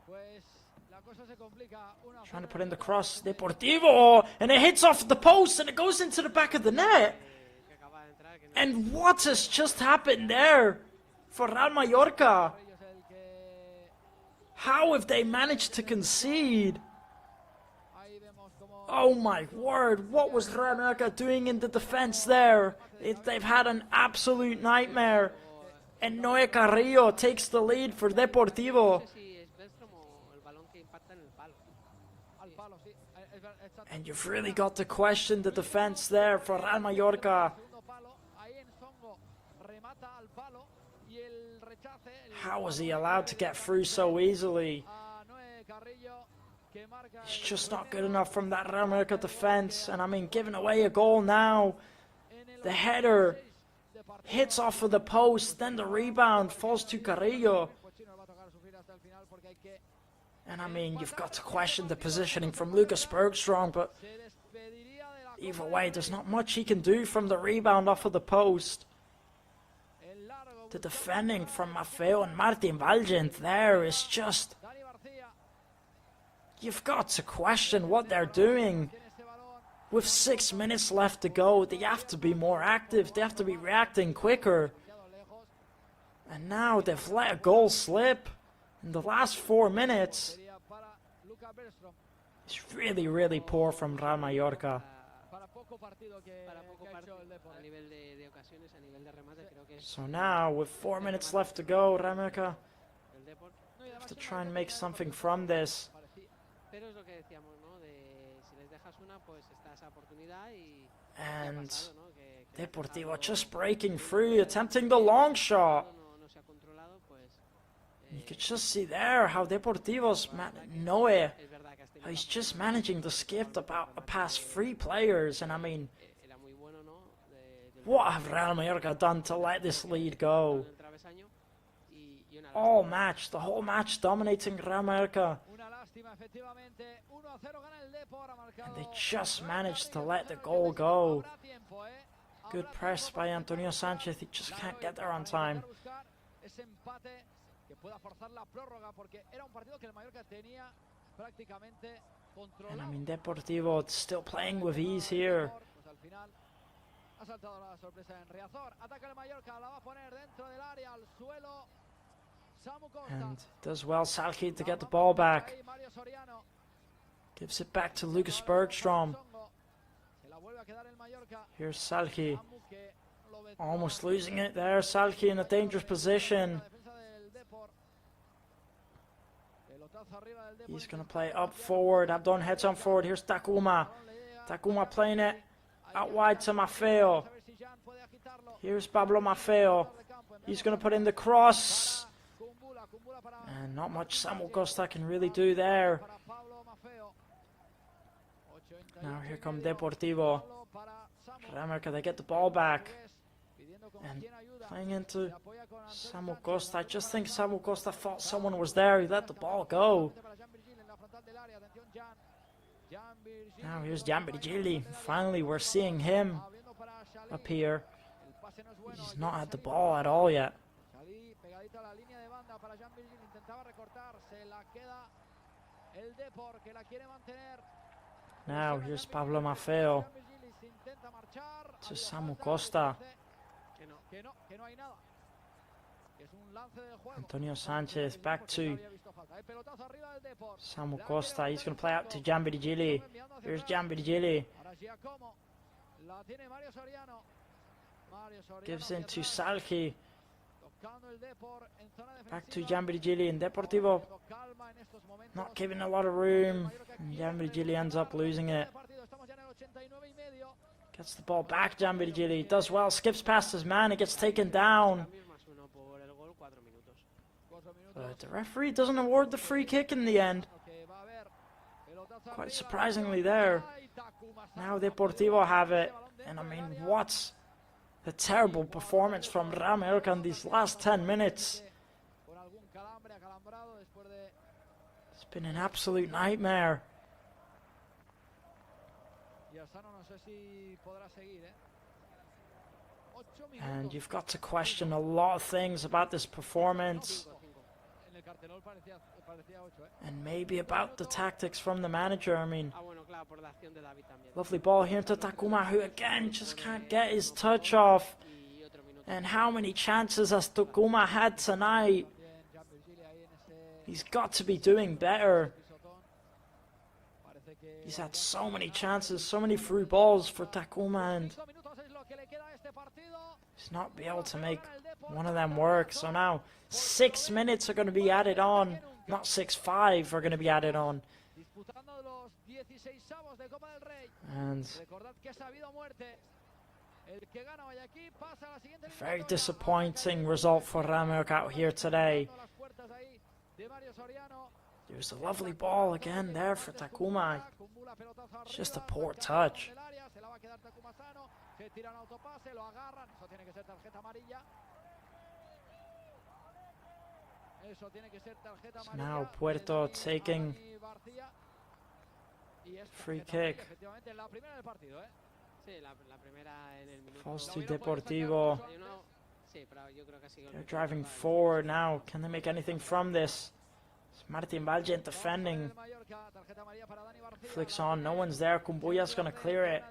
pues la cosa se complica. Trying to put in the cross, Deportivo, and it hits off the post and it goes into the back of the net. Que acaba de entrar, que no And what has just happened there for Real Mallorca? Ellos el que How have they managed to concede? ahí vemos como Oh my word, what was Real Mallorca doing in the defense there? They've had an absolute nightmare. And Noé Carrillo takes the lead for Deportivo. sé si es Bergstrom o el balón que impacta en el palo. al palo, sí. Exacto. And you've really got to question the defense there for Real Mallorca. Segundo palo, ahí en Songo remata al palo y el rechace. How was he allowed to get through so easily? A Noé Carrillo que marca It's el just not good enough from that Real Mallorca defense. And I mean, giving away a goal now. en el The header hits off of the post, then the rebound falls to Carrillo. And I mean, you've got to question the positioning from Lucas Bergstrom, but either way, there's not much he can do from the rebound off of the post. The defending from Maffeo and Martin Valgent there is just... You've got to question what they're doing. With 6 minutes left to go, they have to be more active. They have to be reacting quicker. And now they've let a goal slip in the last 4 minutes. It's really, really poor from Real Mallorca. So now, with 4 minutes left to go, Real Mallorca have to try and make something from this. And Deportivo just breaking free, attempting the long shot. You could just see there how Deportivo's Noe, how he's just managing to skip past 3 players. And I mean, what have Real Mallorca done to let this lead go? All match, the whole match dominating Real Mallorca. And they just managed to let the goal go. Good press by Antonio Sanchez, he just can't get there on time. And I mean, Deportivo still playing with ease here. And does well Salki to get the ball back. Gives it back to Lucas Bergstrom. Here's Salki. Almost losing it there. Salki in a dangerous position. He's going to play up forward. Abdon heads on forward. Here's Takuma. Takuma playing it out wide to Maffeo. Here's Pablo Maffeo. He's going to put in the cross. And not much Samuel Costa can really do there. Now here come Deportivo. Real Mallorca, they get the ball back. And playing into Samuel Costa. I just think Samuel Costa thought someone was there. He let the ball go. Now here's Jan Virgili. Finally, we're seeing him appear. He's not had the ball at all yet. Now here's Pablo Maffeo to Samu Costa. Antonio Sanchez back to Samu Costa. He's going to play out to Jan Virgili. Here's Jan Virgili. Gives in to Salki. Back to Jan Virgili, and Deportivo not giving a lot of room. And Jan Virgili ends up losing it. Gets the ball back, Jan Virgili. Does well, skips past his man, it gets taken down. But the referee doesn't award the free kick in the end. Quite surprisingly there. Now Deportivo have it. And I mean, what's a terrible performance from Real Mallorca in these last 10 minutes. It's been an absolute nightmare. And you've got to question a lot of things about this performance. And maybe about the tactics from the manager. I mean, lovely ball here to Takuma, who again just can't get his touch off. And how many chances has Takuma had tonight? He's got to be doing better. He's had so many chances, so many through balls for Takuma, and he's not be able to make one of them work. So now 6 minutes are going to be added on. Not 6-5 are going to be added on. And a very disappointing result for Real Mallorca out here today. There's a lovely ball again there for Takuma. It's just a poor touch. Se tiran autopase, lo agarran. Eso tiene que ser tarjeta amarilla. Eso tiene que ser tarjeta amarilla. Now Puerto taking free kick. Efectivamente, la primera del partido, ¿eh? Sí, la primera en el minuto. Falls to Deportivo. Sí, pero yo creo que ha sido They're driving forward now. Can they make anything from this? It's Martin Valgent defending. Flicks on. No one's there. Kumbuya's going to clear it.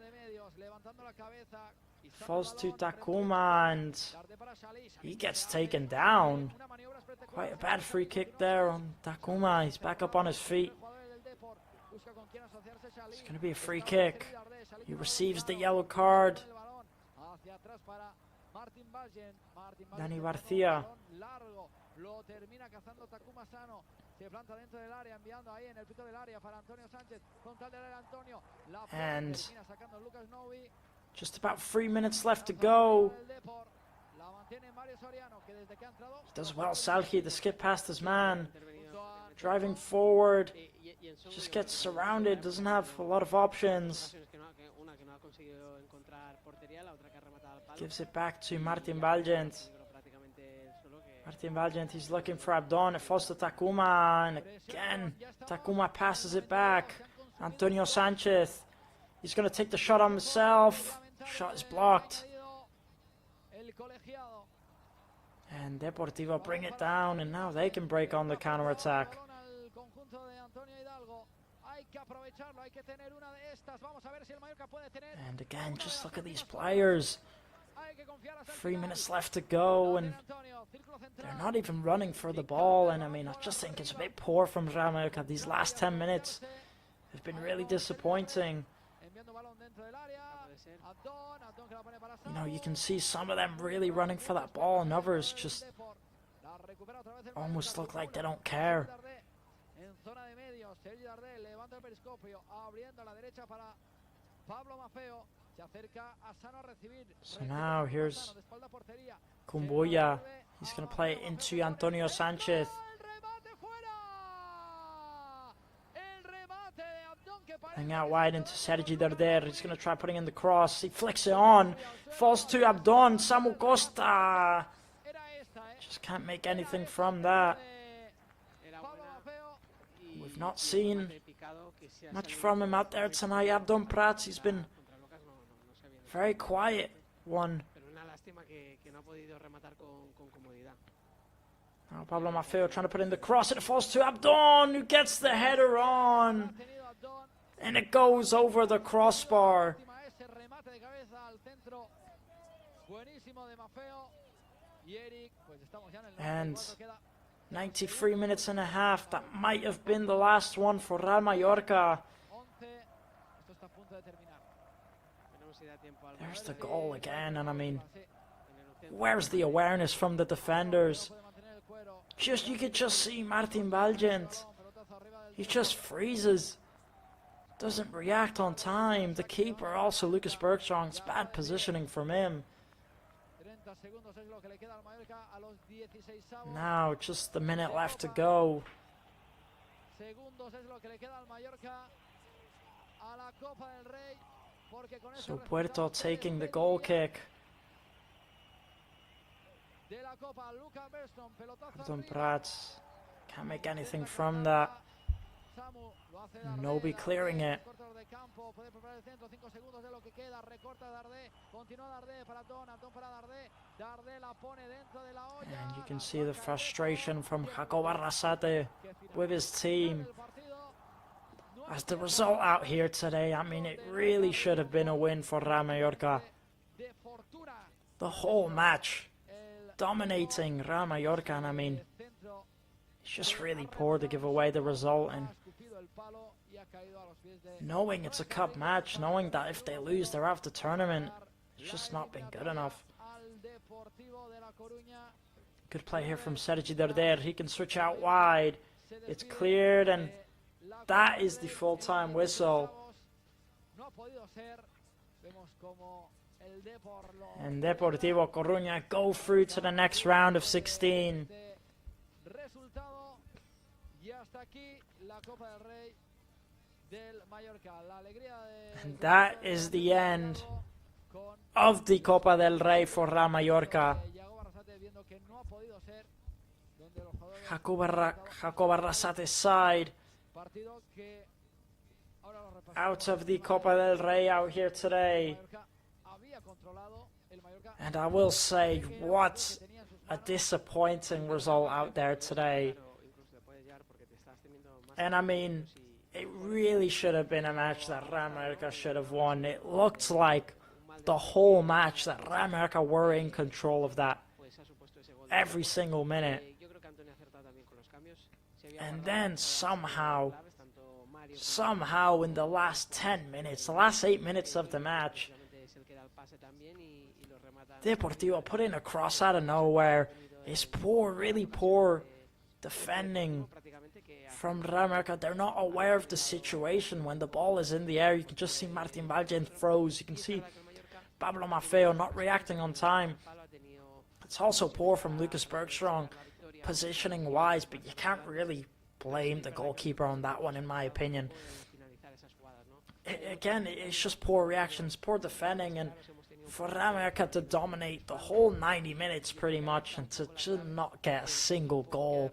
Falls to Takuma and he gets taken down. Quite a bad free kick there on Takuma. He's back up on his feet. It's going to be a free kick. He receives the yellow card. Dani García. Lo termina cazando Takuma Sano. Se planta dentro del área, enviando ahí en el pico del área para Antonio Sánchez. Frontal del área Antonio. La And termina sacando Lucas Novi. Just about 3 minutes left to go. La mantiene Mario Soriano, que desde que ha entrado. He does well, Salhi, to skip past his man. Driving forward. Just gets surrounded, doesn't have a lot of options. Gives it back to Martin Valgent. Martin Valgent, he's looking for Abdon. It falls to Takuma, and again, Takuma passes it back. Antonio Sanchez, he's going to take the shot on himself. Shot is blocked. And Deportivo bring it down, and now they can break on the counter-attack. And again, just look at these players. 3 minutes left to go, and they're not even running for the ball. And I mean, I just think it's a bit poor from Real Mallorca. These last 10 minutes have been really disappointing. You know, you can see some of them really running for that ball, and others just almost look like they don't care. So now here's Kumbuya. He's going to play it into Antonio Sanchez. Hang out wide into Sergi Darder. He's going to try putting in the cross. He flicks it on. Falls to Abdon. Samu Costa. Just can't make anything from that. We've not seen much from him out there tonight. Abdon Prats, he's been very quiet one. Now Pablo Maffeo trying to put in the cross, and it falls to Abdon, who gets the header on. And it goes over the crossbar. And 93 minutes and a half, that might have been the last one for Real Mallorca. There's the goal again, and I mean, where's the awareness from the defenders? You could just see Martin Valgent. He just freezes. Doesn't react on time. The keeper also, Lucas Bergstrong, it's bad positioning from him. Now just a minute left to go. So Puerto taking the goal kick. Abdon Prats can't make anything from that. Nobi clearing it. And you can see the frustration from Jacob Arrasate with his team. As the result out here today, I mean, it really should have been a win for Real Mallorca. The whole match dominating Real Mallorca, and I mean, it's just really poor to give away the result. And knowing it's a cup match, knowing that if they lose they're out of the tournament, it's just not been good enough. Good play here from Sergi Darder. He can switch out wide. It's cleared, and that is the full-time whistle. And Deportivo Coruña go through to the next round of 16. And that is the end of the Copa del Rey for Real Mallorca. Jacob Arrasate's side out of the Copa del Rey out here today. And I will say, what a disappointing result out there today. And I mean, it really should have been a match that Real Mallorca should have won. It looked like the whole match that Real Mallorca were in control of that every single minute. And then somehow in the last 10 minutes, the last 8 minutes of the match, Deportivo put in a cross out of nowhere. It's poor, really poor defending from Real Mallorca. They're not aware of the situation when the ball is in the air. You can just see Martin Valgen froze. You can see Pablo Maffeo not reacting on time. It's also poor from Lucas Bergström positioning-wise, but you can't really blame the goalkeeper on that one, in my opinion. Again, it's just poor reactions, poor defending, and for Real Mallorca to dominate the whole 90 minutes pretty much and to just not get a single goal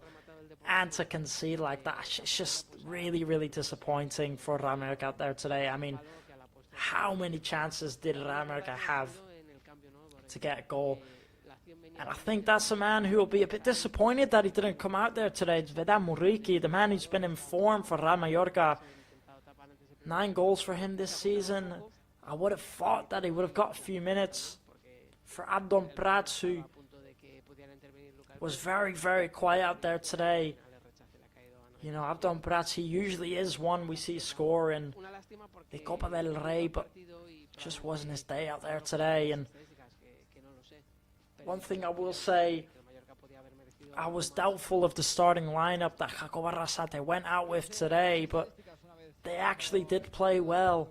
and to concede like that, it's just really, really disappointing for Real Mallorca out there today. I mean, how many chances did Real Mallorca have to get a goal? And I think that's a man who will be a bit disappointed that he didn't come out there today. It's Vedat Muriqi, the man who's been in form for Real Mallorca. 9 goals for him this season. I would have thought that he would have got a few minutes. For Abdon Prats, who was very, very quiet out there today. You know, Abdon Prats, he usually is one we see score in the Copa del Rey, but just wasn't his day out there today. And one thing I will say, I was doubtful of the starting lineup that Jacob Arrasate went out with today, but they actually did play well.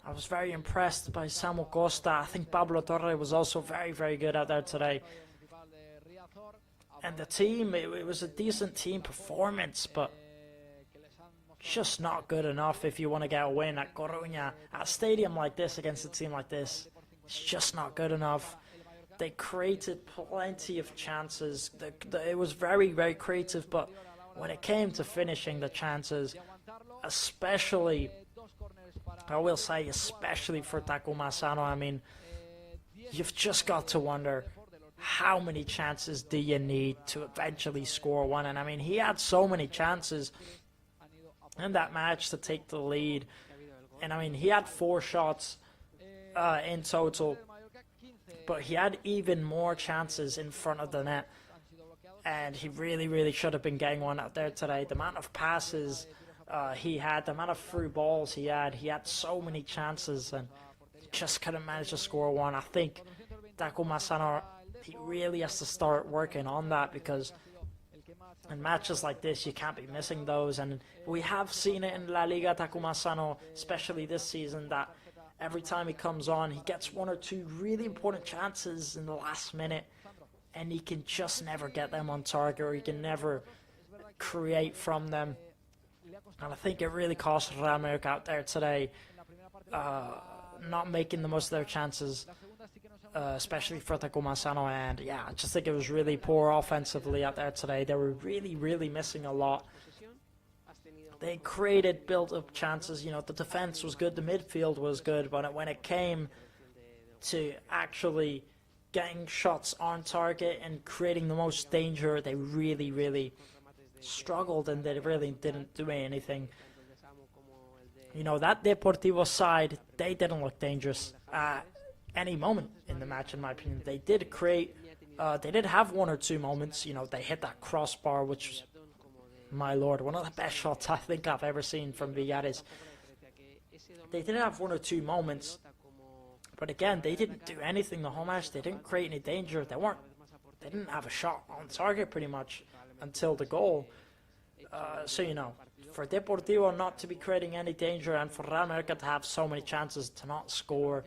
I was very impressed by Samu Costa. I think Pablo Torre was also very, very good out there today. And the team, it was a decent team performance, but just not good enough if you want to get a win at Coruña. At a stadium like this, against a team like this, it's just not good enough. They created plenty of chances. It was very, very creative, but when it came to finishing the chances, especially, I will say, especially for Takuma Asano, I mean, you've just got to wonder, how many chances do you need to eventually score one? And I mean, he had so many chances in that match to take the lead. And I mean, he had 4 shots in total, but he had even more chances in front of the net. And he really, really should have been getting one out there today. The amount of passes he had, the amount of through balls he had so many chances and just couldn't manage to score one. I think Takuma Asano, he really has to start working on that, because in matches like this, you can't be missing those. And we have seen it in La Liga, Takuma Asano, especially this season, that every time he comes on, he gets 1 or 2 really important chances in the last minute, and he can just never get them on target, or he can never create from them. And I think it really cost Real Mallorca out there today, not making the most of their chances, especially for Takuma Asano. And yeah, I just think it was really poor offensively out there today. They were really, really missing a lot. They created built-up chances. You know, the defense was good, the midfield was good, but when it came to actually getting shots on target and creating the most danger, they really, really struggled, and they really didn't do anything. You know, that Deportivo side, they didn't look dangerous at any moment in the match, in my opinion. They did create, they did have 1 or 2 moments. You know, they hit that crossbar, which was, my lord, one of the best shots I think I've ever seen from Villares. They did have 1 or 2 moments, but again, they didn't do anything the whole match. They didn't create any danger. They didn't have a shot on target pretty much until the goal. So, you know, for Deportivo not to be creating any danger, and for Real Mallorca to have so many chances to not score,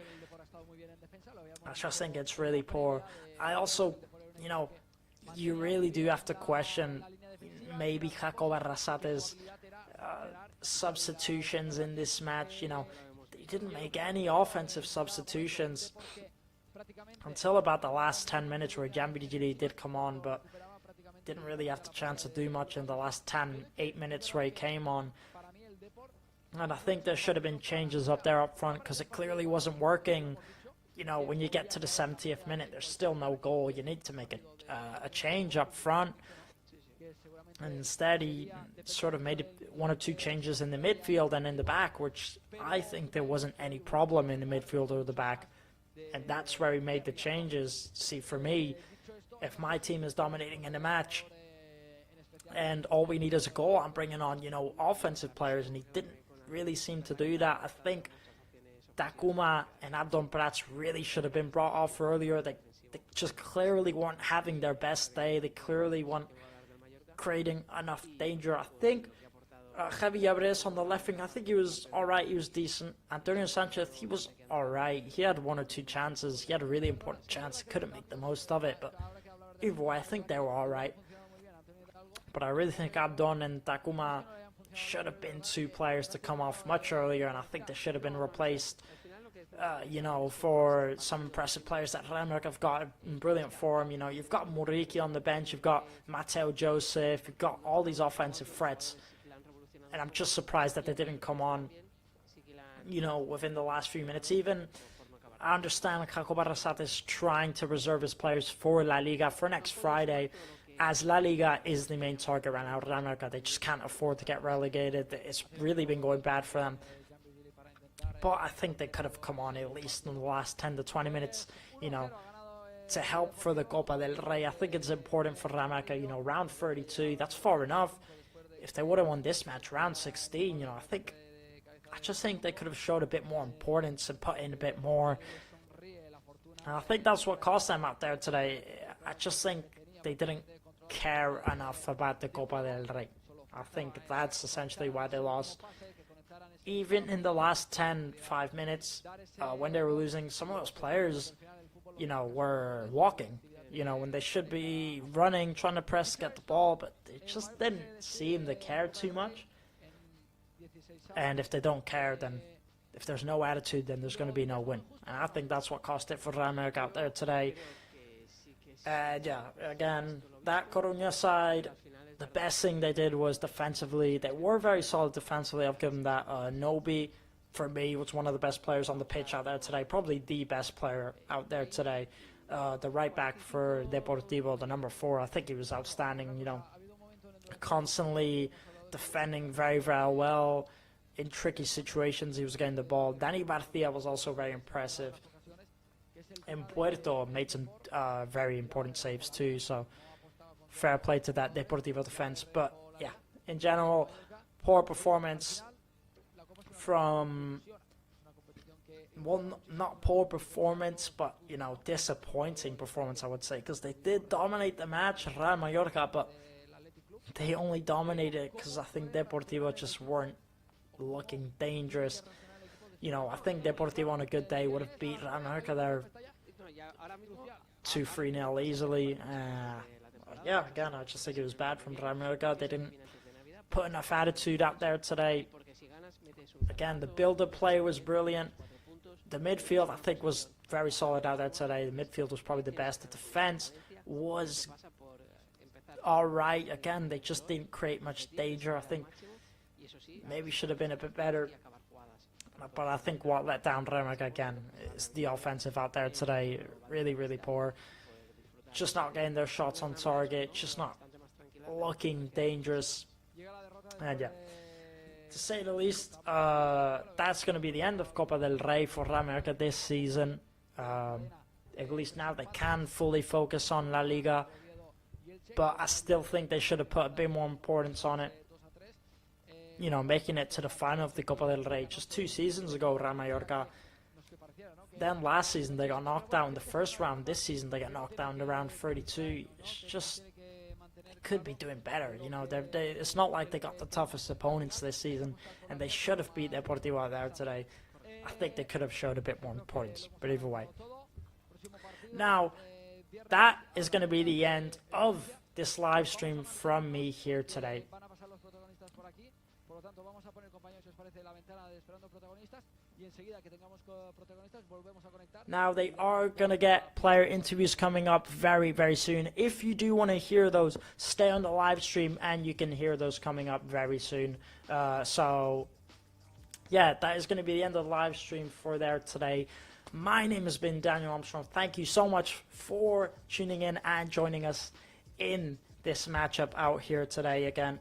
I just think it's really poor. I also, you know, you really do have to question maybe Jacob Arrasate's substitutions in this match. You know, didn't make any offensive substitutions until about the last 10 minutes where Gambiri did come on, but didn't really have the chance to do much in the last 8 minutes where he came on. And I think there should have been changes up there up front because it clearly wasn't working. You know, when you get to the 70th minute, there's still no goal. You need to make a change up front. And instead, he sort of made 1 or 2 changes in the midfield and in the back, which I think there wasn't any problem in the midfield or the back. And that's where he made the changes. See, for me, if my team is dominating in the match and all we need is a goal, I'm bringing on, you know, offensive players, and he didn't really seem to do that. I think Takuma and Abdon Prats really should have been brought off earlier. They just clearly weren't having their best day. They clearly weren't creating enough danger. I think Javi Yabres on the left wing, I think he was alright, he was decent. Antonio Sanchez, he was alright. He had 1 or 2 chances. He had a really important chance. He couldn't make the most of it, but either way, I think they were alright. But I really think Abdon and Takuma should have been 2 players to come off much earlier, and I think they should have been replaced, you know, for some impressive players that Real Madrid have got in brilliant form. You know, you've got Muriqi on the bench, you've got Mateo Joseph, you've got all these offensive threats, and I'm just surprised that they didn't come on, you know, within the last few minutes. Even, I understand Jacob Arrasate is trying to reserve his players for La Liga for next Friday, as La Liga is the main target right now. Real Madrid, they just can't afford to get relegated. It's really been going bad for them. But I think they could have come on at least in the last 10 to 20 minutes, you know, to help for the Copa del Rey. I think it's important for Real Madrid, you know, round 32, that's far enough. If they would have won this match, round 16, you know, I just think they could have showed a bit more importance and put in a bit more. And I think that's what cost them out there today. I just think they didn't care enough about the Copa del Rey. I think that's essentially why they lost. Even in the last 5 minutes, when they were losing, some of those players, you know, were walking, you know, when they should be running, trying to press, get the ball, but they just didn't seem to care too much. And if they don't care, then if there's no attitude, then there's going to be no win. And I think that's what cost it for Real Madrid out there today. Yeah, again, that Coruña side, the best thing they did was defensively. They were very solid defensively. I've given that. Nobi, for me, was one of the best players on the pitch out there today. Probably the best player out there today. The right back for Deportivo, the number 4, I think he was outstanding, you know. Constantly defending very, very well. In tricky situations, he was getting the ball. Dani Barcia was also very impressive. And Puerto made some very important saves too, so fair play to that Deportivo defense. But yeah, in general, poor performance from, well, not poor performance, but, you know, disappointing performance, I would say, because they did dominate the match, Real Mallorca, but they only dominated because I think Deportivo just weren't looking dangerous. You know, I think Deportivo on a good day would have beat Real Mallorca there 2-3-0 easily. Yeah, again, I just think it was bad from Real Mallorca. They didn't put enough attitude out there today. Again, the build-up play was brilliant. The midfield, I think, was very solid out there today. The midfield was probably the best. The defense was alright. Again, they just didn't create much danger. I think maybe should have been a bit better. But I think what let down Real Madrid again is the offensive out there today. Really, really poor. Just not getting their shots on target. Just not looking dangerous. And yeah, to say the least, that's going to be the end of Copa del Rey for Real Madrid this season. At least now they can fully focus on La Liga. But I still think they should have put a bit more importance on it. You know, making it to the final of the Copa del Rey just 2 seasons ago, Real Mallorca. Then last season they got knocked out in the first round. This season they got knocked out in the round 32. It's just, they could be doing better. You know, it's not like they got the toughest opponents this season, and they should have beat Deportivo out there today. I think they could have showed a bit more importance, but either way. Now, that is going to be the end of this live stream from me here today. Por lo tanto, vamos a poner, compañeros, si os parece, la ventana de esperando protagonistas, y enseguida que tengamos protagonistas volvemos a conectar. Now they are going to get player interviews coming up very, very soon. If you do want to hear those, stay on the live stream and you can hear those coming up very soon. So yeah, that is going to be the end of the live stream for there today. My name has been Daniel Armstrong. Thank you so much for tuning in and joining us in this matchup out here today. Again,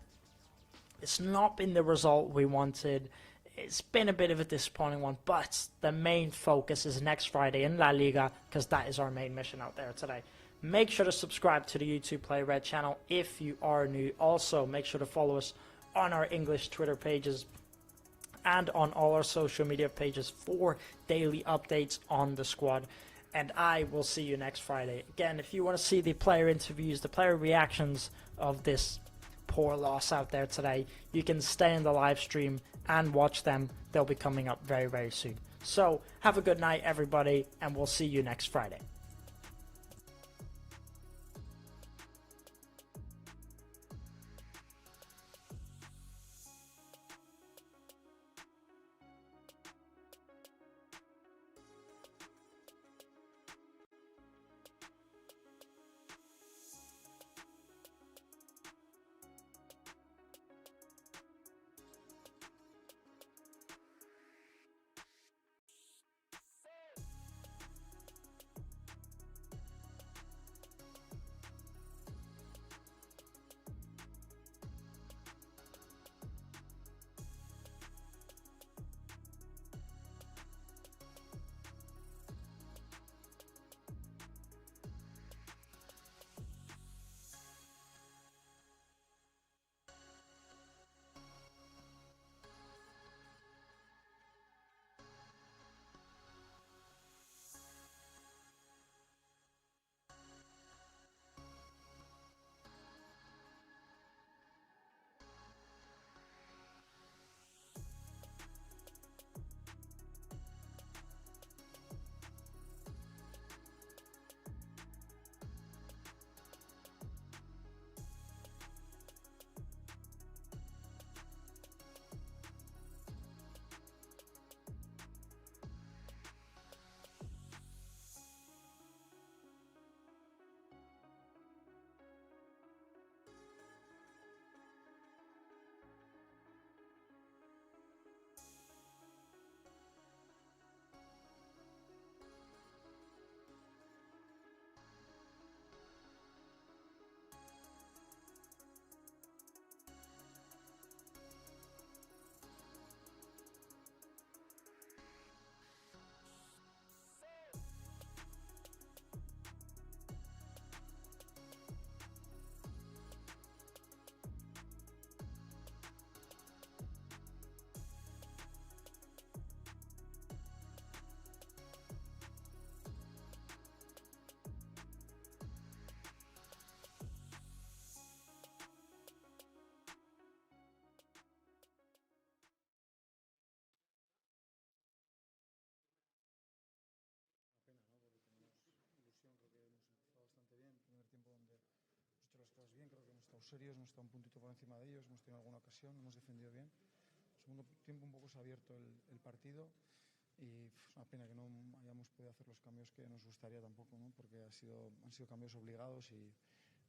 it's not been the result we wanted. It's been a bit of a disappointing one, but the main focus is next Friday in La Liga, because that is our main mission out there today. Make sure to subscribe to the YouTube Play Red channel if you are new. Also, make sure to follow us on our English Twitter pages and on all our social media pages for daily updates on the squad. And I will see you next Friday. Again, if you want to see the player interviews, the player reactions of this poor loss out there today, you can stay in the live stream and watch them. They'll be coming up very, very soon. So have a good night, everybody, and we'll see you next Friday. Las cosas bien, creo que hemos estado serios, hemos estado un puntito por encima de ellos, hemos tenido alguna ocasión, hemos defendido bien. Segundo tiempo un poco se ha abierto el partido y una pena que no hayamos podido hacer los cambios que nos gustaría tampoco, ¿no? Porque han sido cambios obligados y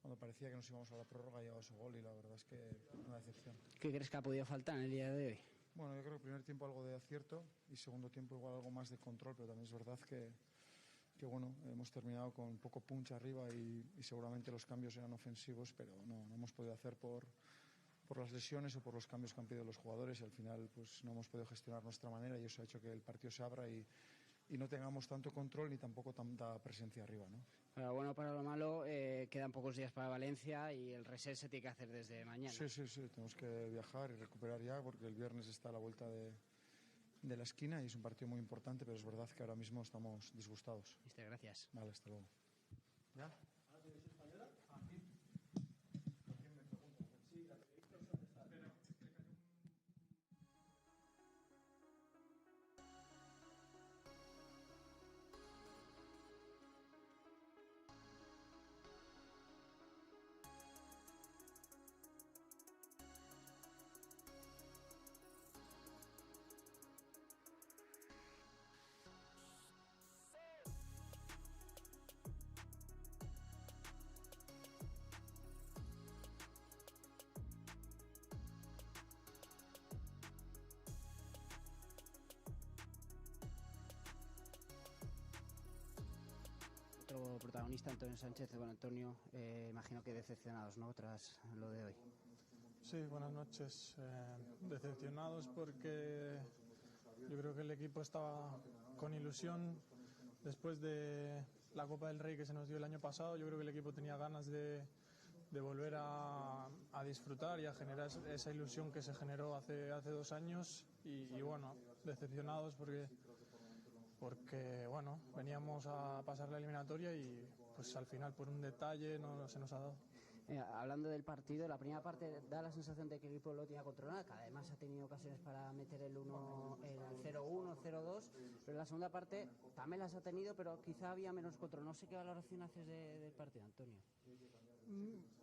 cuando parecía que nos íbamos a la prórroga ha llegado su gol y la verdad es que una decepción. ¿Qué crees que ha podido faltar en el día de hoy? Bueno, yo creo que primer tiempo algo de acierto y segundo tiempo igual algo más de control, pero también es verdad que bueno, hemos terminado con poco punch arriba y seguramente los cambios eran ofensivos, pero no hemos podido hacer por las lesiones o por los cambios que han pedido los jugadores y al final pues no hemos podido gestionar nuestra manera y eso ha hecho que el partido se abra y no tengamos tanto control ni tampoco tanta presencia arriba, ¿no? Para lo bueno, para lo malo, quedan pocos días para Valencia y el reset se tiene que hacer desde mañana. Sí, tenemos que viajar y recuperar ya porque el viernes está a la vuelta de la esquina y es un partido muy importante, pero es verdad que ahora mismo estamos disgustados. Gracias. Vale, hasta luego. ¿Ya? nuevo protagonista, Antonio Sánchez. Bueno, Antonio, imagino que decepcionados, ¿no?, tras lo de hoy. Sí, buenas noches. Decepcionados porque yo creo que el equipo estaba con ilusión después de la Copa del Rey que se nos dio el año pasado. Yo creo que el equipo tenía ganas de volver a disfrutar y a generar esa ilusión que se generó hace 2 años y bueno, decepcionados porque bueno, veníamos a pasar la eliminatoria y pues al final por un detalle no se nos ha dado. Hablando del partido, la primera parte da la sensación de que el equipo lo tenía controlado, que además ha tenido ocasiones para meter el 0-1, 0-2, pero en la segunda parte también las ha tenido, pero quizá había menos control. No sé qué valoración haces del partido, Antonio.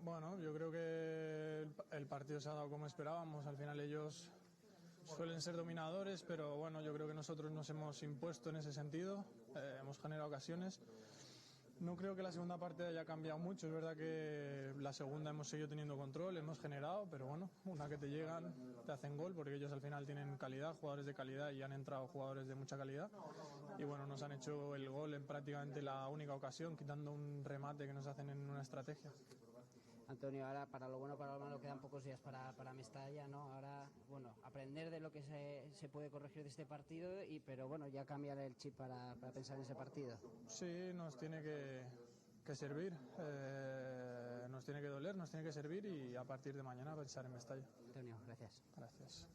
Bueno, yo creo que el partido se ha dado como esperábamos. Al final ellos suelen ser dominadores, pero bueno, yo creo que nosotros nos hemos impuesto en ese sentido, hemos generado ocasiones. No creo que la segunda parte haya cambiado mucho. Es verdad que la segunda hemos seguido teniendo control, hemos generado, pero bueno, una que te llegan, te hacen gol, porque ellos al final tienen calidad, jugadores de calidad, y han entrado jugadores de mucha calidad. Y bueno, nos han hecho el gol en prácticamente la única ocasión, quitando un remate que nos hacen en una estrategia. Antonio, ahora para lo bueno, para lo malo, quedan pocos días para Mestalla, ¿no? Ahora, bueno, aprender de lo que se puede corregir de este partido, pero bueno, ya cambiar el chip para pensar en ese partido. Sí, nos tiene que servir, nos tiene que doler, nos tiene que servir, y a partir de mañana pensar en Mestalla. Antonio, gracias. Gracias.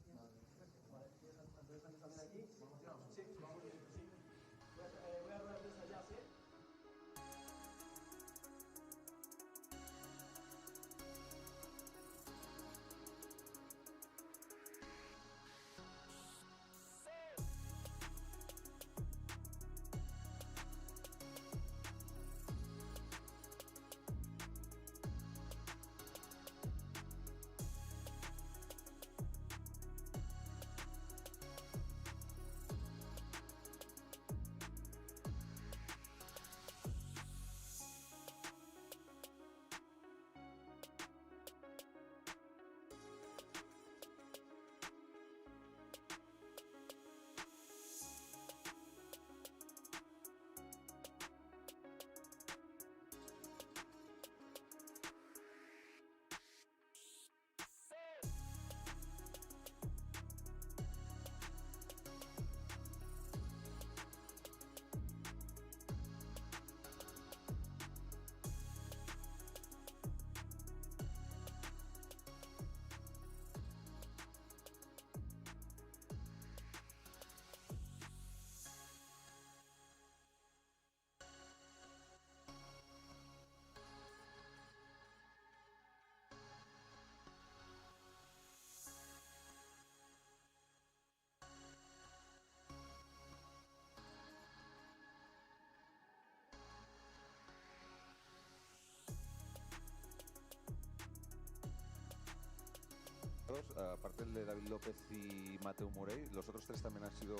Aparte de David López y Mateu Morey, los otros 3 también han sido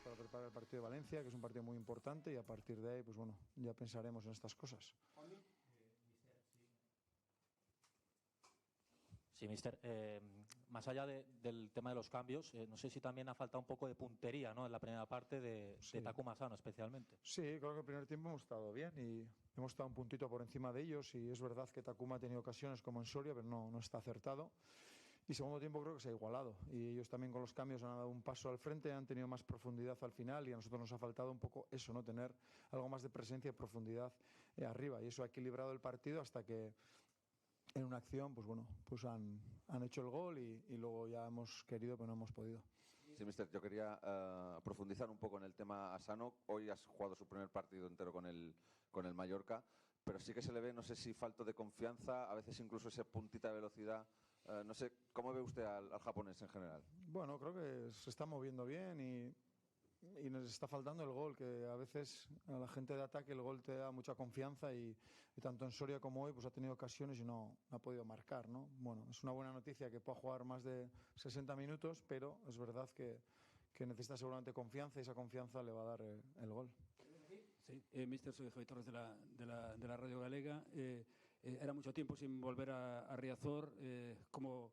para preparar el partido de Valencia, que es un partido muy importante, y a partir de ahí, pues bueno, ya pensaremos en estas cosas. Sí, mister. Más allá del tema de los cambios, no sé si también ha faltado un poco de puntería, ¿no?, en la primera parte de Takuma Asano especialmente. Sí, creo que el primer tiempo hemos estado bien y hemos estado un puntito por encima de ellos, y es verdad que Takuma ha tenido ocasiones como en Soria, pero no está acertado. Y segundo tiempo creo que se ha igualado, y ellos también con los cambios han dado un paso al frente, han tenido más profundidad al final, y a nosotros nos ha faltado un poco eso, ¿no?, tener algo más de presencia y profundidad arriba, y eso ha equilibrado el partido hasta que en una acción pues bueno, pues han hecho el gol y luego ya hemos querido pero no hemos podido. Sí, mister, yo quería profundizar un poco en el tema Asano. Hoy has jugado su primer partido entero con el Mallorca, pero sí que se le ve, no sé si falto de confianza, a veces incluso esa puntita de velocidad No sé, ¿cómo ve usted al japonés en general? Bueno, creo que se está moviendo bien y nos está faltando el gol, que a veces a la gente de ataque el gol te da mucha confianza y tanto en Soria como hoy pues ha tenido ocasiones y no ha podido marcar, ¿no? Bueno, es una buena noticia que pueda jugar más de 60 minutos, pero es verdad que necesita seguramente confianza y esa confianza le va a dar el gol. Sí, mister, soy Javi Torres de la Radio Galega. Era mucho tiempo sin volver a Riazor. ¿Cómo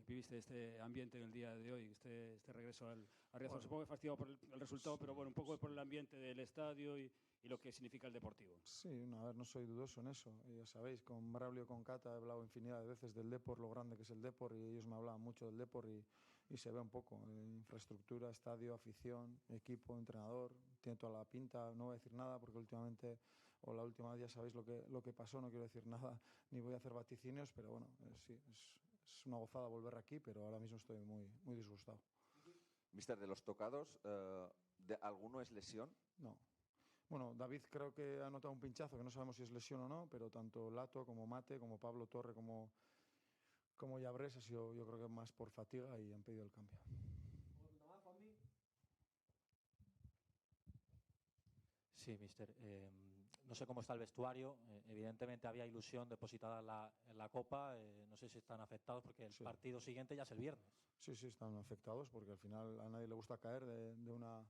viviste este ambiente en el día de hoy, este regreso a Riazor? Bueno, Supongo que fastidiado por el resultado, pero bueno, un poco por el ambiente del estadio y lo que significa el Deportivo. Sí, no, a ver, no soy dudoso en eso. Ya sabéis, con Braulio y con Cata he hablado infinidad de veces del Depor, lo grande que es el Depor, y ellos me hablaban mucho del Depor y se ve un poco. Infraestructura, estadio, afición, equipo, entrenador, tiene toda la pinta. No voy a decir nada porque últimamente, o la última vez ya sabéis lo que pasó, no quiero decir nada ni voy a hacer vaticinios, pero bueno, sí, es una gozada volver aquí, pero ahora mismo estoy muy disgustado. Mister, de los tocados, ¿alguno es lesión? No. Bueno, David creo que ha notado un pinchazo, que no sabemos si es lesión o no, pero tanto Lato como Mate, como Pablo Torre, como Llabres ha sido, yo creo que más por fatiga y han pedido el cambio. Sí, mister. No sé cómo está el vestuario. Evidentemente había ilusión depositada en la Copa. No sé si están afectados porque el partido siguiente ya es el viernes. Sí, están afectados porque al final a nadie le gusta caer de una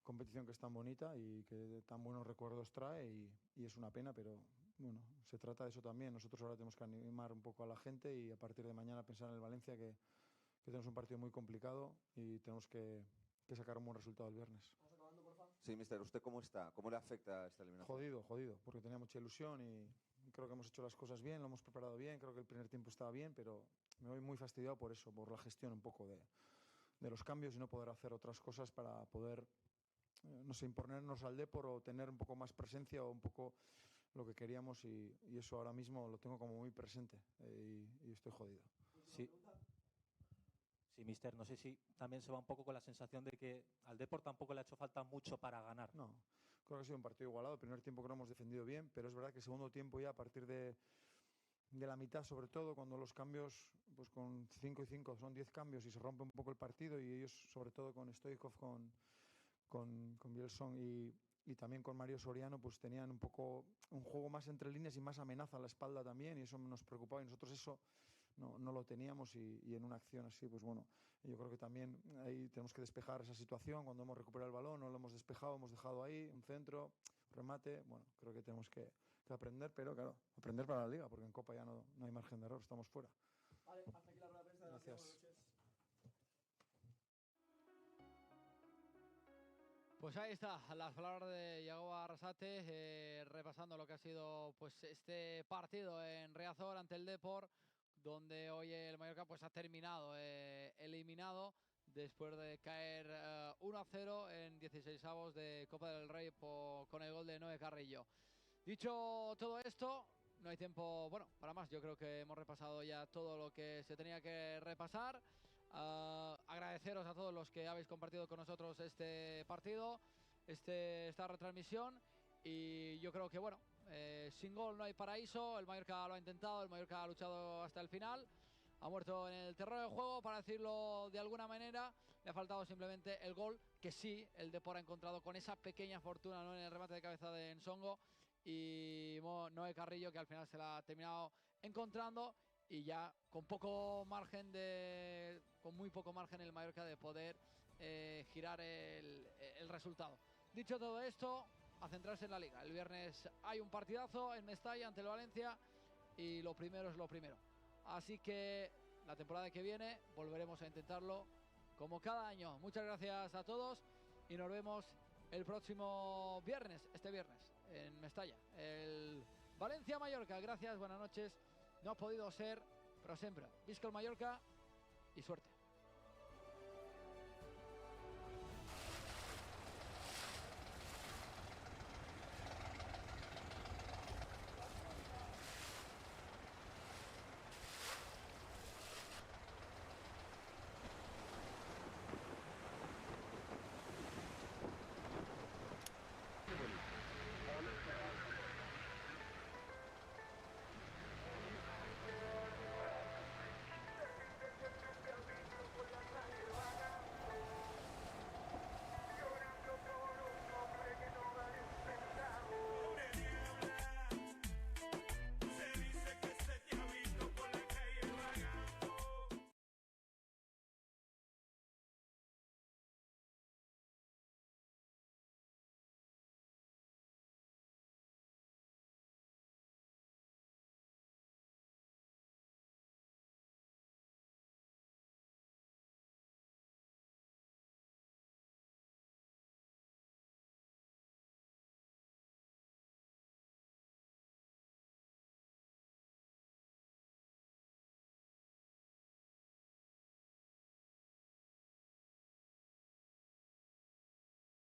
competición que es tan bonita y que tan buenos recuerdos trae y es una pena, pero bueno, se trata de eso también. Nosotros ahora tenemos que animar un poco a la gente y a partir de mañana pensar en el Valencia que tenemos un partido muy complicado y tenemos que sacar un buen resultado el viernes. Sí, mister, ¿usted cómo está? ¿Cómo le afecta esta eliminación? Jodido, porque tenía mucha ilusión y creo que hemos hecho las cosas bien, lo hemos preparado bien, creo que el primer tiempo estaba bien, pero me voy muy fastidiado por eso, por la gestión un poco de los cambios y no poder hacer otras cosas para poder, no sé, imponernos al Depor o tener un poco más presencia o un poco lo que queríamos y eso ahora mismo lo tengo como muy presente y estoy jodido. Sí. Sí, mister, no sé si también se va un poco con la sensación de que al Depor tampoco le ha hecho falta mucho para ganar. No, creo que ha sido un partido igualado. El primer tiempo que no hemos defendido bien, pero es verdad que el segundo tiempo ya a partir de la mitad, sobre todo, cuando los cambios, pues con 5 y 5 son 10 cambios y se rompe un poco el partido y ellos, sobre todo con Stoichkov, con Bielson y también con Mario Soriano, pues tenían un poco un juego más entre líneas y más amenaza a la espalda también y eso nos preocupaba y nosotros eso no lo teníamos y en una acción así, pues bueno, yo creo que también ahí tenemos que despejar esa situación. Cuando hemos recuperado el balón, no lo hemos despejado, hemos dejado ahí un centro, remate, bueno, creo que tenemos que aprender, pero claro, aprender para la Liga, porque en Copa ya no hay margen de error, estamos fuera. Vale, hasta aquí la rueda de prensa. Gracias. Pues ahí está, las palabras de Iago Arrasate, repasando lo que ha sido pues este partido en Riazor ante el Depor, donde hoy el Mallorca pues ha terminado eliminado después de caer 1-0 en 16avos de Copa del Rey con el gol de Noé Carrillo. Dicho todo esto, no hay tiempo, bueno, para más. Yo creo que hemos repasado ya todo lo que se tenía que repasar. Agradeceros a todos los que habéis compartido con nosotros este partido, esta retransmisión, y yo creo que bueno, sin gol no hay paraíso. El Mallorca lo ha intentado, el Mallorca ha luchado hasta el final, ha muerto en el terreno de juego, para decirlo de alguna manera. Le ha faltado simplemente el gol, que sí, el Depor ha encontrado con esa pequeña fortuna, ¿no?, en el remate de cabeza de Nsongo, y Noé Carrillo, que al final se la ha terminado encontrando, y ya con muy poco margen el Mallorca de poder girar el resultado. Dicho todo esto, a centrarse en la Liga. El viernes hay un partidazo en Mestalla ante el Valencia y lo primero es lo primero. Así que la temporada que viene volveremos a intentarlo como cada año. Muchas gracias a todos y nos vemos el próximo viernes, este viernes, en Mestalla. El Valencia-Mallorca. Gracias, buenas noches. No ha podido ser, pero siempre. Visca el Mallorca y suerte.